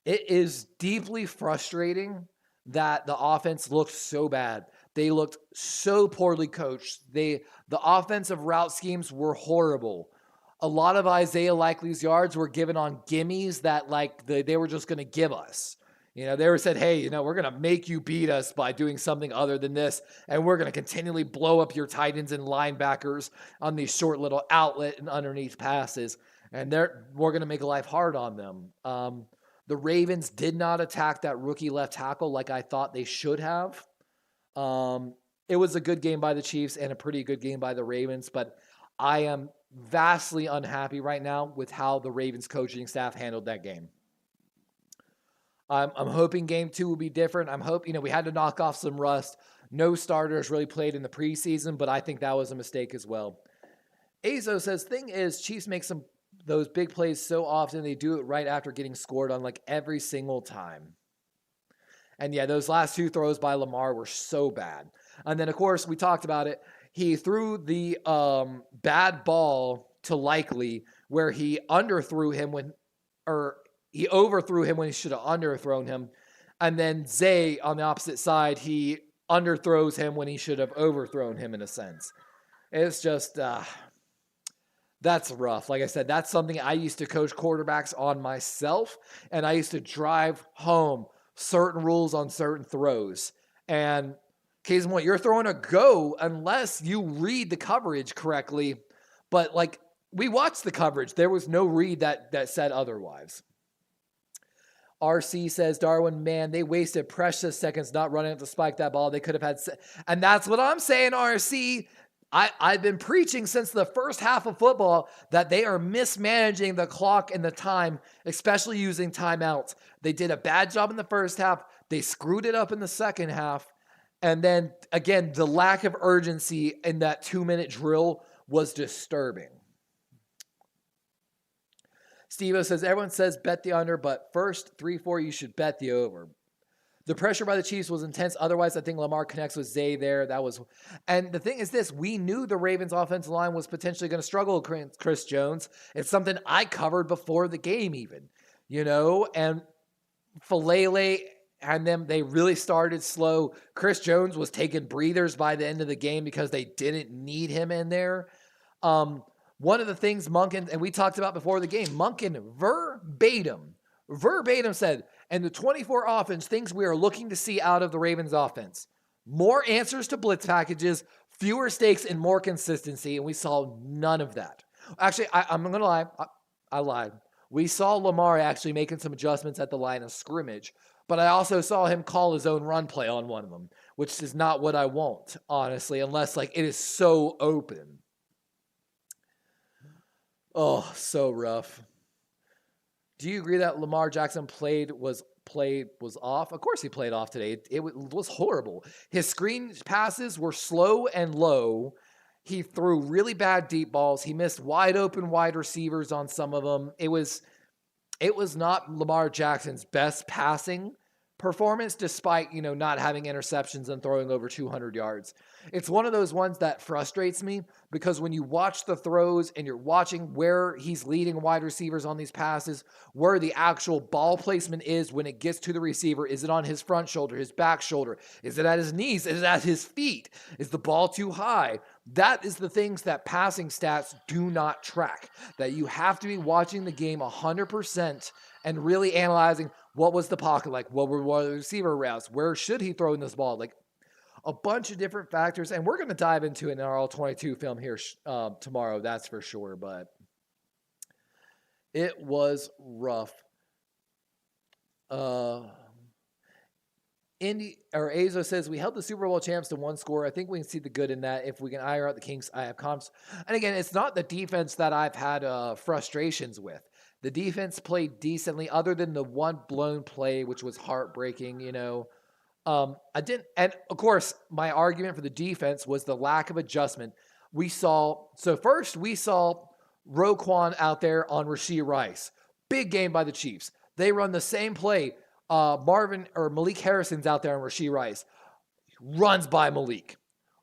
is deeply frustrating that the offense looked so bad. They looked so poorly coached. The offensive route schemes were horrible. A lot of Isaiah Likely's yards were given on gimmies that they were just going to give us. They were said, hey, we're going to make you beat us by doing something other than this, and we're going to continually blow up your tight ends and linebackers on these short little outlet and underneath passes, and we're going to make life hard on them. The Ravens did not attack that rookie left tackle like I thought they should have. It was a good game by the Cheifs and a pretty good game by the Ravens, but I am vastly unhappy right now with how the Ravens coaching staff handled that game. I'm hoping game 2 will be different. I'm hoping, we had to knock off some rust. No starters really played in the preseason, but I think that was a mistake as well. Azo says, thing is, Chiefs make those big plays so often, they do it right after getting scored on every single time. And yeah, those last 2 throws by Lamar were so bad. And then, of course, we talked about it. He threw the bad ball to Likely where he overthrew him when he should have underthrown him. And then Zay on the opposite side, he underthrows him when he should have overthrown him in a sense. It's just, that's rough. Like I said, that's something I used to coach quarterbacks on myself. And I used to drive home certain rules on certain throws. And case in point, you're throwing a go unless you read the coverage correctly. But we watched the coverage. There was no read that said otherwise. RC says, Darwin, man, they wasted precious seconds not running up to spike that ball. They could have had, and that's what I'm saying, RC. I've been preaching since the first half of football that they are mismanaging the clock and the time, especially using timeouts. They did a bad job in the first half. They screwed it up in the second half. And then, again, the lack of urgency in that 2-minute drill was disturbing. Steve-O says, everyone says bet the under, but first 3-4, you should bet the over. The pressure by the Chiefs was intense. Otherwise, I think Lamar connects with Zay there. And the thing is this, we knew the Ravens offensive line was potentially going to struggle with Chris Jones. It's something I covered before the game even, and Falele and them, they really started slow. Chris Jones was taking breathers by the end of the game because they didn't need him in there. One of the things Monken, and we talked about before the game, Monken verbatim said, and the 24 offense, things we are looking to see out of the Ravens offense. More answers to blitz packages, fewer stakes, and more consistency, and we saw none of that. Actually, I'm going to lie. I lied. We saw Lamar actually making some adjustments at the line of scrimmage, but I also saw him call his own run play on one of them, which is not what I want, honestly, unless it is so open. Oh, so rough. Do you agree that Lamar Jackson was off? Of course he played off today. It was horrible. His screen passes were slow and low. He threw really bad deep balls. He missed wide open wide receivers on some of them. It was not Lamar Jackson's best passing performance, despite, not having interceptions and throwing over 200 yards. It's one of those ones that frustrates me because when you watch the throws and you're watching where he's leading wide receivers on these passes, where the actual ball placement is when it gets to the receiver, is it on his front shoulder, his back shoulder? Is it at his knees? Is it at his feet? Is the ball too high? That is the things that passing stats do not track, that you have to be watching the game 100% and really analyzing what was the pocket like, what were the receiver routes, where should he throw in this ball, like a bunch of different factors. And we're going to dive into it in our All-22 film here tomorrow, that's for sure. But it was rough. Azo says, we held the Super Bowl champs to one score. I think we can see the good in that. If we can iron out the kinks, I have confidence. And again, it's not the defense that I've had frustrations with. The defense played decently, other than the one blown play, which was heartbreaking, you know. And of course, my argument for the defense was the lack of adjustment. First we saw Roquan out there on Rashee Rice. Big game by the Chiefs. They run the same play. Malik Harrison's out there on Rashee Rice. Runs by Malik.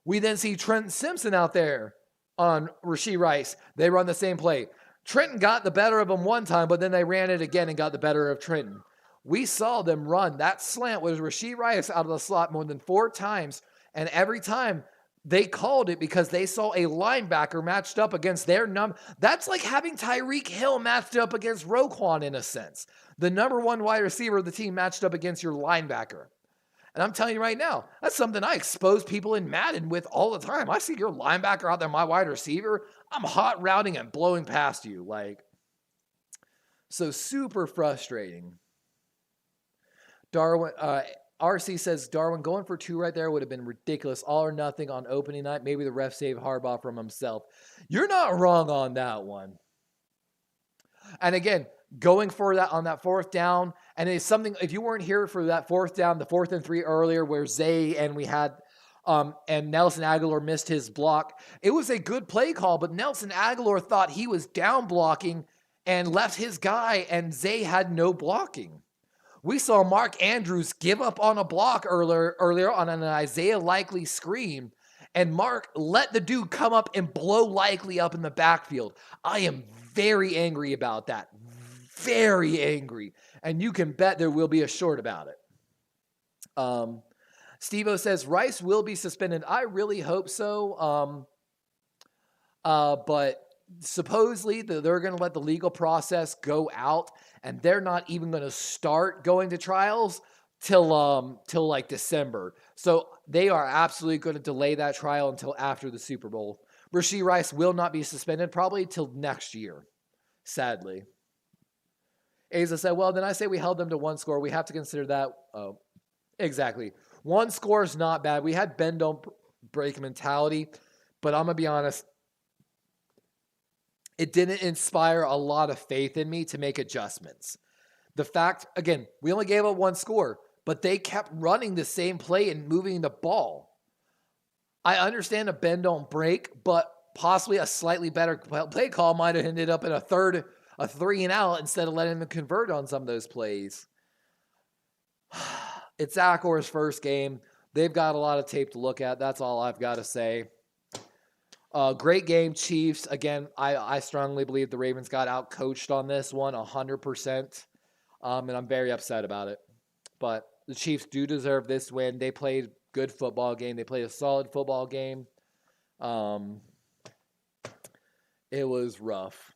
We then see Trenton Simpson out there on Rashee Rice. They run the same play. Trenton got the better of him one time, but then they ran it again and got the better of Trenton. We saw them run that slant with Rashee Rice out of the slot more than 4 times, and every time they called it because they saw a linebacker matched up against their number. That's like having Tyreek Hill matched up against Roquan in a sense. The number 1 wide receiver of the team matched up against your linebacker. And I'm telling you right now, that's something I expose people in Madden with all the time. I see your linebacker out there, my wide receiver, I'm hot routing and blowing past you. So super frustrating. Darwin, RC says, Darwin, going for 2 right there would have been ridiculous. All or nothing on opening night. Maybe the ref saved Harbaugh from himself. You're not wrong on that one. And again, going for that on that 4th down, and it's something, if you weren't here for that 4th down, the 4th and 3 earlier where Zay and we had, and Nelson Aguilar missed his block, it was a good play call, but Nelson Aguilar thought he was down blocking and left his guy, and Zay had no blocking. We saw Mark Andrews give up on a block earlier on an Isaiah Likely screen, and Mark let the dude come up and blow Likely up in the backfield. I am very angry about that. Very angry. And you can bet there will be a short about it. Steve-O says, Rice will be suspended. I really hope so. But supposedly they're going to let the legal process go out, and they're not even going to start going to trials till like December. So they are absolutely going to delay that trial until after the Super Bowl. Rashee Rice will not be suspended probably till next year, sadly. Asa said, well, then I say we held them to 1 score. We have to consider that. Oh, exactly. 1 score is not bad. We had bend don't break mentality, but I'm going to be honest, it didn't inspire a lot of faith in me to make adjustments. The fact, again, we only gave up 1 score, but they kept running the same play and moving the ball. I understand a bend don't break, but possibly a slightly better play call might have ended up in a 3 and out instead of letting them convert on some of those plays. It's Zach Orr's first game. They've got a lot of tape to look at. That's all I've got to say. Great game, Chiefs. Again, I strongly believe the Ravens got out-coached on this one 100%, and I'm very upset about it. But the Chiefs do deserve this win. They played good football game. They played a solid football game. It was rough.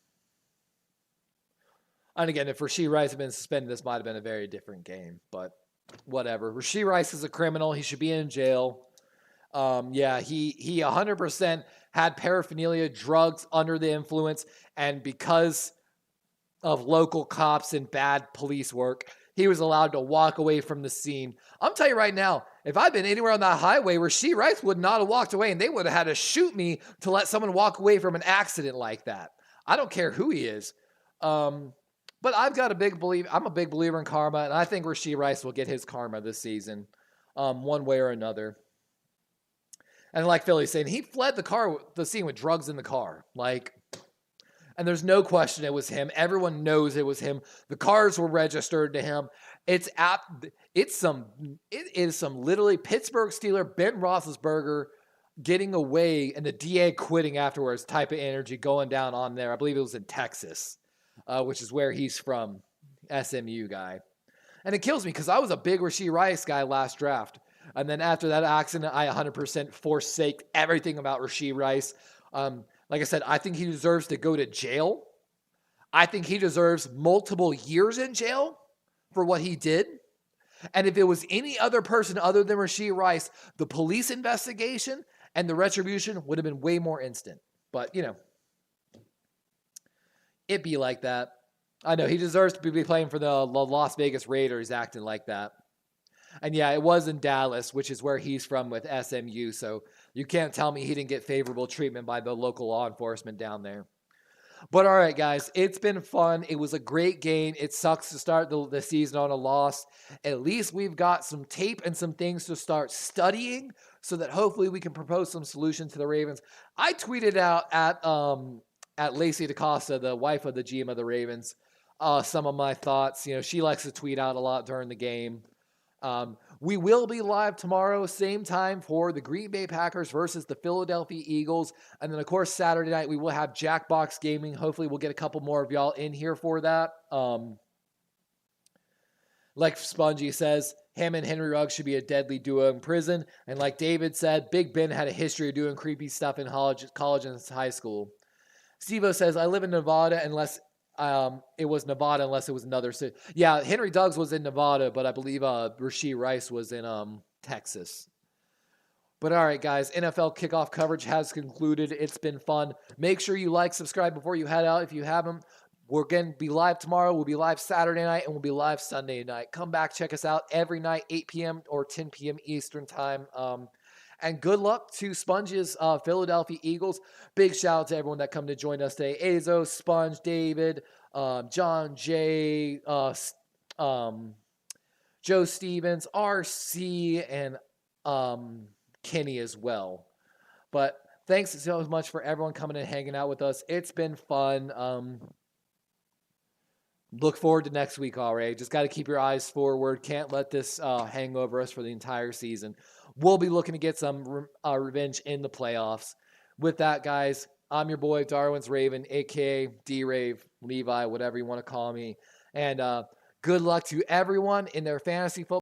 And again, if Rashee Rice had been suspended, this might have been a very different game. But whatever. Rashee Rice is a criminal. He should be in jail. Yeah, he 100% had paraphernalia, drugs, under the influence, and because of local cops and bad police work, he was allowed to walk away from the scene. I'm telling you right now, if I'd been anywhere on that highway, Rashee Rice would not have walked away, and they would have had to shoot me to let someone walk away from an accident like that. I don't care who he is. But I'm a big believer in karma, and I think Rashee Rice will get his karma this season, one way or another. And like Philly's saying, he fled the scene with drugs in the car. And there's no question it was him. Everyone knows it was him. The cars were registered to him. It is some literally Pittsburgh Steeler Ben Roethlisberger getting away and the DA quitting afterwards type of energy going down on there. I believe it was in Texas, which is where he's from, SMU guy. And it kills me because I was a big Rashee Rice guy last draft. And then after that accident, I 100% forsake everything about Rashee Rice. Like I said, I think he deserves to go to jail. I think he deserves multiple years in jail for what he did. And if it was any other person other than Rashee Rice, the police investigation and the retribution would have been way more instant. But, you know, it be like that. I know he deserves to be playing for the Las Vegas Raiders acting like that. And yeah, it was in Dallas, which is where he's from with SMU. So you can't tell me he didn't get favorable treatment by the local law enforcement down there. But all right, guys, it's been fun. It was a great game. It sucks to start the season on a loss. At least we've got some tape and some things to start studying so that hopefully we can propose some solutions to the Ravens. I tweeted out at Lacey DaCosta, the wife of the GM of the Ravens, some of my thoughts. You know, she likes to tweet out a lot during the game. We will be live tomorrow, same time for the Green Bay Packers versus the Philadelphia Eagles. And then, of course, Saturday night, we will have Jackbox Gaming. Hopefully, we'll get a couple more of y'all in here for that. Like Spongy says, him and Henry Ruggs should be a deadly duo in prison. And like David said, Big Ben had a history of doing creepy stuff in college and high school. Steve-O says, I live in Nevada unless it was Nevada unless it was another city. Yeah, Henry Ruggs was in Nevada, but I believe Rashee Rice was in Texas. But all right, guys, NFL kickoff coverage has concluded. It's been fun. Make sure you like, subscribe before you head out if you haven't. We're going to be live tomorrow. We'll be live Saturday night, and we'll be live Sunday night. Come back, check us out every night, 8 p.m. or 10 p.m. Eastern time. And good luck to Sponge's Philadelphia Eagles. Big shout out to everyone that come to join us today. Azo, Sponge, David, John J, Joe Stevens, RC, and Kenny as well. But thanks so much for everyone coming and hanging out with us. It's been fun. Look forward to next week already. Just got to keep your eyes forward. Can't let this hang over us for the entire season. We'll be looking to get some revenge in the playoffs. With that, guys, I'm your boy, Darwin's Raven, a.k.a. D-Rave, Levi, whatever you want to call me. And good luck to everyone in their fantasy football.